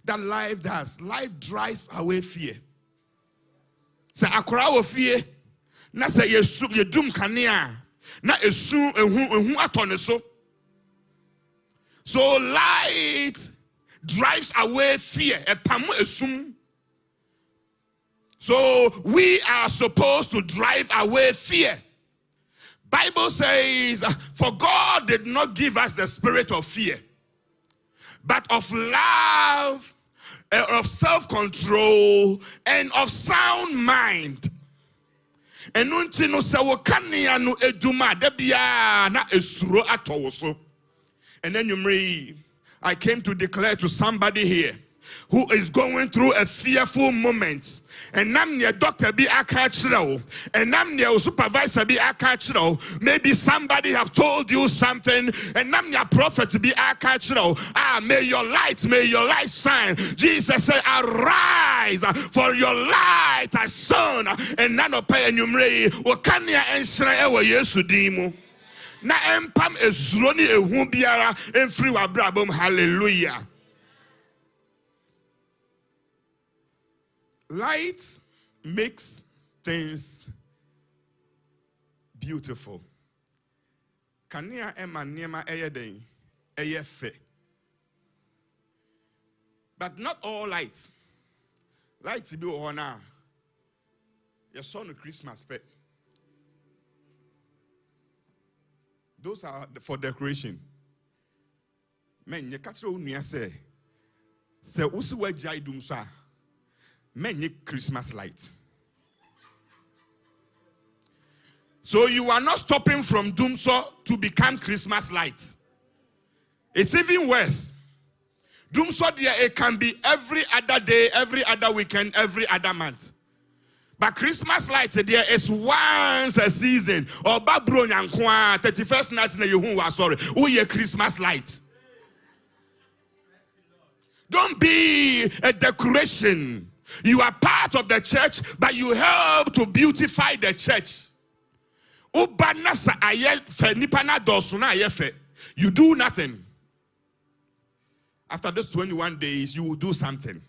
that life does. Light drives away fear. Say akora wo fear. Na say ye dum kanea. Na esu ehu atone so. So light drives away fear. Epamu esum. So we are supposed to drive away fear. Bible says, for God did not give us the spirit of fear, but of love, of self-control, and of sound mind. And then you read, I came to declare to somebody here who is going through a fearful moment, and I'm near doctor be a catcher, and I'm near supervisor be a catcher, maybe somebody have told you something, and I'm near prophet be a catcher. May your light shine. Jesus said, arise, for your light has shone, and none of pay and you may wakanya and shine ever yesudimu. Na empam ezroni ehun biara enfri wa brabom. Hallelujah. Light makes things beautiful. Kania ema niema eyeden eyefe. But not all lights. Lights be ona. Your son Christmas pet. Those are for decoration. Men, you catch your own say usi we jai dumsa. Men, you Christmas light. So you are not stopping from Dumso to become Christmas light. It's even worse. Dumso, it can be every other day, every other weekend, every other month. But Christmas light there is once a season. Or Babro Nyankwa 31st night na you was sorry. Oh yeah, Christmas light. Don't be a decoration. You are part of the church, but you help to beautify the church. You do nothing. After those 21 days, you will do something.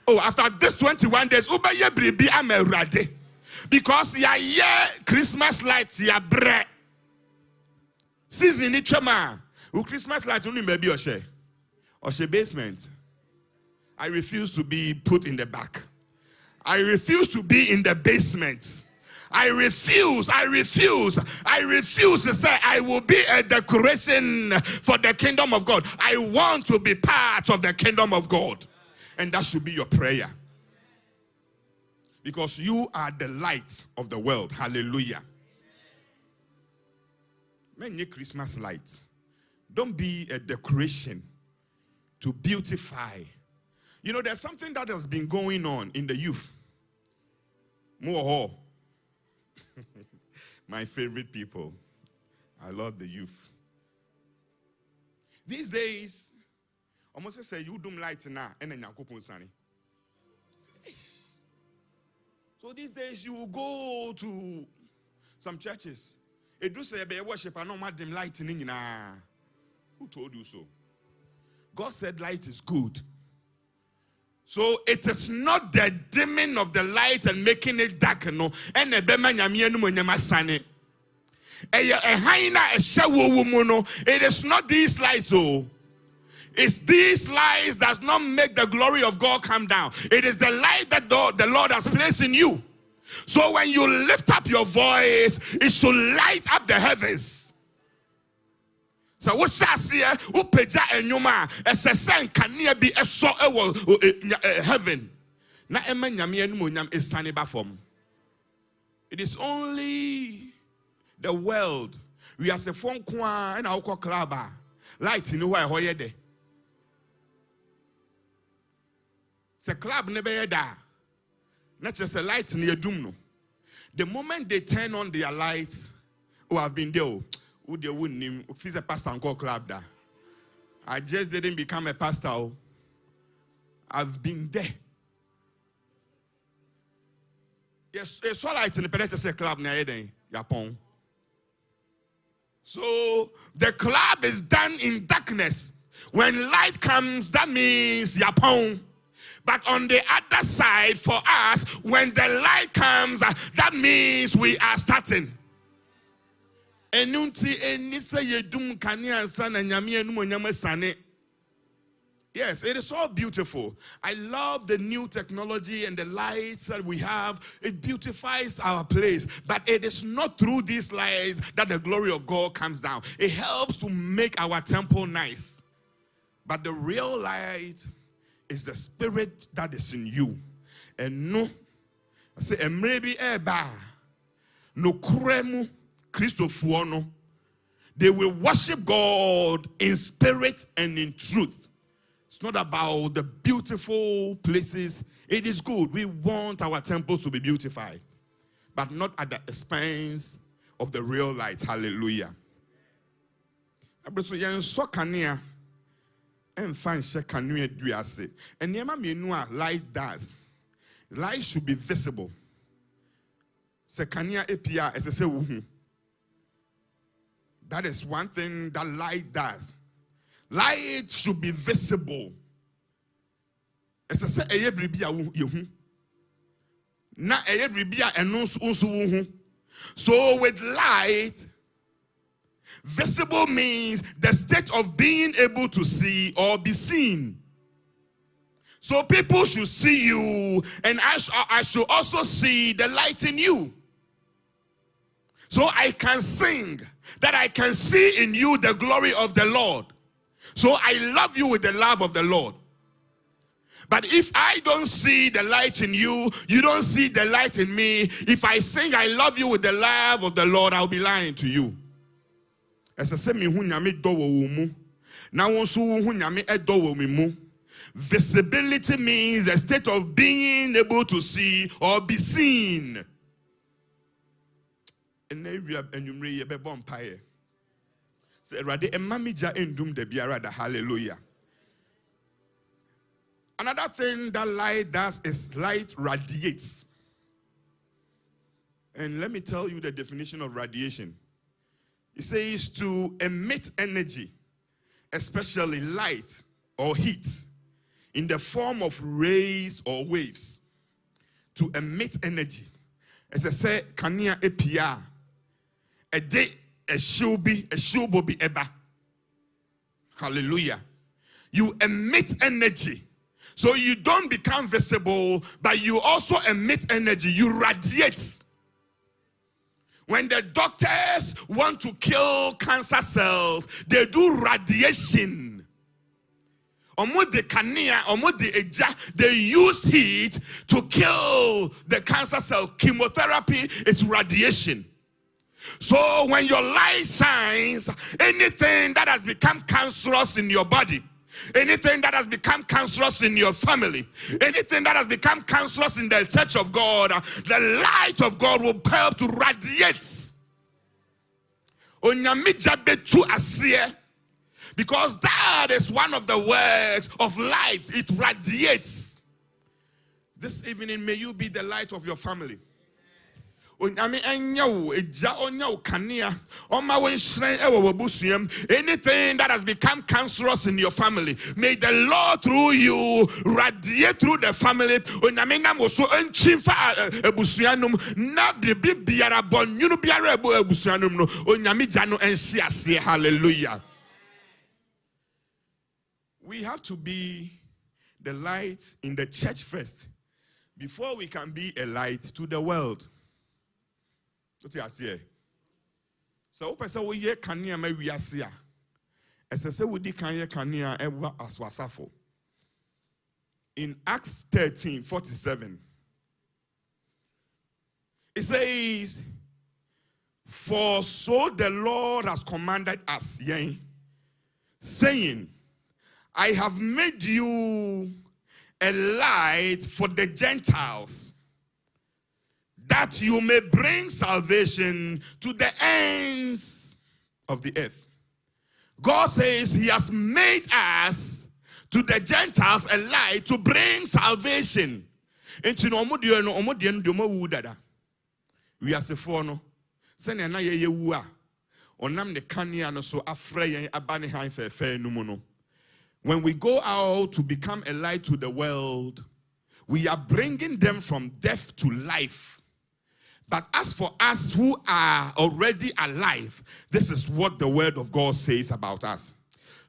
Oh, after this 21 days, because ya Christmas lights ya bre. Season it chama. Christmas lights only maybe or she basement. I refuse to be put in the back. I refuse to be in the basement. I refuse to say I will be a decoration for the kingdom of God. I want to be part of the kingdom of God. And that should be your prayer. Because you are the light of the world. Hallelujah. Many Christmas lights. Don't be a decoration to beautify. You know, there's something that has been going on in the youth. More. My favorite people. I love the youth. These days, almost say you do light now and then you sunny. So these days you will go to some churches. It do say be worship and not them lighting. Who told you so? God said light is good. So it is not the dimming of the light and making it dark, no. And it is not these lights, oh. It's these lights does not make the glory of God come down. It is the light that the Lord has placed in you. So when you lift up your voice, it should light up the heavens. So what shall see upeja enyuma esesen kania bi eso ewo heaven na ema nyame enum onyam esane ba form. It is only the world we are say phone kwa na ukọ club light ni why hoye de se club ne be da na just a light ni edum no. The moment they turn on their lights, oh, I've been there. Who they wouldn't name if he's a pastor and call club da. I just didn't become a pastor. I've been there. Yes, it's all right in the Pentecost club near Japan. So the club is done in darkness. When light comes, that means Japan. But on the other side, for us, when the light comes, that means we are starting. Yes, it is all beautiful. I love the new technology and the lights that we have. It beautifies our place. But it is not through these lights that the glory of God comes down. It helps to make our temple nice. But the real light is the spirit that is in you. And no, I say, maybe no kremu. Christofuono, they will worship God in spirit and in truth. It's not about the beautiful places. It is good. We want our temples to be beautified, but not at the expense of the real light. Hallelujah. And light does. Light should be visible. That is one thing that light does. Light should be visible. So with light, visible means the state of being able to see or be seen. So people should see you, and I should also see the light in you. So I can sing that I can see in you the glory of the Lord. So I love you with the love of the Lord. But if I don't see the light in you, you don't see the light in me. If I sing I love you with the love of the Lord, I'll be lying to you. Visibility means a state of being able to see or be seen. Hallelujah. Another thing that light does is light radiates. And let me tell you the definition of radiation. It says to emit energy, especially light or heat, in the form of rays or waves. To emit energy. As I say, kania epia, a day, a shubi, a shubobi eba. Hallelujah. You emit energy. So you don't become visible, but you also emit energy. You radiate. When the doctors want to kill cancer cells, they do radiation. They use heat to kill the cancer cell. Chemotherapy is radiation. So when your light shines, anything that has become cancerous in your body, anything that has become cancerous in your family, anything that has become cancerous in the church of God, the light of God will help to radiate. Because that is one of the works of light. It radiates. This evening, may you be the light of your family. Anything that has become cancerous in your family, may the Lord through you radiate through the family. Hallelujah. We have to be the light in the church first before we can be a light to the world. What you say? So, we hear Kania Mariasia. As I say, we did Kania ever as wasafo. In Acts 13:47, it says, "For so the Lord has commanded us, yea, saying, I have made you a light for the Gentiles, that you may bring salvation to the ends of the earth." God says he has made us to the Gentiles a light to bring salvation. We are sefono. Sene na ye wu a onam ne kania no so afre yen abane han fefe numu no. When we go out to become a light to the world, we are bringing them from death to life. But as for us who are already alive, this is what the word of God says about us.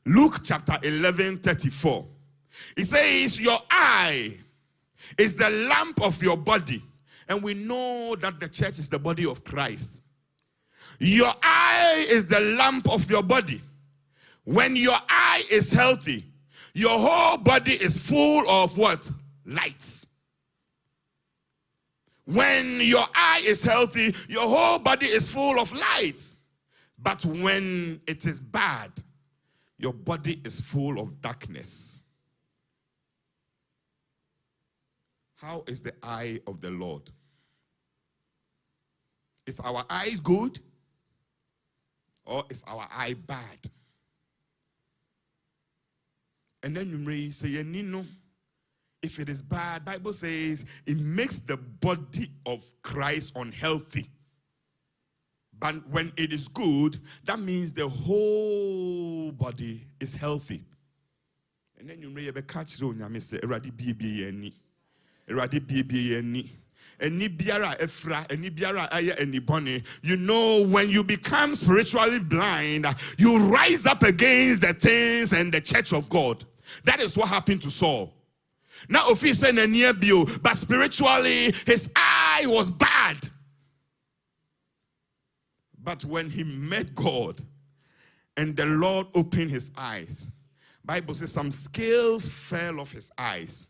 Luke chapter 11:34. It says, your eye is the lamp of your body. And we know that the church is the body of Christ. Your eye is the lamp of your body. When your eye is healthy, your whole body is full of what? Lights. When your eye is healthy, your whole body is full of lights. But when it is bad, your body is full of darkness. How is the eye of the Lord? Is our eye good? Or is our eye bad? And then you may say, if it is bad, Bible says it makes the body of Christ unhealthy. But when it is good, that means the whole body is healthy. And then you may catch the one say, "Eradi bibi eni, eradi bibi eni, eni biara efra, eni biara aya eni boni." You know, when you become spiritually blind, you rise up against the things and the church of God. That is what happened to Saul. Now, if he said near bio, but spiritually his eye was bad. But when he met God and the Lord opened his eyes, Bible says some scales fell off his eyes.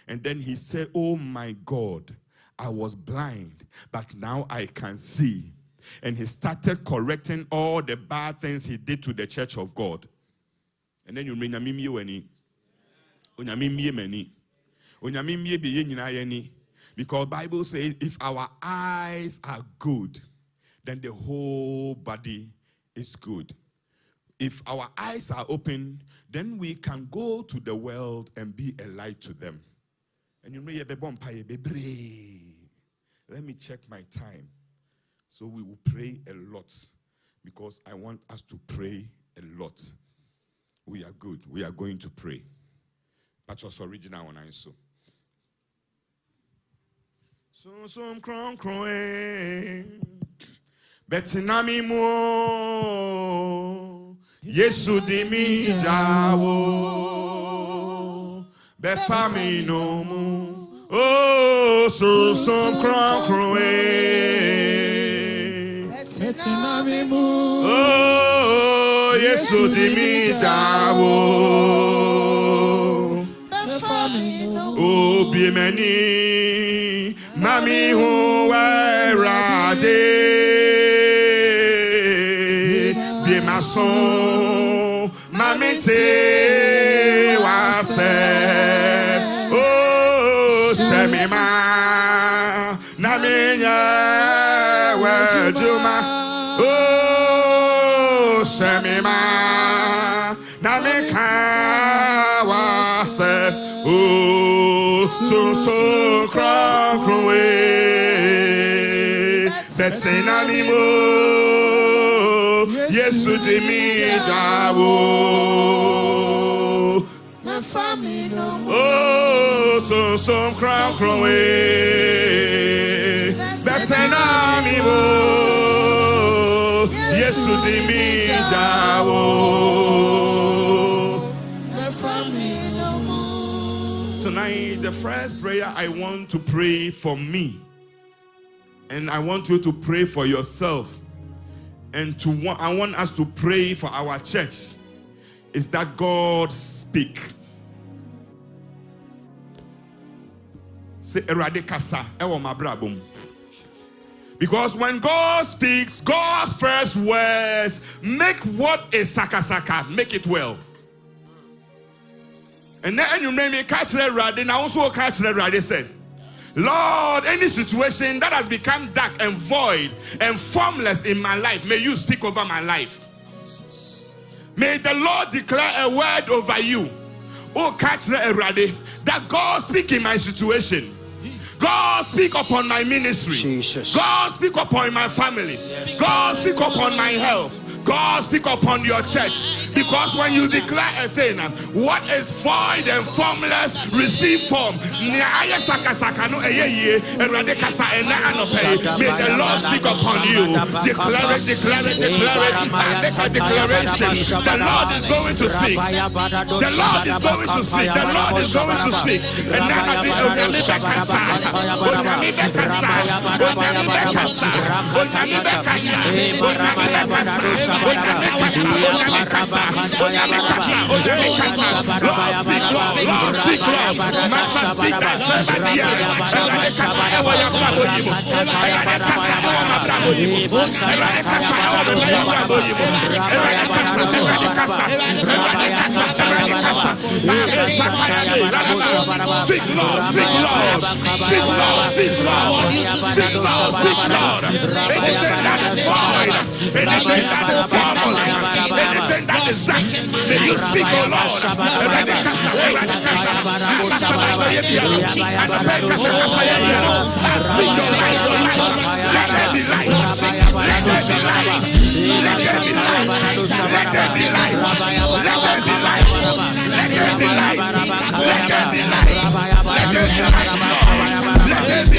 And then he said, "Oh my God, I was blind, but now I can see." And he started correcting all the bad things he did to the church of God. And then you mean because Bible says if our eyes are good, then the whole body is good. If our eyes are open, then we can go to the world and be a light to them. And you may let me check my time. So we will pray a lot because I want us to pray a lot. We are good. We are going to pray. That's just original one I saw. So cron Betinami mo Yesu di mi jawo Befami no mu Oh so cron Betinami mo Oh Yesu di mi jawo Befami no mu Oh biemeni Mami hu erade Son, mami te wase, oh shemima, na minya wejuma, oh shemima, na mika wase, oh so crowwe, that's in animo. Yesu di mi jawo my family no more oh so some crown away that's an army Yesu di mi jawo my family no more. Tonight the first prayer I want to pray for me, and I want you to pray for yourself. And I want us to pray for our church is that God speak. Say eradicasa ewo mabrabum. Because when God speaks, God's first words make what is sakasaka, make it well. And then you name me catch the radi, and I also catch the radi said, Lord, any situation that has become dark and void and formless in my life, may you speak over my life. May the Lord declare a word over you. Oh, catch the erade, that God speak in my situation. God speak upon my ministry. Jesus. God speak upon my family. God speak upon my health. God speak upon your church. Because when you declare a thing, what is void and formless receive form. May the Lord speak upon you. Declare it, declare it, declare it. And make a declaration. The Lord is going to speak. The Lord is going to speak. The Lord is going to speak. And now Speak, Lord. Speak, Lord. Speak, Lord. Speak, Lord. Speak, Lord. Speak, Lord. Anything that is void, anything that is formless, anything that is dark, may you speak, O Lord. Let there be light. Let there be light. Let there be light. Let there be light. Let there be light. Let there be light. Let there be light. Let there be light. Let there be light. Let there be light. Let there be light. Let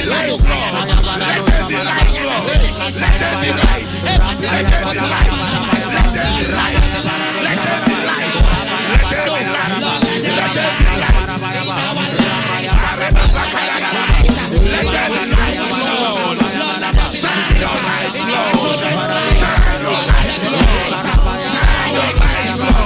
there be light. Let there be light. Let there be light. Let there be light. Shine your light, Lord. Shine your light, Lord. Shine your light, Lord. Shine your light, Lord.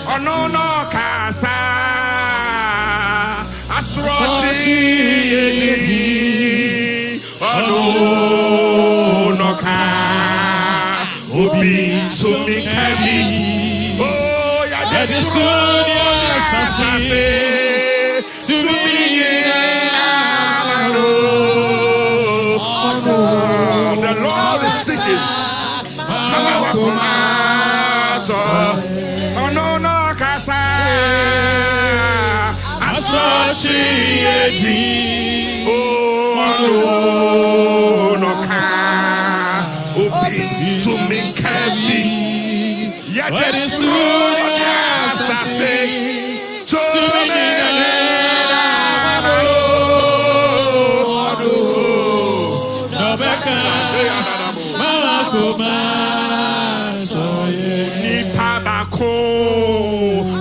Oh no no casa asrochi oh no no ka obi to me kami oh ya desunya sase to me the Lord is speaking. Oh no no casa associate oh no ka obi sumin kabi ya desu ya sase to me no beka malakoma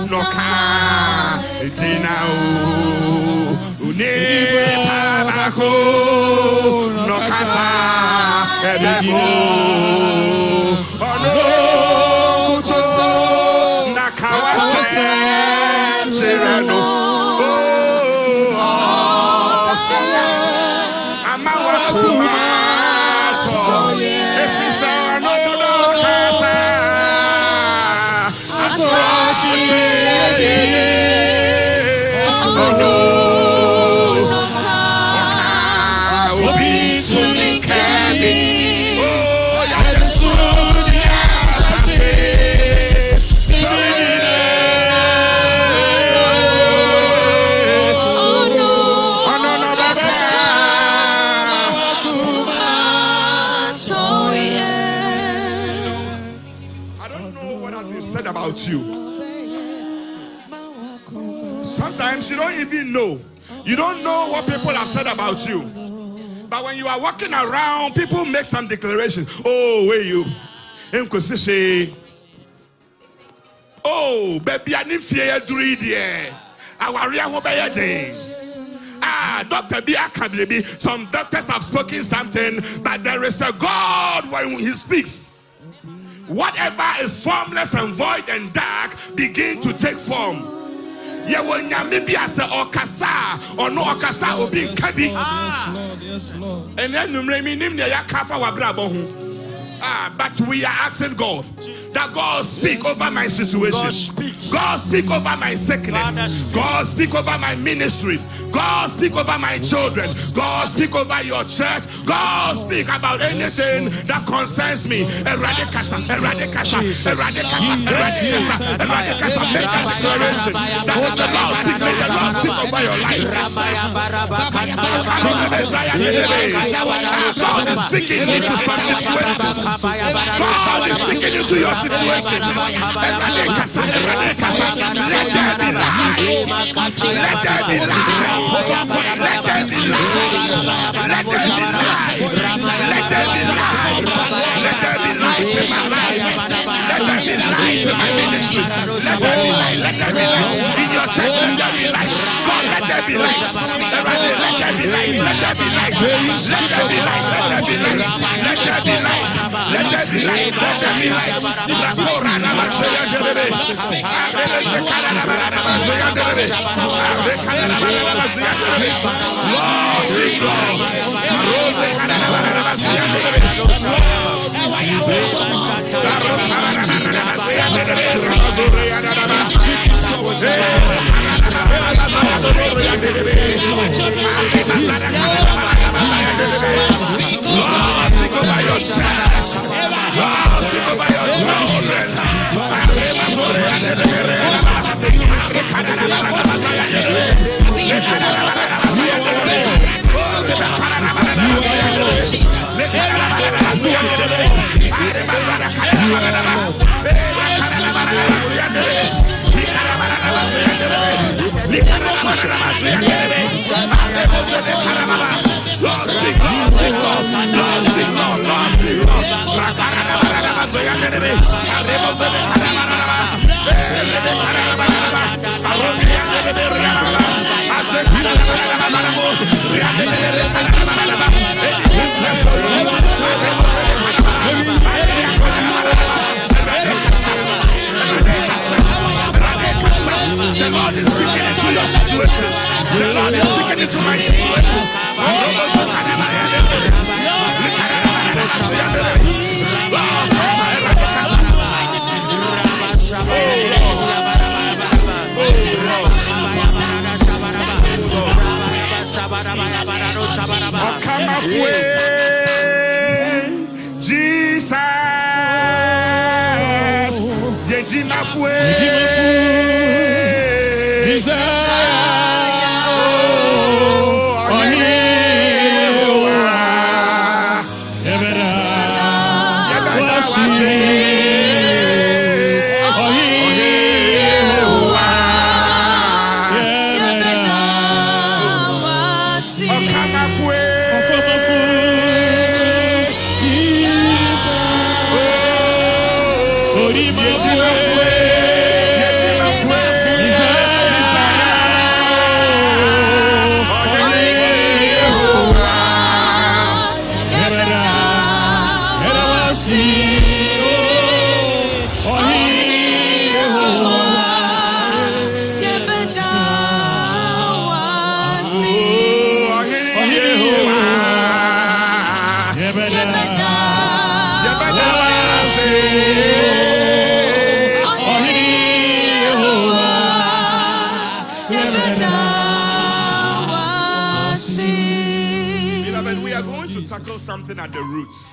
noka dinao une pabako nokasa ebebo ono to nakawase serano amawa kuma to efisa no kasa about you. Sometimes you don't even know. You don't know what people have said about you. But when you are walking around, people make some declarations. Oh, where you? Oh, baby, I need fear to read here. Dr. B. Some doctors have spoken something, but there is a God when he speaks. Whatever is formless and void and dark begin to take form. Yes, Lord. And then but we are asking God, that God speak over my situation. God speak over my sickness. God speak over my ministry. God speak over my children. God speak over your church. God speak about anything that concerns me. Eradicate, make a declaration that the Lord speak over your life. God is speaking into some situation. God is speaking into your situation. Let there be light. Let there be light. Let there be light. Let there be light. Let there be light. Let there be light. Let there be light in my life. Let there be light in my ministry. Let there be light. Let there be light in your church. Let there be light. God, let there be light. Let there be light. Let there be light. Let there be light. Let there be light. Let there be light. Let there be light. Let there be light. The Lord is speaking into your situation. The Lord is speaking into my situation. Oh, come away, Jesus. Something at the roots.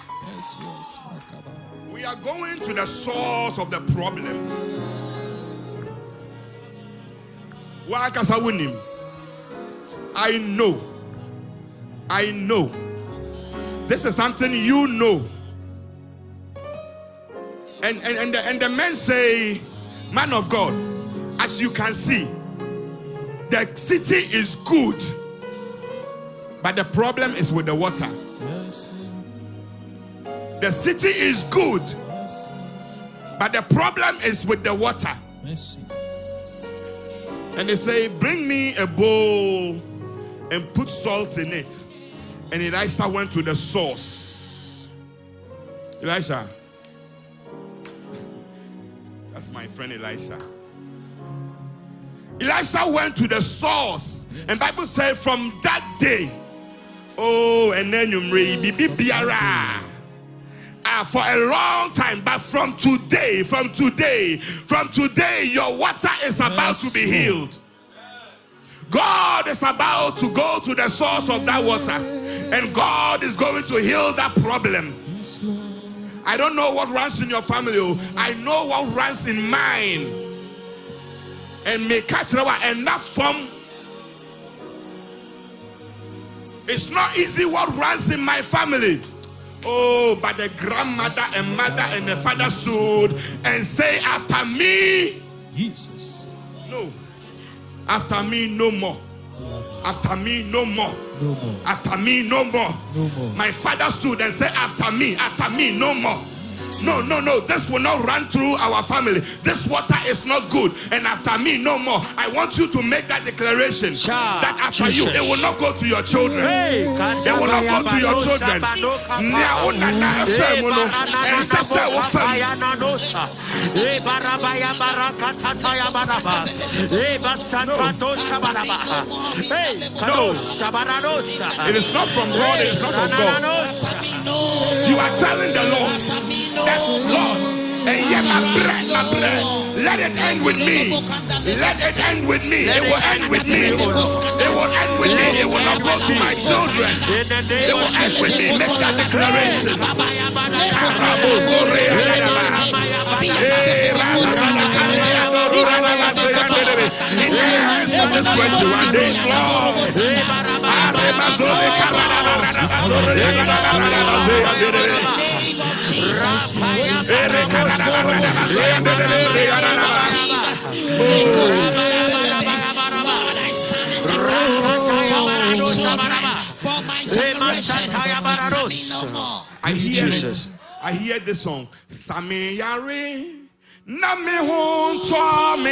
We are going to the source of the problem. I know. This is something you know. And the men say, man of God, as you can see, the city is good, but the problem is with the water. The city is good, but the problem is with the water. And they say, bring me a bowl and put salt in it. And Elisha went to the source. Elisha, that's my friend Elisha. Elisha went to the source, and Bible says from that day, oh, and then you biara. water for a long time, but from today, your water is about to be healed. God is about to go to the source of that water, and God is going to heal that problem. I don't know what runs in your family. I know what runs in mine. And me catch and that form. It's not easy what runs in my family. Oh, but the grandmother and mother and the father stood and say, after me, Jesus. No. After me, no more. After me, no more. No more. After me, no more. No more. My father stood and said, after me, no more. No. This will not run through our family. This water is not good. And after me, no more. I want you to make that declaration that after you, it will not go to your children. It will not go to your children. No. It is not from God. It is not from God. You are telling the Lord, yes, Lord, and yeah, my bread, let it end with me. Let it end with me. It will end with me. It will end with me. It will not go to my children. It will end with me. Make that declaration. In the hands of this 21 days, Lord. I hear this song. Sami Yare Nami Hon Twame.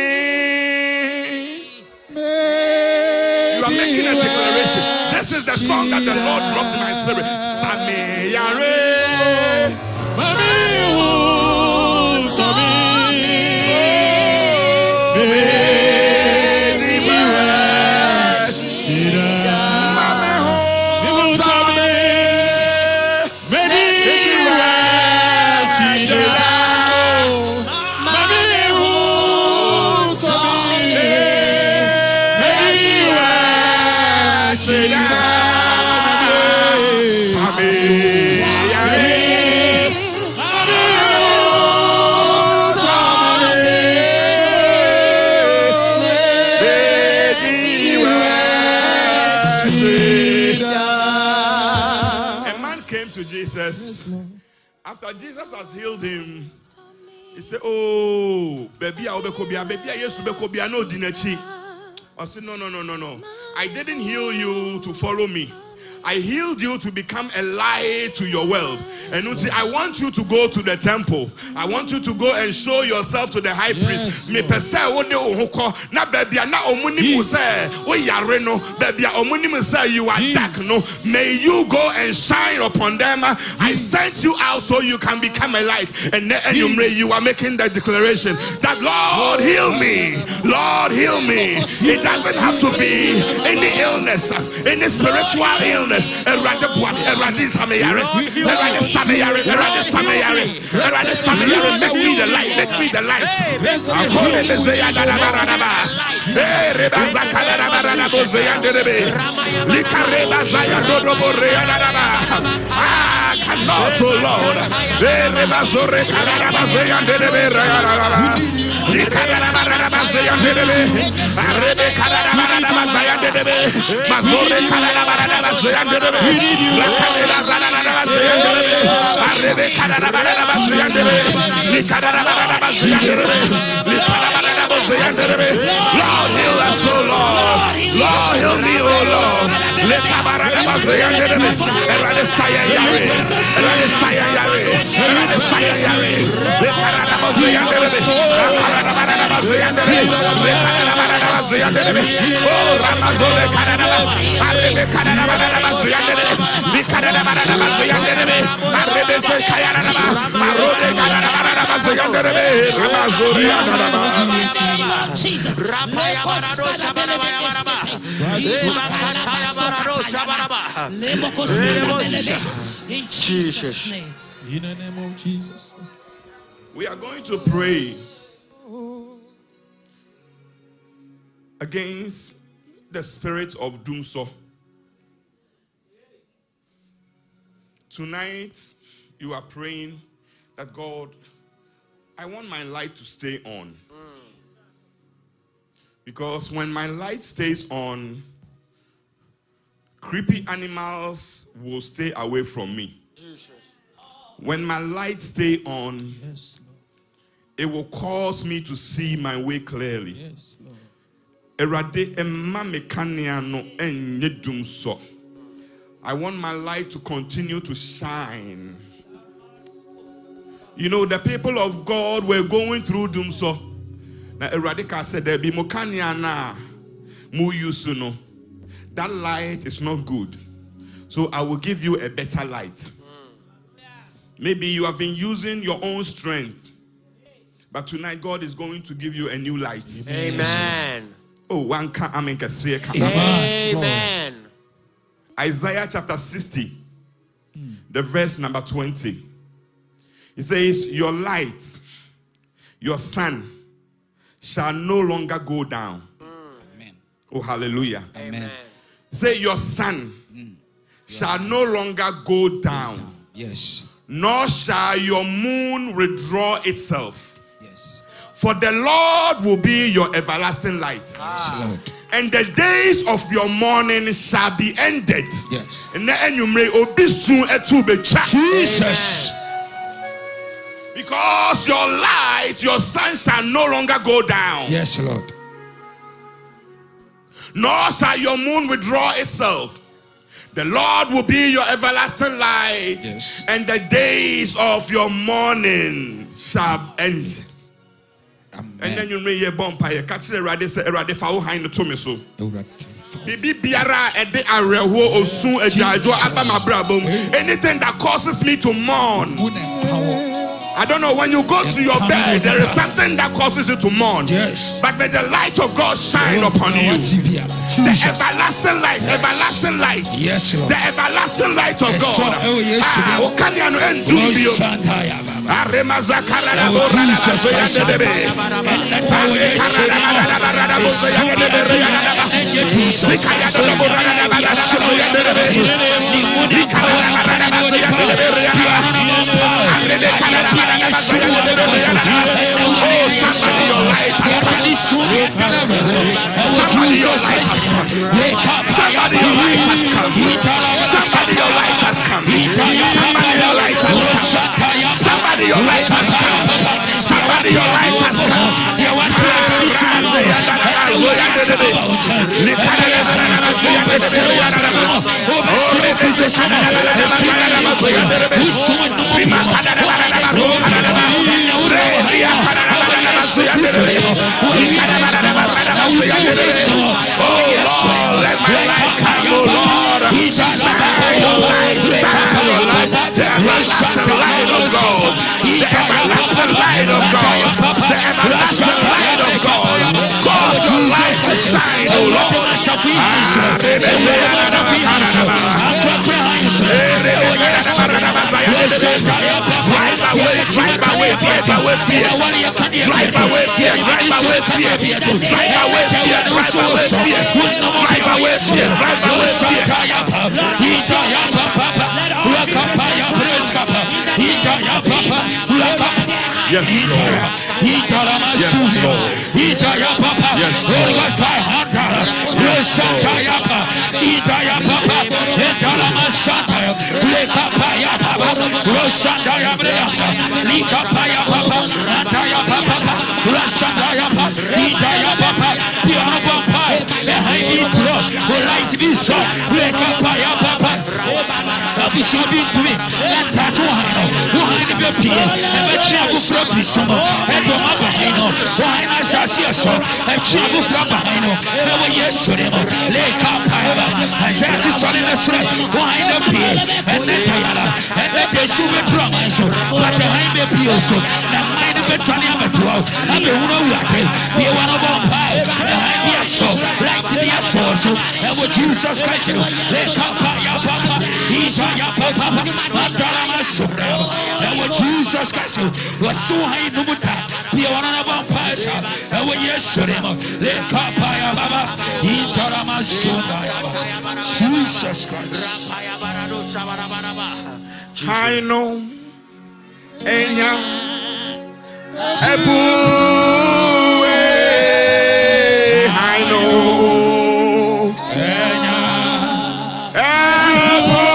You are making a declaration. This is the song that the Lord dropped in my spirit. Sami Yare Nami Hon Twame. After Jesus has healed him, he said, oh, baby, I no dinachi. I said, no. I didn't heal you to follow me. I healed you to become a light to your world. And I want you to go to the temple. I want you to go and show yourself to the high priest. Me pese wo de ohoko na babia na omuni mu say wo yare no babia omuni mu say you are dark no. May you go and shine upon them. I sent you out so you can become a light. And then you are making the declaration that Lord heal me. Lord heal me. It doesn't have to be any illness, any spiritual illness. Make me the light. Lord, heal us, oh Lord. Lord, heal me, oh Lord. Let Jesus. In Jesus' name. In the name of Jesus. We are going to pray against the spirit of doomso. Tonight, you are praying that God, I want my light to stay on. Because when my light stays on, creepy animals will stay away from me. Jesus. When my light stay on, Yes, Lord. it will cause me to see my way clearly. Yes, Lord. I want my light to continue to shine. You know, the people of God were going through doomso. Now, Eradika said, there be mokaniana mu yusuno. That light is not good. So I will give you a better light. Maybe you have been using your own strength. But tonight, God is going to give you a new light. Amen. Oh, one can amen. Amen. Isaiah chapter 60, the verse number 20. It says, your light, your sun, shall no longer go down. Amen. Oh, hallelujah. Amen. Say, your sun shall no longer go down. Yes. Nor shall your moon withdraw itself. Yes. For the Lord will be your everlasting light. Yes, Lord. And the days of your mourning shall be ended. Yes. And then you may be soon to be Jesus. Because your light, your sun shall no longer go down. Yes, Lord. Nor shall your moon withdraw itself. The Lord will be your everlasting light. Yes. And the days of your mourning shall end. Amen. And then you may hear bumpire. Catch the radi say radi fawo hand to me so. Bibi biara ede arewo osun ejajo abama brabom. Anything that causes me to mourn. I don't know, when you go to your bed, there is something that causes you to mourn. Yes. But may the light of God shine upon you. The everlasting light, everlasting light. Yes, Lord. The everlasting light of God. Oh, yes, Lord. Somebody, your light has come. Somebody, your light has come. Let my light come, O Lord. Shine your light, shine your light. The everlasting light of God. The everlasting light of God. The everlasting light of God. Cause your light to shine, O Lord. Drive away fear. Drive away fear. Drive away fear. Drive away fear. Drive away fear. Drive away fear. Drive away fear. Yes, Lord. Yes, Lord. Yes, Light so and with Jesus Christ let kapaya papa Isaya papa Madrama Sura and with Jesus Christ was so high no muta pia wana ba paisa and with Yesu let kapaya baba Idrama Sura Jesus Christ I know Enya Ebu I know Enya Ebu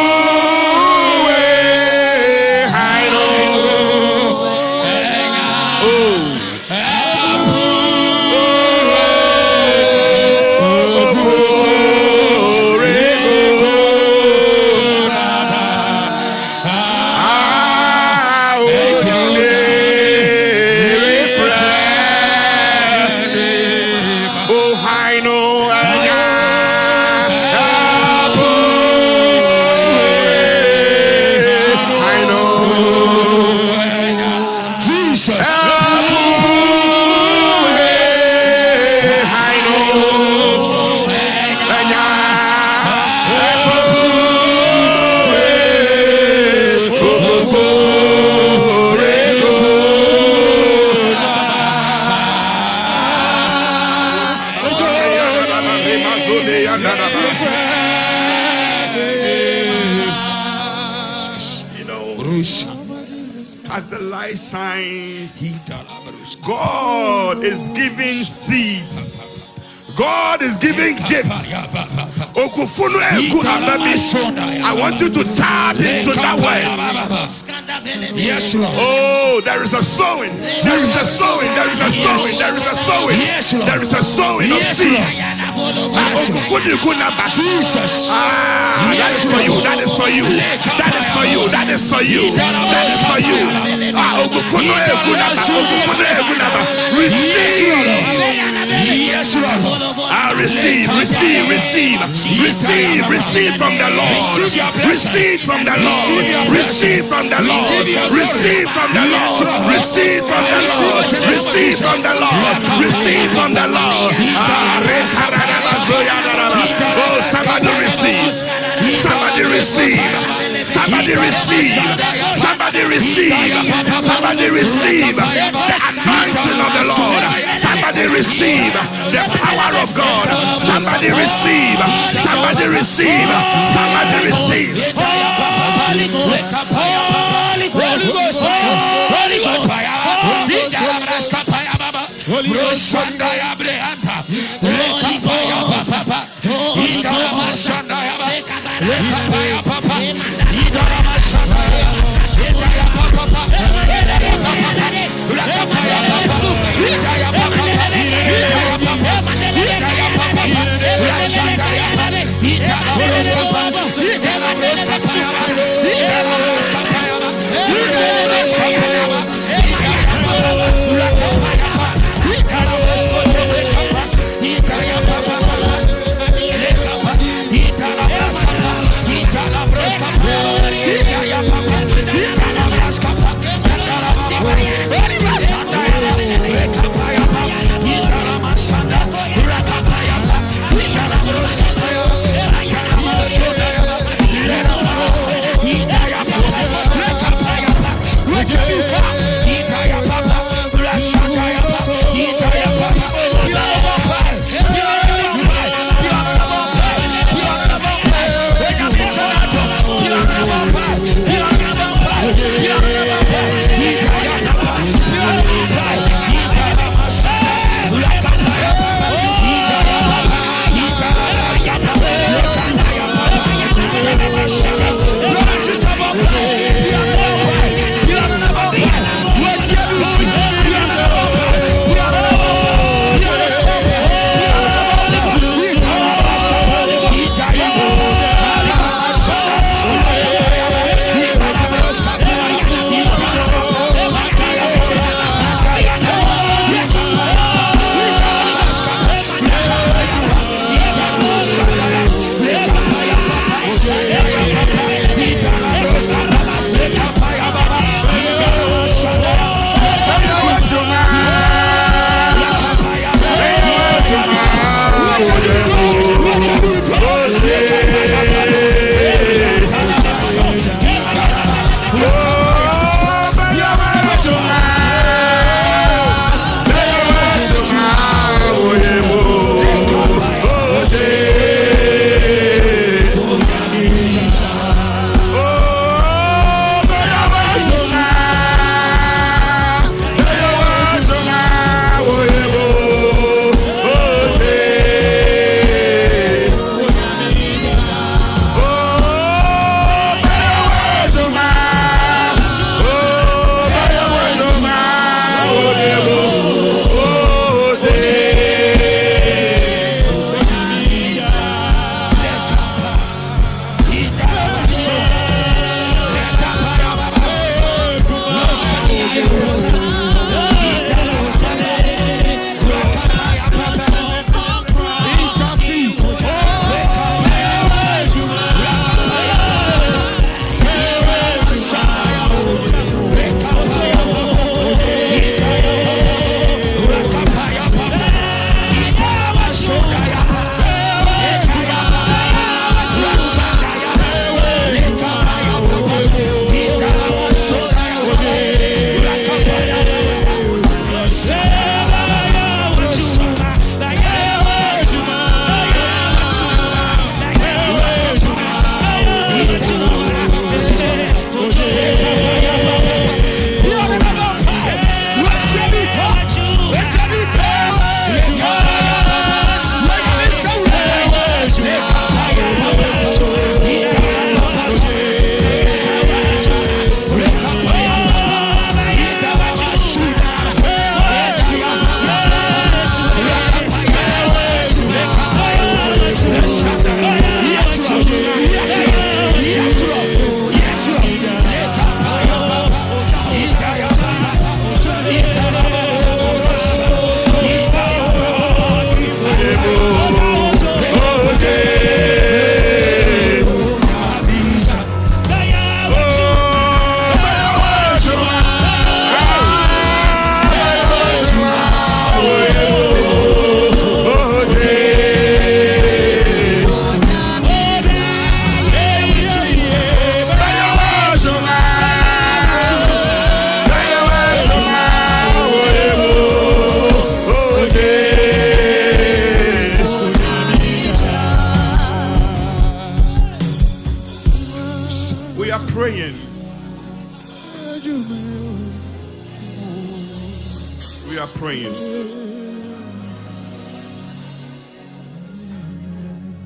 I know Enya as the light shines, God is giving seeds. God is giving gifts. I want you to tap into that word. Yes, Lord. Oh, there is a sowing. There is a sowing. There is a sowing. There is a sowing. There is a sowing of seeds. Jesus. That is for you. That is for you. That is for you. That is for you. That is for you. Yes, Lord. Receive from the Lord. Receive from the Lord. Receive from the Lord. Receive from the Lord. Receive from the Lord. Receive from the Lord. Receive from the Lord. Oh, somebody receive. Somebody receive. Somebody receive. Somebody receive. Somebody receive the anointing of the Lord. Somebody receive the power of God. Somebody receive. Somebody receive. Somebody receive.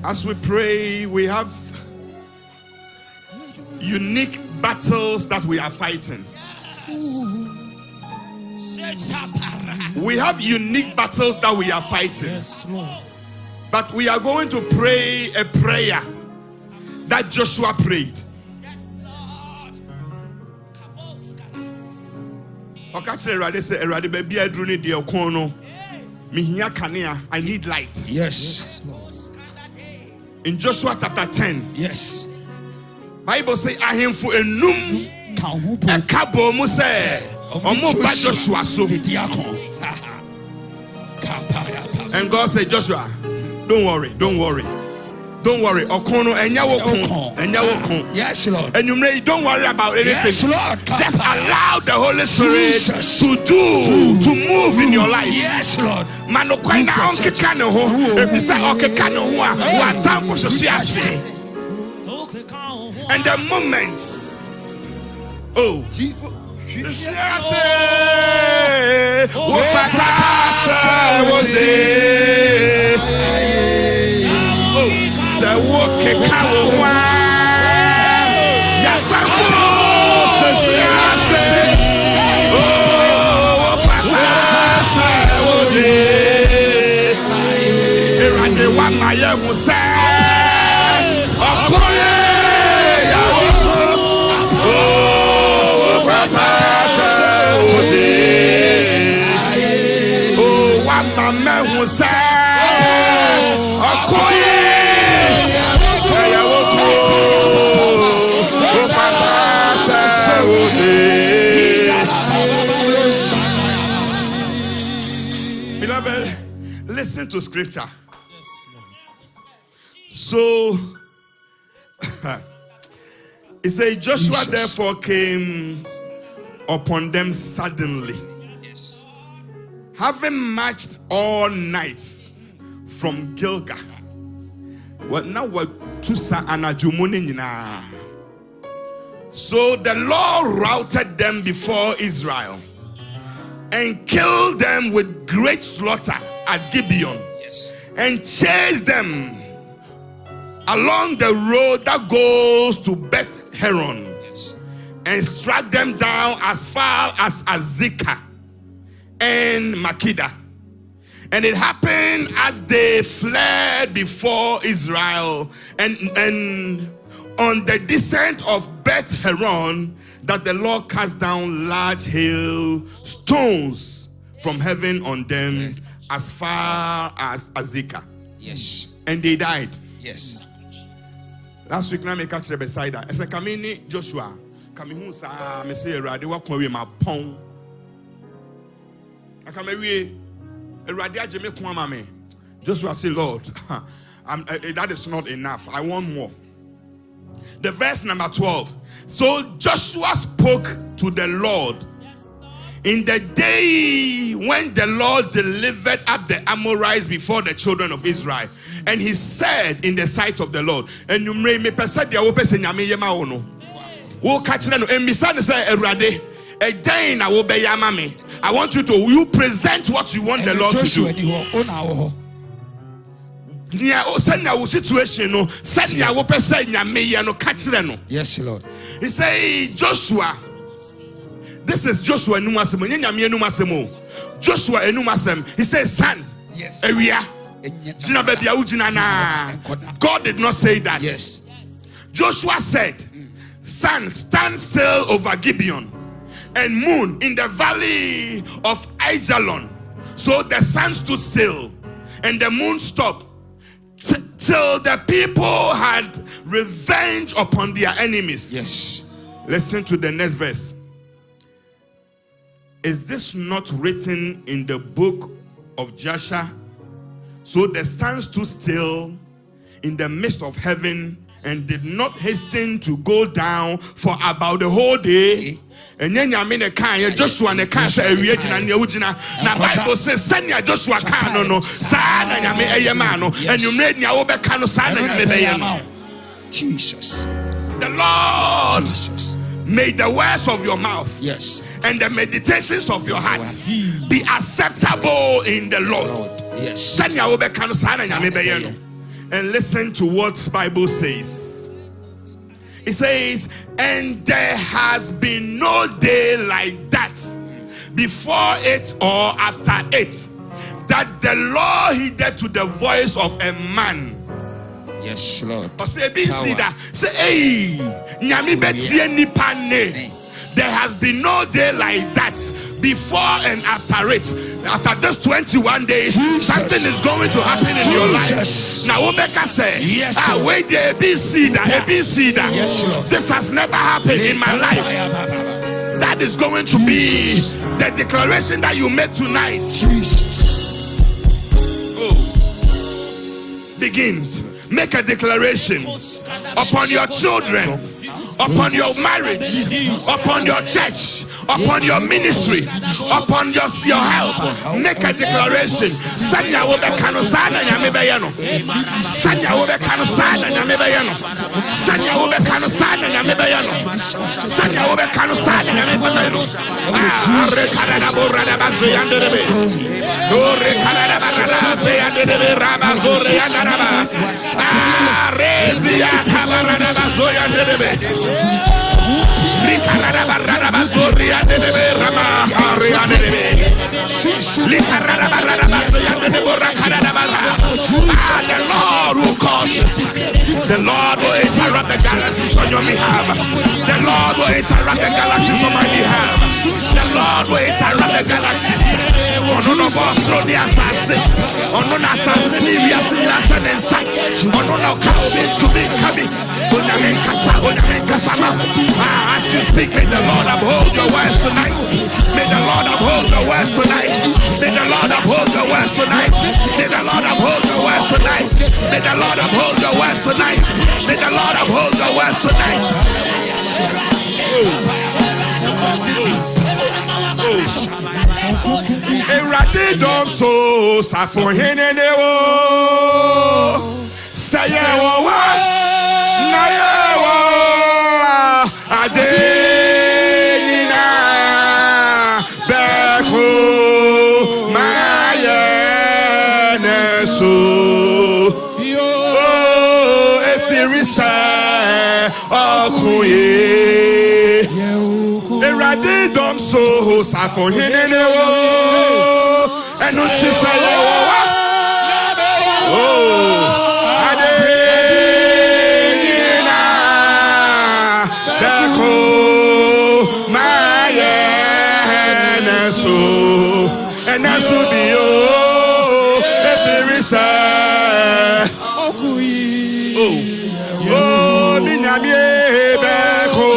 As we pray, we have unique battles that we are fighting. We have unique battles that we are fighting. Yes, Lord. But we are going to pray a prayer that Joshua prayed. I need light. Yes. In Joshua chapter 10, Yes. Bible say ahemfo enum ekabo mu say omo ba Joshua so. And God said, Joshua, don't worry. Okono enya wo kon. Yes, Lord. And you don't worry about anything. Yes, Lord. Just allow the Holy Spirit to move in your life. Yes, Lord. Mano kwai na onkeka ne ho. If you say okeka ne ho a, wa time for so ase. And the moments, oh, yes, Beloved, listen to scripture. So it says, Joshua therefore came upon them suddenly, having marched all night from Gilgal. Well, now what Tusa anajumuni nina. So the Lord routed them before Israel and killed them with great slaughter at Gibeon, and chased them along the road that goes to Beth Horon, and struck them down as far as Azekah and Makkedah. And it happened as they fled before Israel and on the descent of Beth Horon, that the Lord cast down large hail stones from heaven on them as far as Azekah. Yes. And they died. Yes. Last week, I catch the beside that. I said, Kamini Joshua, Kamihu sa me say Erade wa kon we ma pon. Akamewie Erade ajeme kon ma me. Joshua said, Lord, that is not enough. I want more. The verse number 12. So Joshua spoke to the Lord in the day when the Lord delivered up the Amorites before the children of Israel. And he said in the sight of the Lord, and you may me person dia wo person nyame yema wo no. Wo ka kire no embisa ne say Awurade, a day na wo be yama me. I want you to present what you want the Lord to do. Situation no send wo person nyame ye no ka kire no. Yes, Lord. He say, Joshua, this is Joshua enumasem, nyame enumasem. Joshua enumasem. He says, son, yes. Area. God did not say that. Yes. Joshua said, sun, stand still over Gibeon, and moon in the valley of Ajalon. So the sun stood still and the moon stopped till the people had revenge upon their enemies. Yes. Listen to the next verse. Is this not written in the book of Joshua? So the sun stood still in the midst of heaven and did not hasten to go down for about the whole day. And then Yamine Kanya, Joshua and the Kansa, and Yujina. Now, Bible says, send ya Joshua Kano, Sana Yame Ayamano, and you made Yaobe Kano Sana Yame. Jesus. The Lord made the words of your mouth, yes, and the meditations of your heart be acceptable in the Lord. Yes. Send Yaobe Kano Sana Yame. And listen to what Bible says. It says, and there has been no day like that, before it or after it, that the Lord heeded to the voice of a man. Yes, Lord. Say, hey, there has been no day like that, before and after it. After this 21 days, something is going to happen in your life. Now, Omeka say, wait, the ABC, this has never happened in my life. That is going to be the declaration that you make tonight. Begins. Make a declaration upon your children, upon your marriage, upon your church, upon your ministry, upon your health. Make a declaration. Sanya wobe kanusana nyamebeyano. Sanya wobe kanusana nyamebeyano. Sanya wobe kanusana nyamebeyano. Sanya wobe kanusana nyamebeyano. Are karada borada bazuyandebe. Ore karada barada bazuyandebe rabazore yandaraba. Arezi akabarada bazuyandebe. Likarada barada bazuri andebe rama ariandebe. Likarada barada bazuyandebe borakada baza. The Lord who causes, the Lord will interrupt the galaxies on your behalf. The Lord will interrupt the galaxies on my behalf. The Lord will interrupt the galaxies. Onono boss on the assassin. Onono assassin if you are seeing inside. Onono coming to me coming. As you speak, may the Lord uphold your words tonight. May the Lord uphold your words tonight. May the Lord uphold your words tonight. May the Lord uphold your words tonight. May the Lord uphold your words tonight. May the Lord uphold your words tonight. Erati dom so safo henene wo saye wo wa na ye wo adenina beko maye neso yo efirisa okuye erade dom so safo henene wo enu chi saye wo wa adenina beko maye neso enaso bio efirisa oh minyamie beko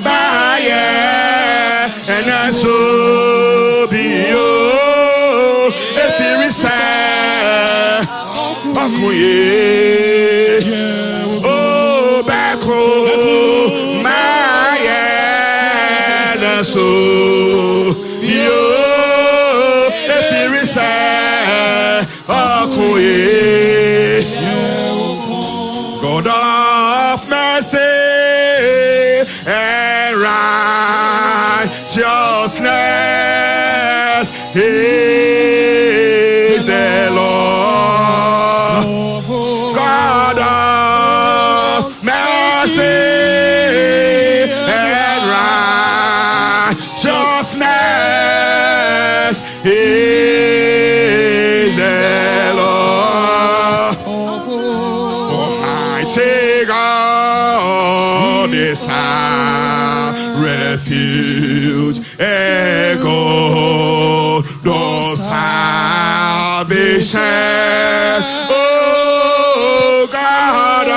maye enaso bio efirisa okuye oh beko maye enaso bio efirisa okuye. God of mercy and righteousness is the Lord. God of mercy and righteousness is the Lord. Almighty God is our refuge, a God of salvation. Oh, God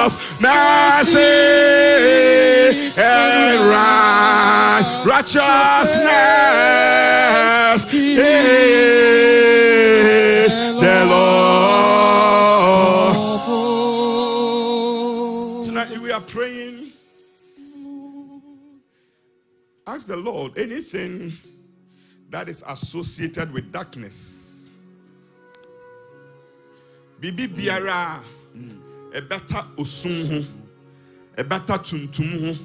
of mercy and righteousness is the Lord. Tonight we are praying. Ask the Lord anything that is associated with darkness. Bibi biara a better osun a better tuntum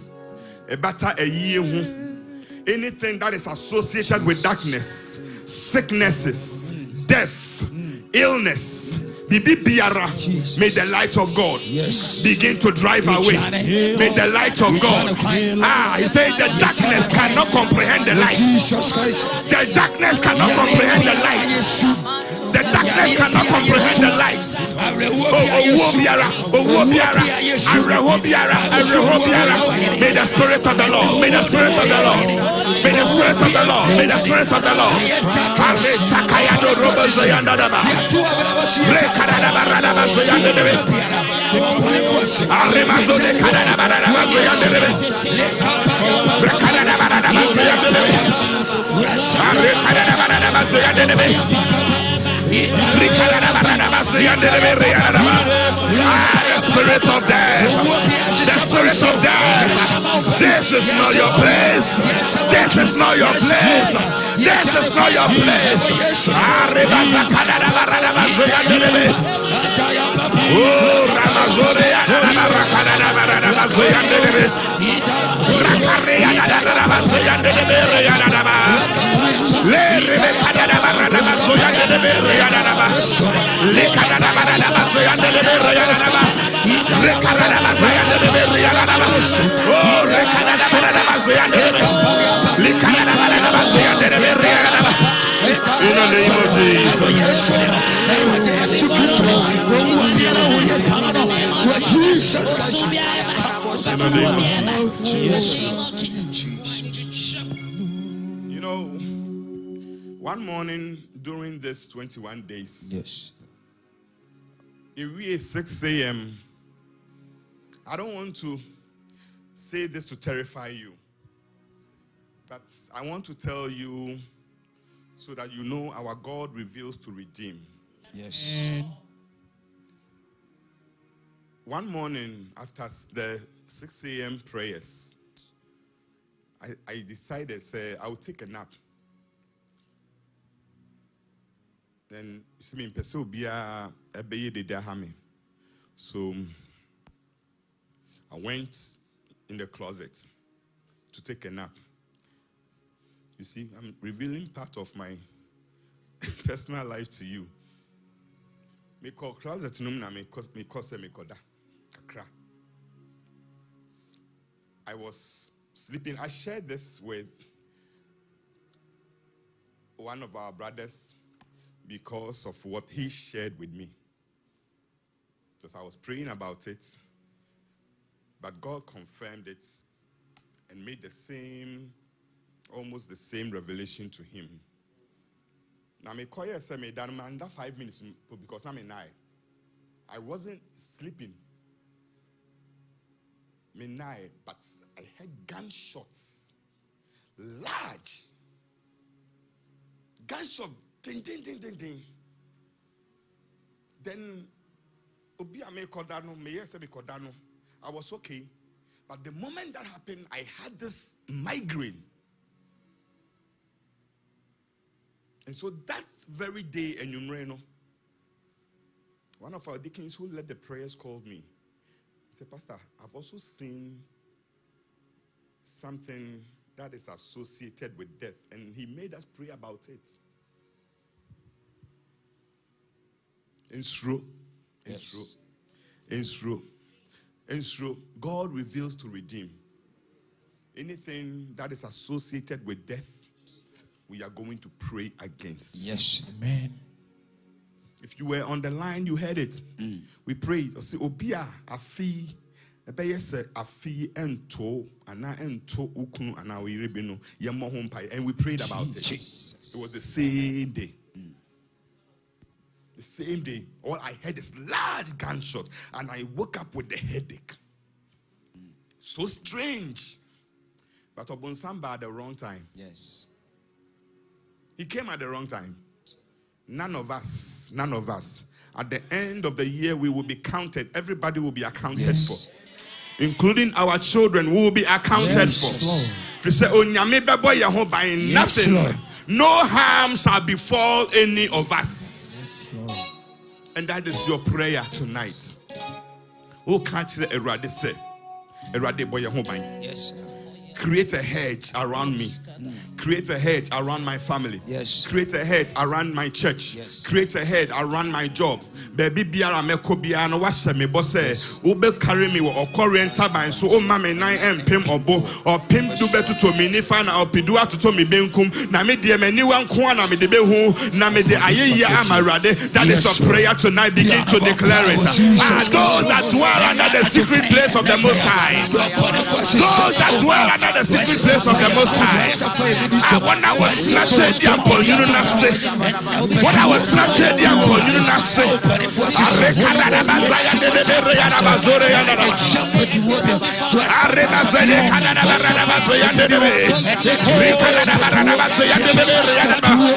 a better eyi. Anything that is associated with darkness, sicknesses, death, illness, Bibi biara. May the light of God begin to drive away. May the light of God. He said the darkness cannot comprehend the light. The darkness cannot comprehend the light. The darkness cannot comprehend the light. May the Spirit of the Lord. May the Spirit of the Lord. May the Spirit of the Lord. May the Spirit of the Lord. The spirit of death. The spirit of death. This is not your place. This is not your place. This is not your place. Oh, in the name of Jesus. In the name of Jesus. You know, one morning during this 21 days, it was 6 a.m. I don't want to say this to terrify you, but I want to tell you so that you know our God reveals to redeem. Yes. One morning after the 6 a.m. prayers, I decided, say, I will take a nap. Then, you see me in Peso Bia, so I went in the closet to take a nap. You see, I'm revealing part of my personal life to you. Me call closet num na me kose me koda. I was sleeping. I shared this with one of our brothers because of what he shared with me. Because I was praying about it, but God confirmed it and made almost the same revelation to him. Now, me call you say me done under 5 minutes because now I wasn't sleeping. Me night, but I heard gunshots, large gunshot, ding, ding, ding, ding, ding. Then obi ame kodano, me yes me kodano. I was okay, but the moment that happened, I had this migraine. And so that very day, one of our deacons who led the prayers called me. He said, Pastor, I've also seen something that is associated with death. And he made us pray about it. God reveals to redeem. Anything that is associated with death, we are going to pray against. Yes. Amen. If you were on the line, you heard it. We prayed. Obia afi ebeyese afi ento ana ento ukunu ana wirebino yemo hompai, and we prayed about it. Jesus. It was the same day. The same day. All I heard is large gunshot, and I woke up with the headache. So strange. But Obonsamba at the wrong time. Yes. He came at the wrong time. None of us. At the end of the year, we will be counted. Everybody will be accounted for. Including our children who will be accounted for. If you say, nothing, no harm shall befall any of us. And that is your prayer tonight. Oh, catch the Erade say. Erade boy, yes. create a hedge around me. Create a hedge around my family. Yes. Create a hedge around my church. Yes. Create a hedge around my job. Baby biara meko biara no wahye me boss ube carry me or current taban so o ma me 9 mpem obo or pim du betu to me nifa na opidu atoto me benkum na me de mani wanko na me de behu na me de ayeya amarade. That is your prayer tonight. Begin to declare it. Those that dwell under the secret place of the Most High, those that dwell under the secret place of the Most High, when I was snatched the apple, you do not say. When I was snatched the apple, you do not say.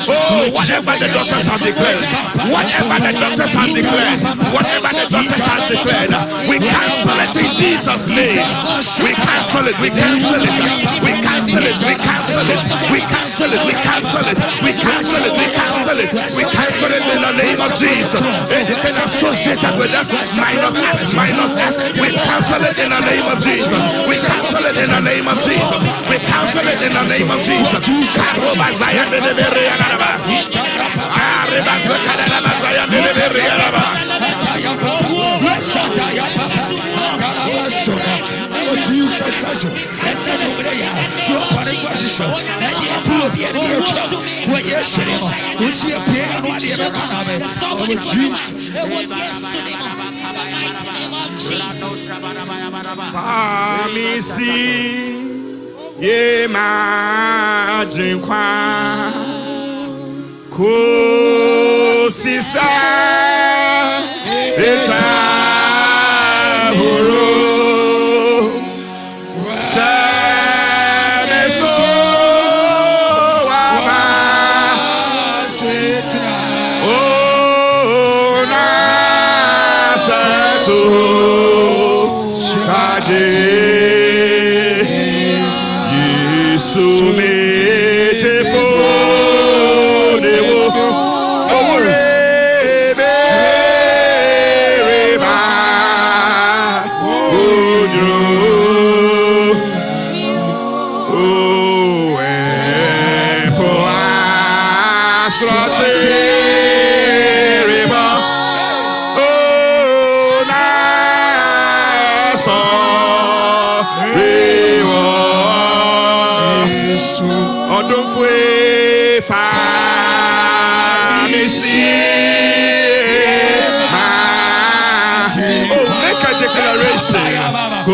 Oh, whatever the doctors have declared, whatever the doctors have declared, whatever the doctors have declared, we cancel it in Jesus' name. We cancel it, we cancel it, we cancel it, we cancel it, we cancel it, we cancel it, we cancel it, we cancel it, we cancel it in the name of Jesus. Anything associated with that, minus us, we cancel it in the name of Jesus. We cancel it in the name of Jesus. We cancel it in the name of Jesus. Jesus Christ. Ye imagine kwa kusisa eta horo sameso wama oh na sato kaje Sumete fone wo orebe reba onyo o po asrote reba o na so Odon fue oh, make a declaration. Oh,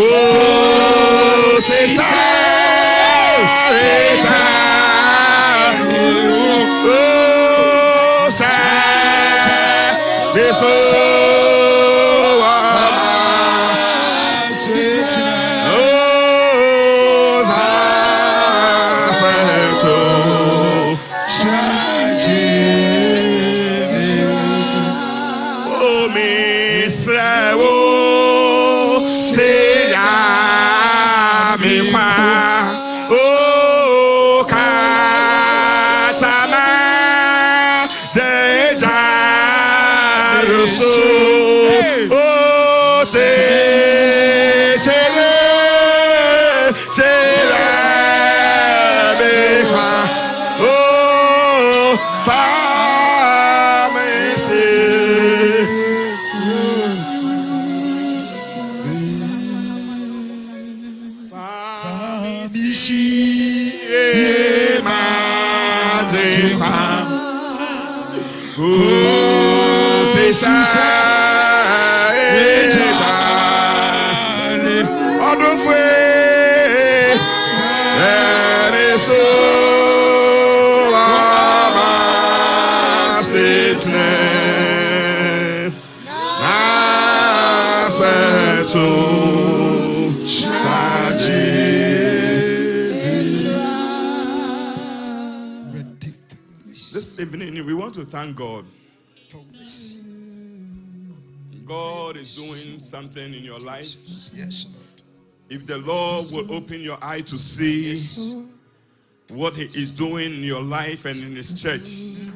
This evening, we want to thank God. God is doing something in your life. Yes, Lord. If the Lord will open your eye to see what He is doing in your life and in His church,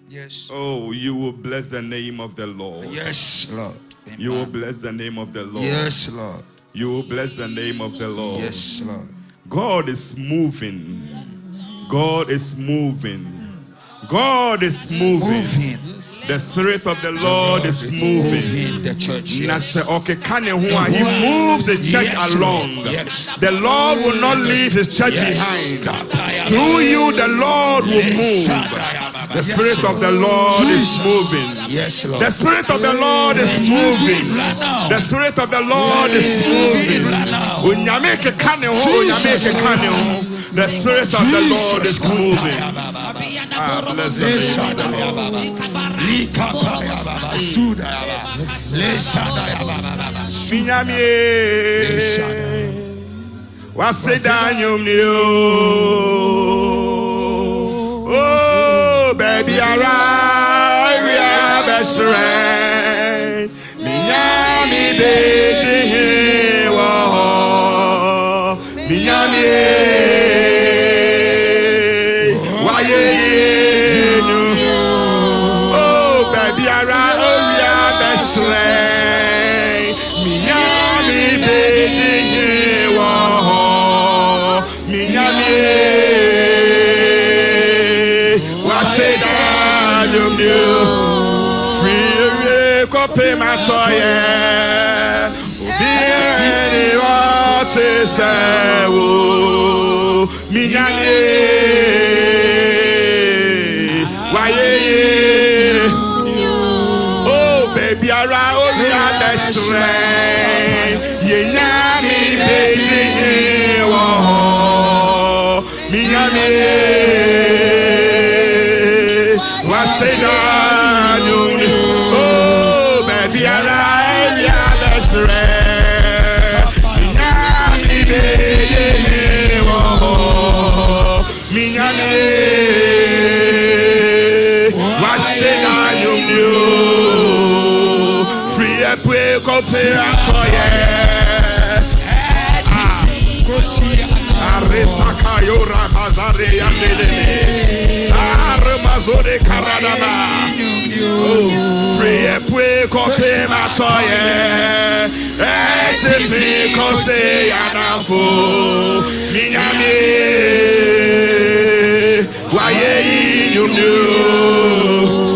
yes. Oh, you will bless the name of the Lord. Yes, Lord. Amen. You will bless the name of the Lord. Yes, Lord. You will bless the name of the Lord. Yes, Lord. God is moving. God is moving. God is moving. The Spirit of the Lord is moving. The church. He moves the church along. The Lord will not leave his church behind. Through you, the Lord will move. The Spirit of the Lord is moving. Yes, Lord. The Spirit of the Lord is moving. The Spirit of the Lord is moving. The Spirit of the Lord is moving. Bless the name of the Lord. Oh, baby, alright, we are best friend. Minyami, baby, oh, Minyami. Pay my toy,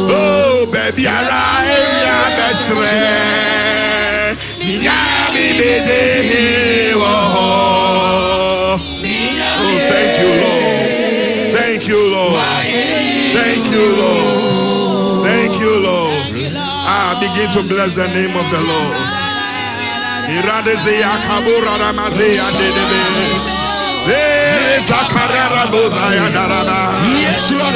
oh baby, I the strength. Oh baby, thank you, Lord. Thank you, Lord. Thank you, Lord. Thank you, Lord. Begin to bless the name of the Lord. Yes, Lord.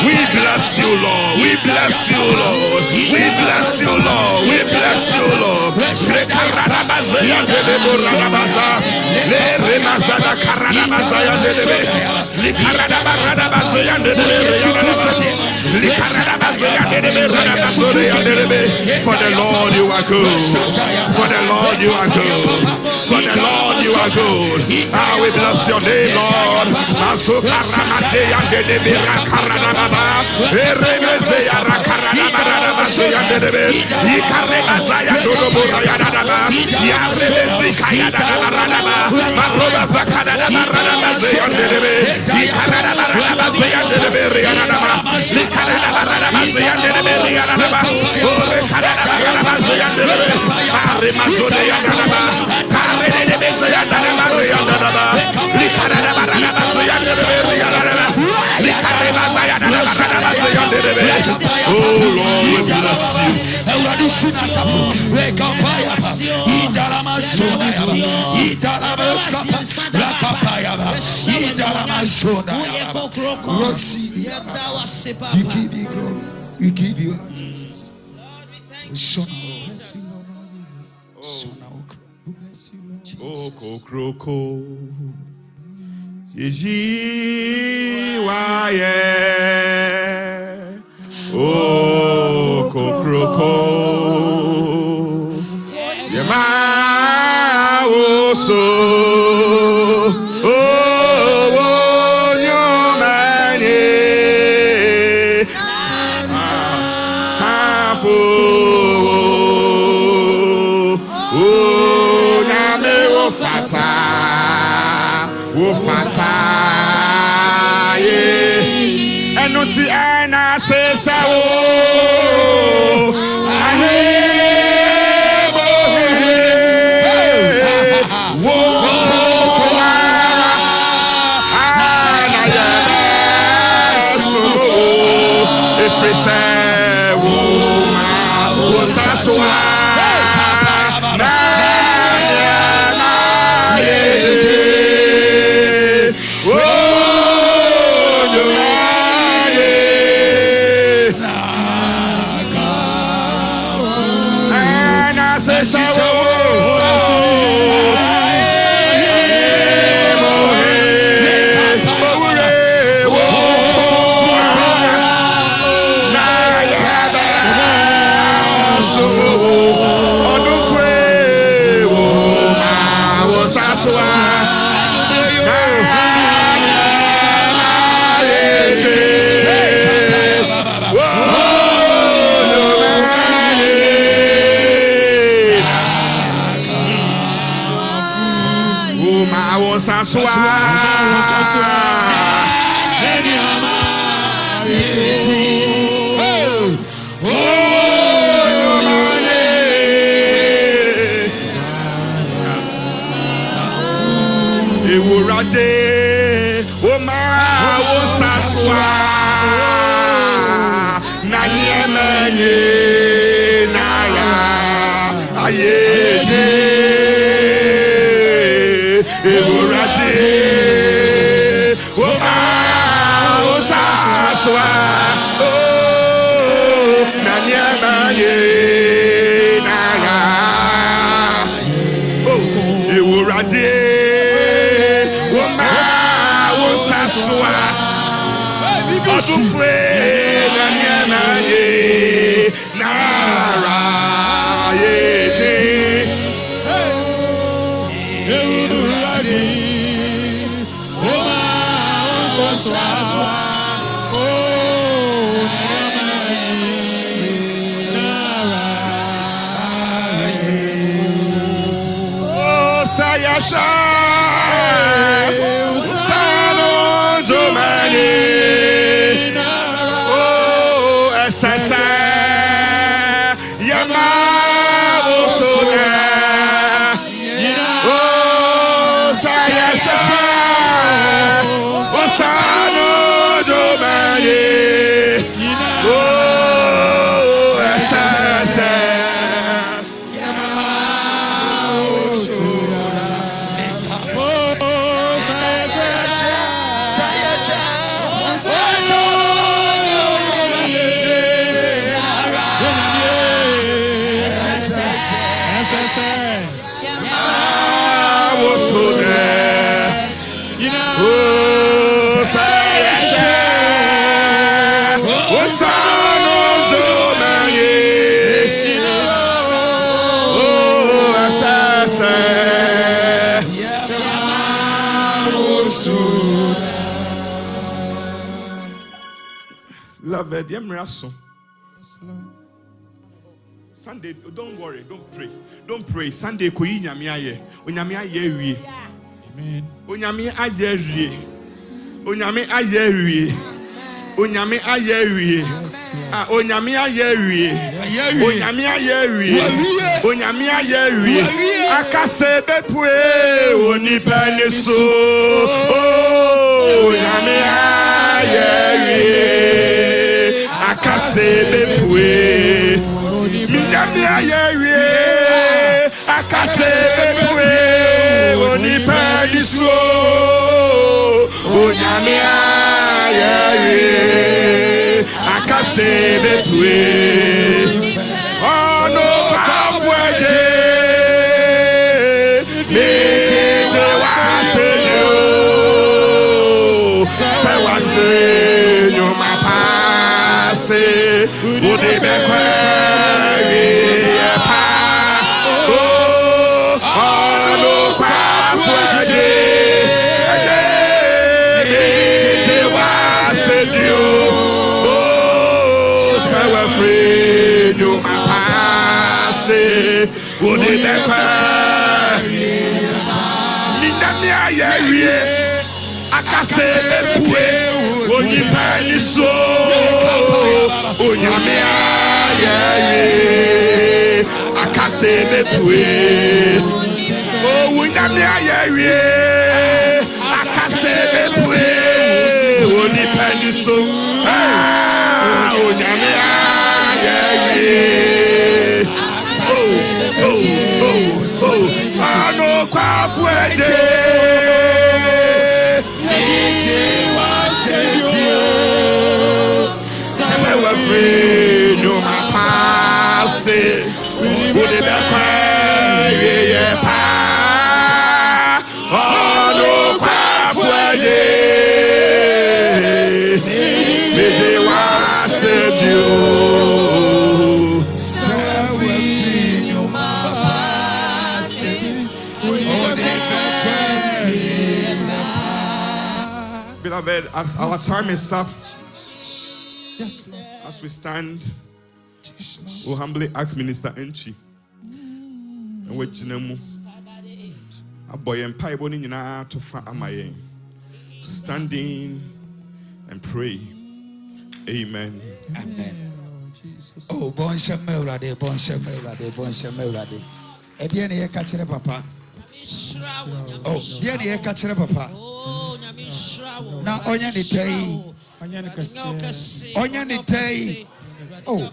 We bless you, Lord. We bless you, Lord. We bless you, Lord. We bless you, Lord. For the Lord you are good. For the Lord you are good. For the Lord you are good. We bless your name, Lord. Oh Lord, we bless you. We give you. Oh, Jiwaye O Kokroko Yema Oso O Nyomanye Hafo O Name Ofata Ofata Enuti ana sesa o ahebo wo ana ya so efrese wo ma wo saswa na na ye wo Sunday, don't worry, don't pray. Don't pray. Sunday, koyi nyame aye. Onyame aye wie. Amen. Onyame aye wie. Onyame aye wie. Onyame aye wie. Ah, onyame aye wie. Onyame aye wie. Onyame aye wie. Akase bepue onipa neso. Oh, onyame aye wie. Akase bepue Minyame ayewie akase bepue onipa diso onyame ayewie akase bepue ono kafweje mete wasenyo say, would they be query? Oh, no, free, you my pass. Would they be query? Akase epue oni pani so onyame aye akase epue onyame aye akase epue oni pani so onyame aye ano kwafu eje free, no my pass. Would it be pa? Oh no, quafford. Did you want to do? So we no my pass. Beloved, as our time is up. Yes, Lord. As we stand, we humbly ask Minister Enchi and we chinemu aboy empire boni nyina to fa amaye to stand in and pray. Amen. Amen. Oh, bon semmelade, bon semmelade, bon semmelade. Ediene ye kachere papa. Oh, ediene ye kachere papa. Na onya ni tei. Onya ni tei. Oh,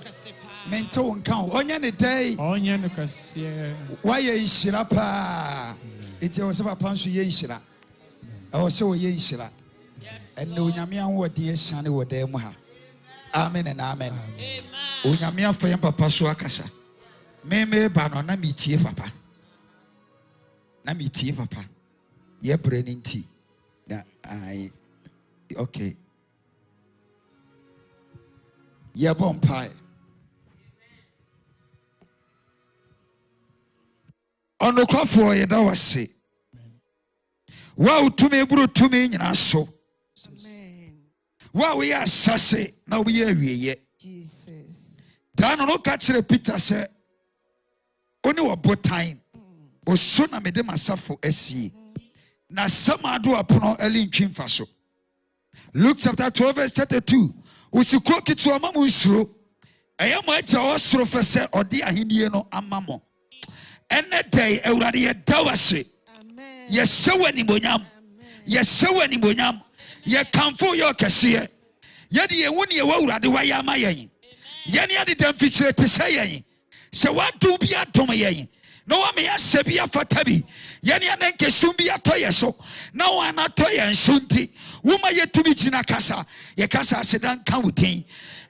mento nkao. Onya ni tei. Onya ni kasiye. Wa ye ishira pa. Iti o se papa nso ye ishira. O se o ye ishira. Enne onyame anwodi esiane wo dan mu ha. Amen and amen. Onyame afa yam papa so akasa. Me ba no na mitie papa. Na mitie papa. Ye breni nti. Na I okay. Ye bompai. Ono kwafo ye da wase. Wa utumi buru tumi nyina so. Amen. Wa we asase na we awieye. Jesus. Dan no ka kire Peter say oni wo botan. Oso na mede masafo asie. Na samado apono eli ntwimfa so. Luke chapter 12 verse 32. Usikro kitu amamu nsuro. Eya mo acha osoro fese odi ahindie no amamo. Ene day ewrade ye dawase. Amen. Ye sewe ni bonyam. Ye sewe ni bonyam. Ye kamfo yo kese. Ye de ye woni ye wawrade wa ya mayen. Ye ne ade damfichire te se yen. Se wadu bia dom yen. No wa me asebia fatabi. Ye ne ade nkesum bia toye so. Na wa na toye nsunti. Woma ye tumi jina kasa. Ye kasa sedan kan wutin.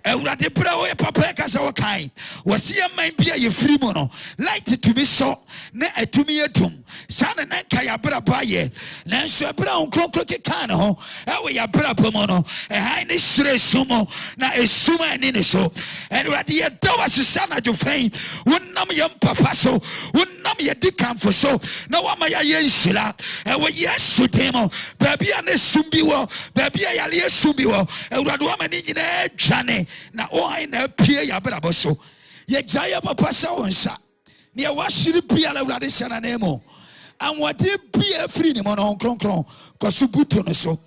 Ewrade bra wo papa kasa wo kan wo se man bia ye free mo no light to me so na atumi edum sana na ka ya bra ba ye na nso bra on krokro ke kan ho e wo ya bra ba mo no e han ne sire sumo na esuma ni ne so ewrade ye do was sana jo fain wonnam ye papa so wonnam ye dikan fo so na wa ma ya ye nsira e wo yesu demo ba bia ne sumbi wo ba bia ya le sumbi wo ewrade wa ma ni nyina dwane na o ai na pie ya brabo so ye jaya papa sa onsa ne wa shiri pia la wurade sana na emo anwade pia free ni mo no kronkron ko so buto no so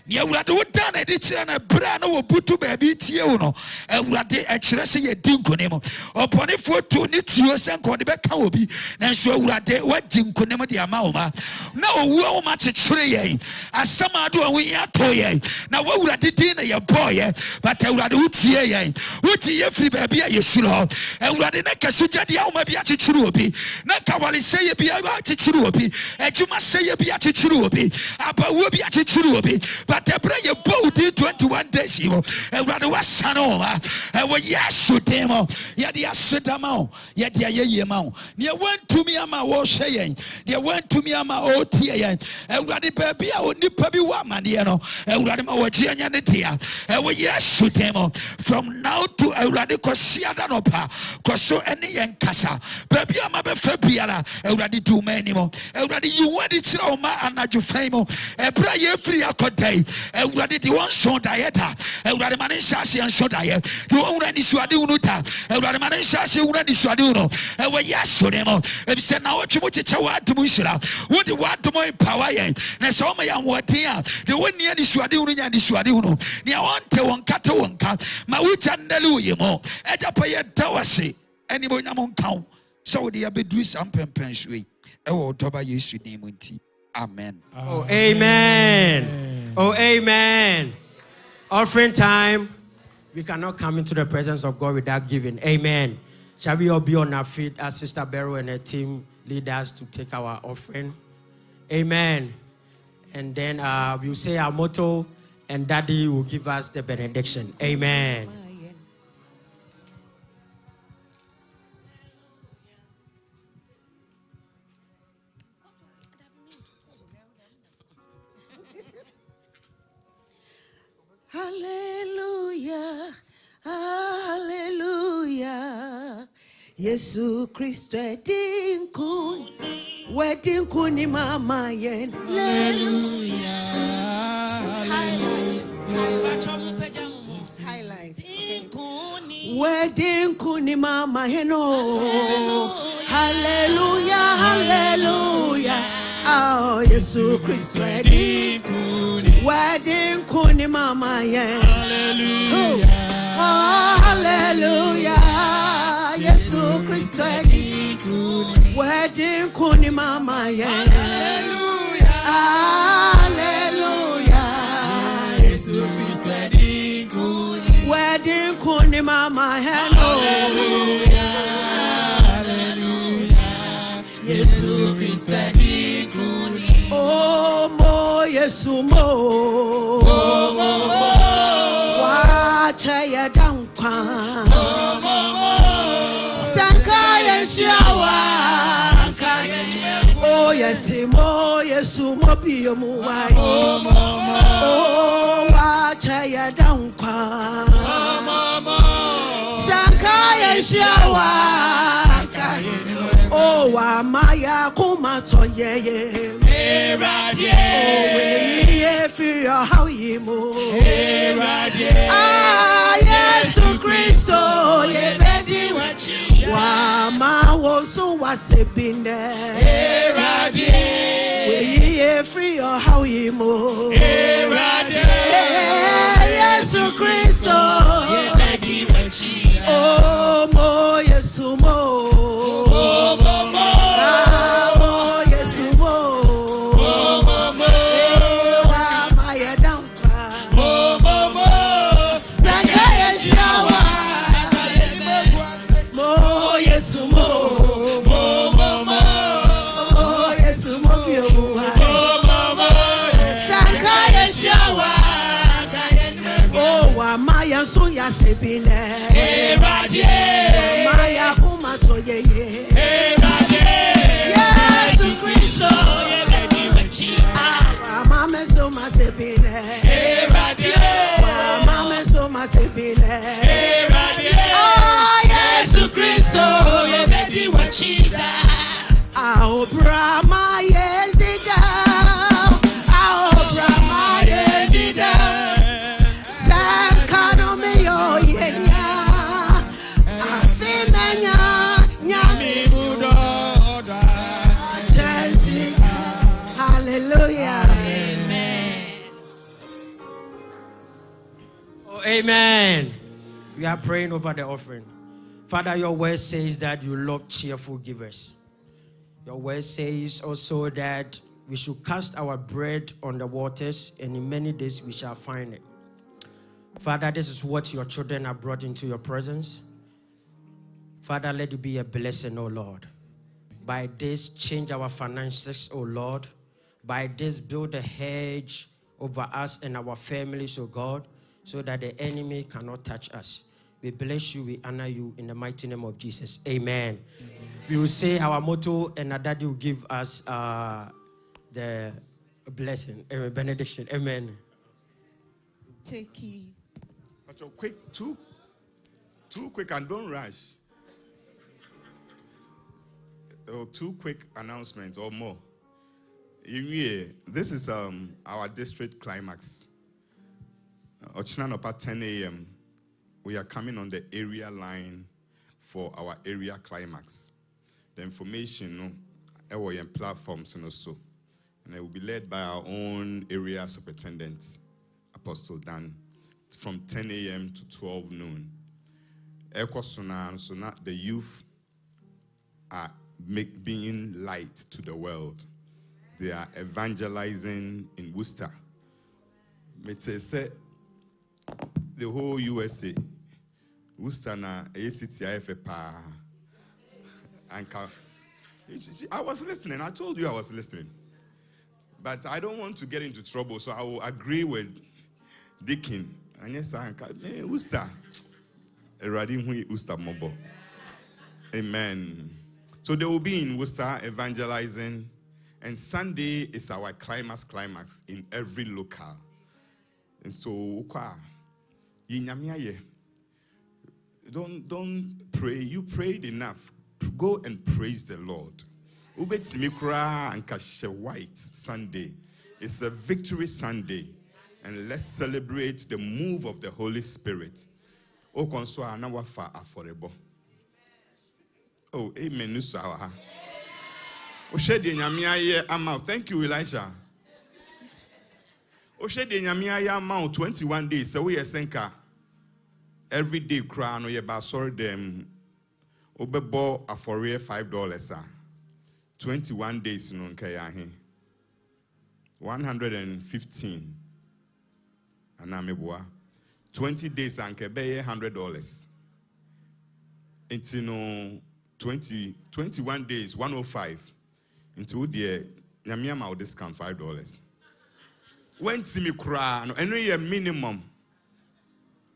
ne wurade wo da na de kire na bra na wo buto ba bi tie wo no wurade e kire se ye dinko ne mo opone foto ni tio se nko de be ka obi na so wurade wa dinko ne mo de ama wo ma na owu wo ma kire ye asama do wo ya to ye na wa wurade din na ye boy but wurade wo tie ye wo tie ye free ba bia ye suro wurade na kasu jade a wo ma bia kire obi na kawale se ye bia kire obi ejuma se ye bia kire obi aba wo bia kire obi but the prayer you both in 21 days, you rather was son over. I was yes to demo, yet the Asadamo, yet the Yamau. You went to me, Ama was saying, you went to me, Ama OTA, and rather baby, I would nip a woman, you know, and rather my Gianity. I was yes to demo from now to a radical Siadanopa, Coso any young Casa, baby, I'm a Fabiala, already too many more, already you want it, Oma, and not your fame, a prayer free a day, already the one so dieta, already Manisasi and so diet, the only Swadunuta, already Manisasi, already Swaduno, and we yes to them, and said now what you want to Musula, what you want to my power, and so my young what here, the one near the Swadunu and the Swaduno, near one to one cat to one cat, my witch and the Luyamo, at a pay tawasi, anybody among town. So they have been doing some pensui. Oh, Toba Yesu name. Amen. Oh, amen. Oh, amen. Offering time. We cannot come into the presence of God without giving. Amen. Shall we all be on our feet as Sister Beryl and her team lead us to take our offering? Amen. And then we'll say our motto, and Daddy will give us the benediction. Amen. Hallelujah, hallelujah. Yesu Christo wedding kuni mama yen. Hallelujah, highlight. Wedding kuni mama heno. Hallelujah, hallelujah. Oh, Yesu Christo wedding kuni mama yen. Hallelujah, oh, hallelujah. Yesu Christo wedding kuni mama yen. Hallelujah, hallelujah. Yesu Christo wedding kuni mama yen. Hallelujah, hallelujah. Yesu Christo oh mo Yesu mo wacha ya dankwa sanka ya shawa oh Yesu mo biyo mu wai oh wacha ya dankwa sanka ya shawa oh wa maya kumato yeye Radie, oh, fear how you move. Ah, Yesu Christo, ye bedi wachi. Wa ma wosu wasebinde. Radie, free how you move. Yesu Christo, ye bedi wachi. Oh, mo Yesu mo. So ya sebine radie maya kuma to ye radie Yesu Christo ye bedi wachi mama so ma sebine radie mama so ma sebine radie oh Yesu Christo ye bedi wachi da ah brahma yezida ah brahma yezida Amen. We are praying over the offering. Father, your word says that you love cheerful givers. Your word says also that we should cast our bread on the waters, and in many days we shall find it. Father, this is what your children have brought into your presence. Father, let it be a blessing, O Lord. By this, change our finances, O Lord. By this, build a hedge over us and our families, oh God, so that the enemy cannot touch us. We bless you, we honor you in the mighty name of Jesus. Amen. We will say our motto, and our daddy will give us the blessing, benediction. Amen. Take it. But you're quick, too quick, and don't rush. Oh, 2 quick announcements or more. This is our district climax. Ochinanopa 10 a.m. We are coming on the area line for our area climax. The information in platforms and also, and it will be led by our own area superintendent, Apostle Dan, from 10 a.m. to 12 noon. So now the youth are being light to the world. They are evangelizing in Worcester. Say the whole USA, Worcester na ACTIF pa. I was listening. I told you I was listening. But I don't want to get into trouble, so I will agree with Dickin. And yes, Worcester. Worcester Mobo. Amen. So they will be in Worcester evangelizing. And Sunday is our climax in every local. And so, don't pray. You prayed enough. Go and praise the Lord. Ubetimikra and Kashe White Sunday. It's a victory Sunday. And let's celebrate the move of the Holy Spirit. Oh, amen. Thank you, Elisha. 21 days. So we are saying every day crown we about sorry them obebo aforie $5. 21 days no nkaya 115 anameboa 20 days anke be $100. It's no 21 days 105 into the nyamiama will discount $5. When Timmy cry, no any minimum.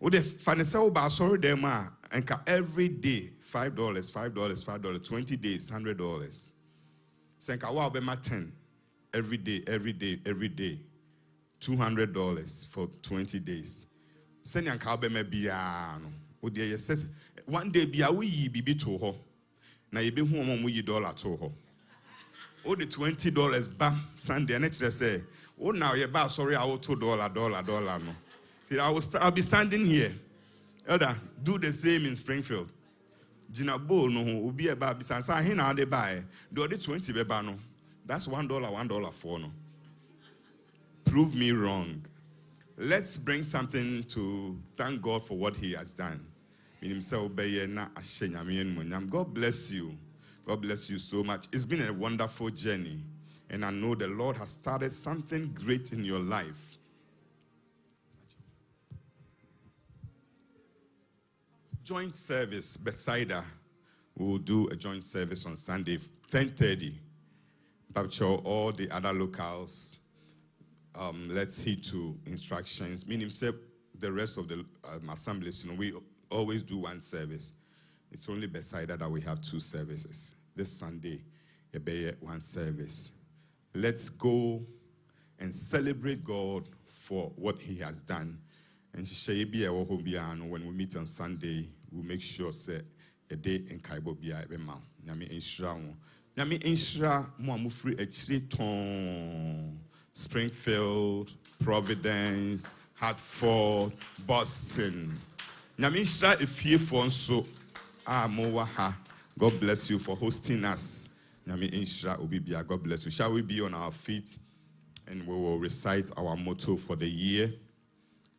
Would the financial basor them and every day $5, 20 days $100. Senka wow be my 10 every day, $200 for 20 days. Send yan be me biano. Would the says one day be a wee bibi to her. Na you be home $1 to her. Oh, the $20 bam Sunday and next say, oh now you're back sorry I will $2 no. See, I'll be standing here. Elder, do the same in Springfield. Gina Bo no will be about besides I now they buy. Do the 20 beba no. That's $1 for no. Prove me wrong. Let's bring something to thank God for what He has done. God bless you. God bless you so much. It's been a wonderful journey. And I know the Lord has started something great in your life. Joint service, Bethsaida. We will do a joint service on Sunday, 10:30. But all the other locals, let's heed to instructions. Meaning, the rest of the assemblies, we always do one service. It's only Bethsaida that we have 2 services. This Sunday, one service. Let's go and celebrate God for what He has done. And when we meet on Sunday, we'll make sure that a day in Kaibo Bia Ebema. Nyami Inshra Muamufri Echriton, Springfield, Providence, Hartford, Boston. Nyami Inshra Ifie so Mowaha. God bless you for hosting us. Nyami Inshra Ubibia. God bless you. Shall we be on our feet and we will recite our motto for the year?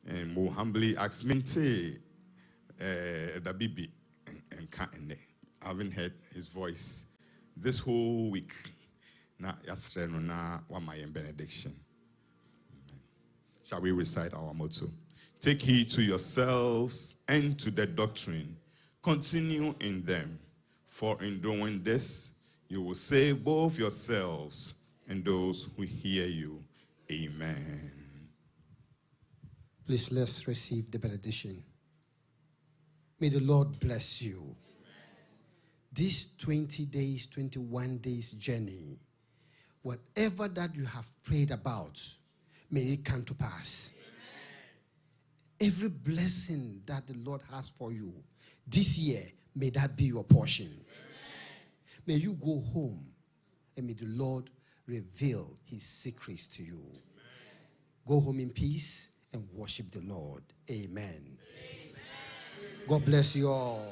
And we'll humbly ask Mente the Bibi and Kane. I haven't heard his voice this whole week. Na yasreno na wamaye benediction. Shall we recite our motto? Take heed to yourselves and to the doctrine. Continue in them. For in doing this, you will save both yourselves and those who hear you. Amen. Please let's receive the benediction. May the Lord bless you. Amen. This 20 days, 21 days journey, whatever that you have prayed about, may it come to pass. Amen. Every blessing that the Lord has for you this year, may that be your portion. Amen. May you go home and may the Lord reveal his secrets to you. Amen. Go home in peace and worship the Lord. Amen. Amen. God bless you all.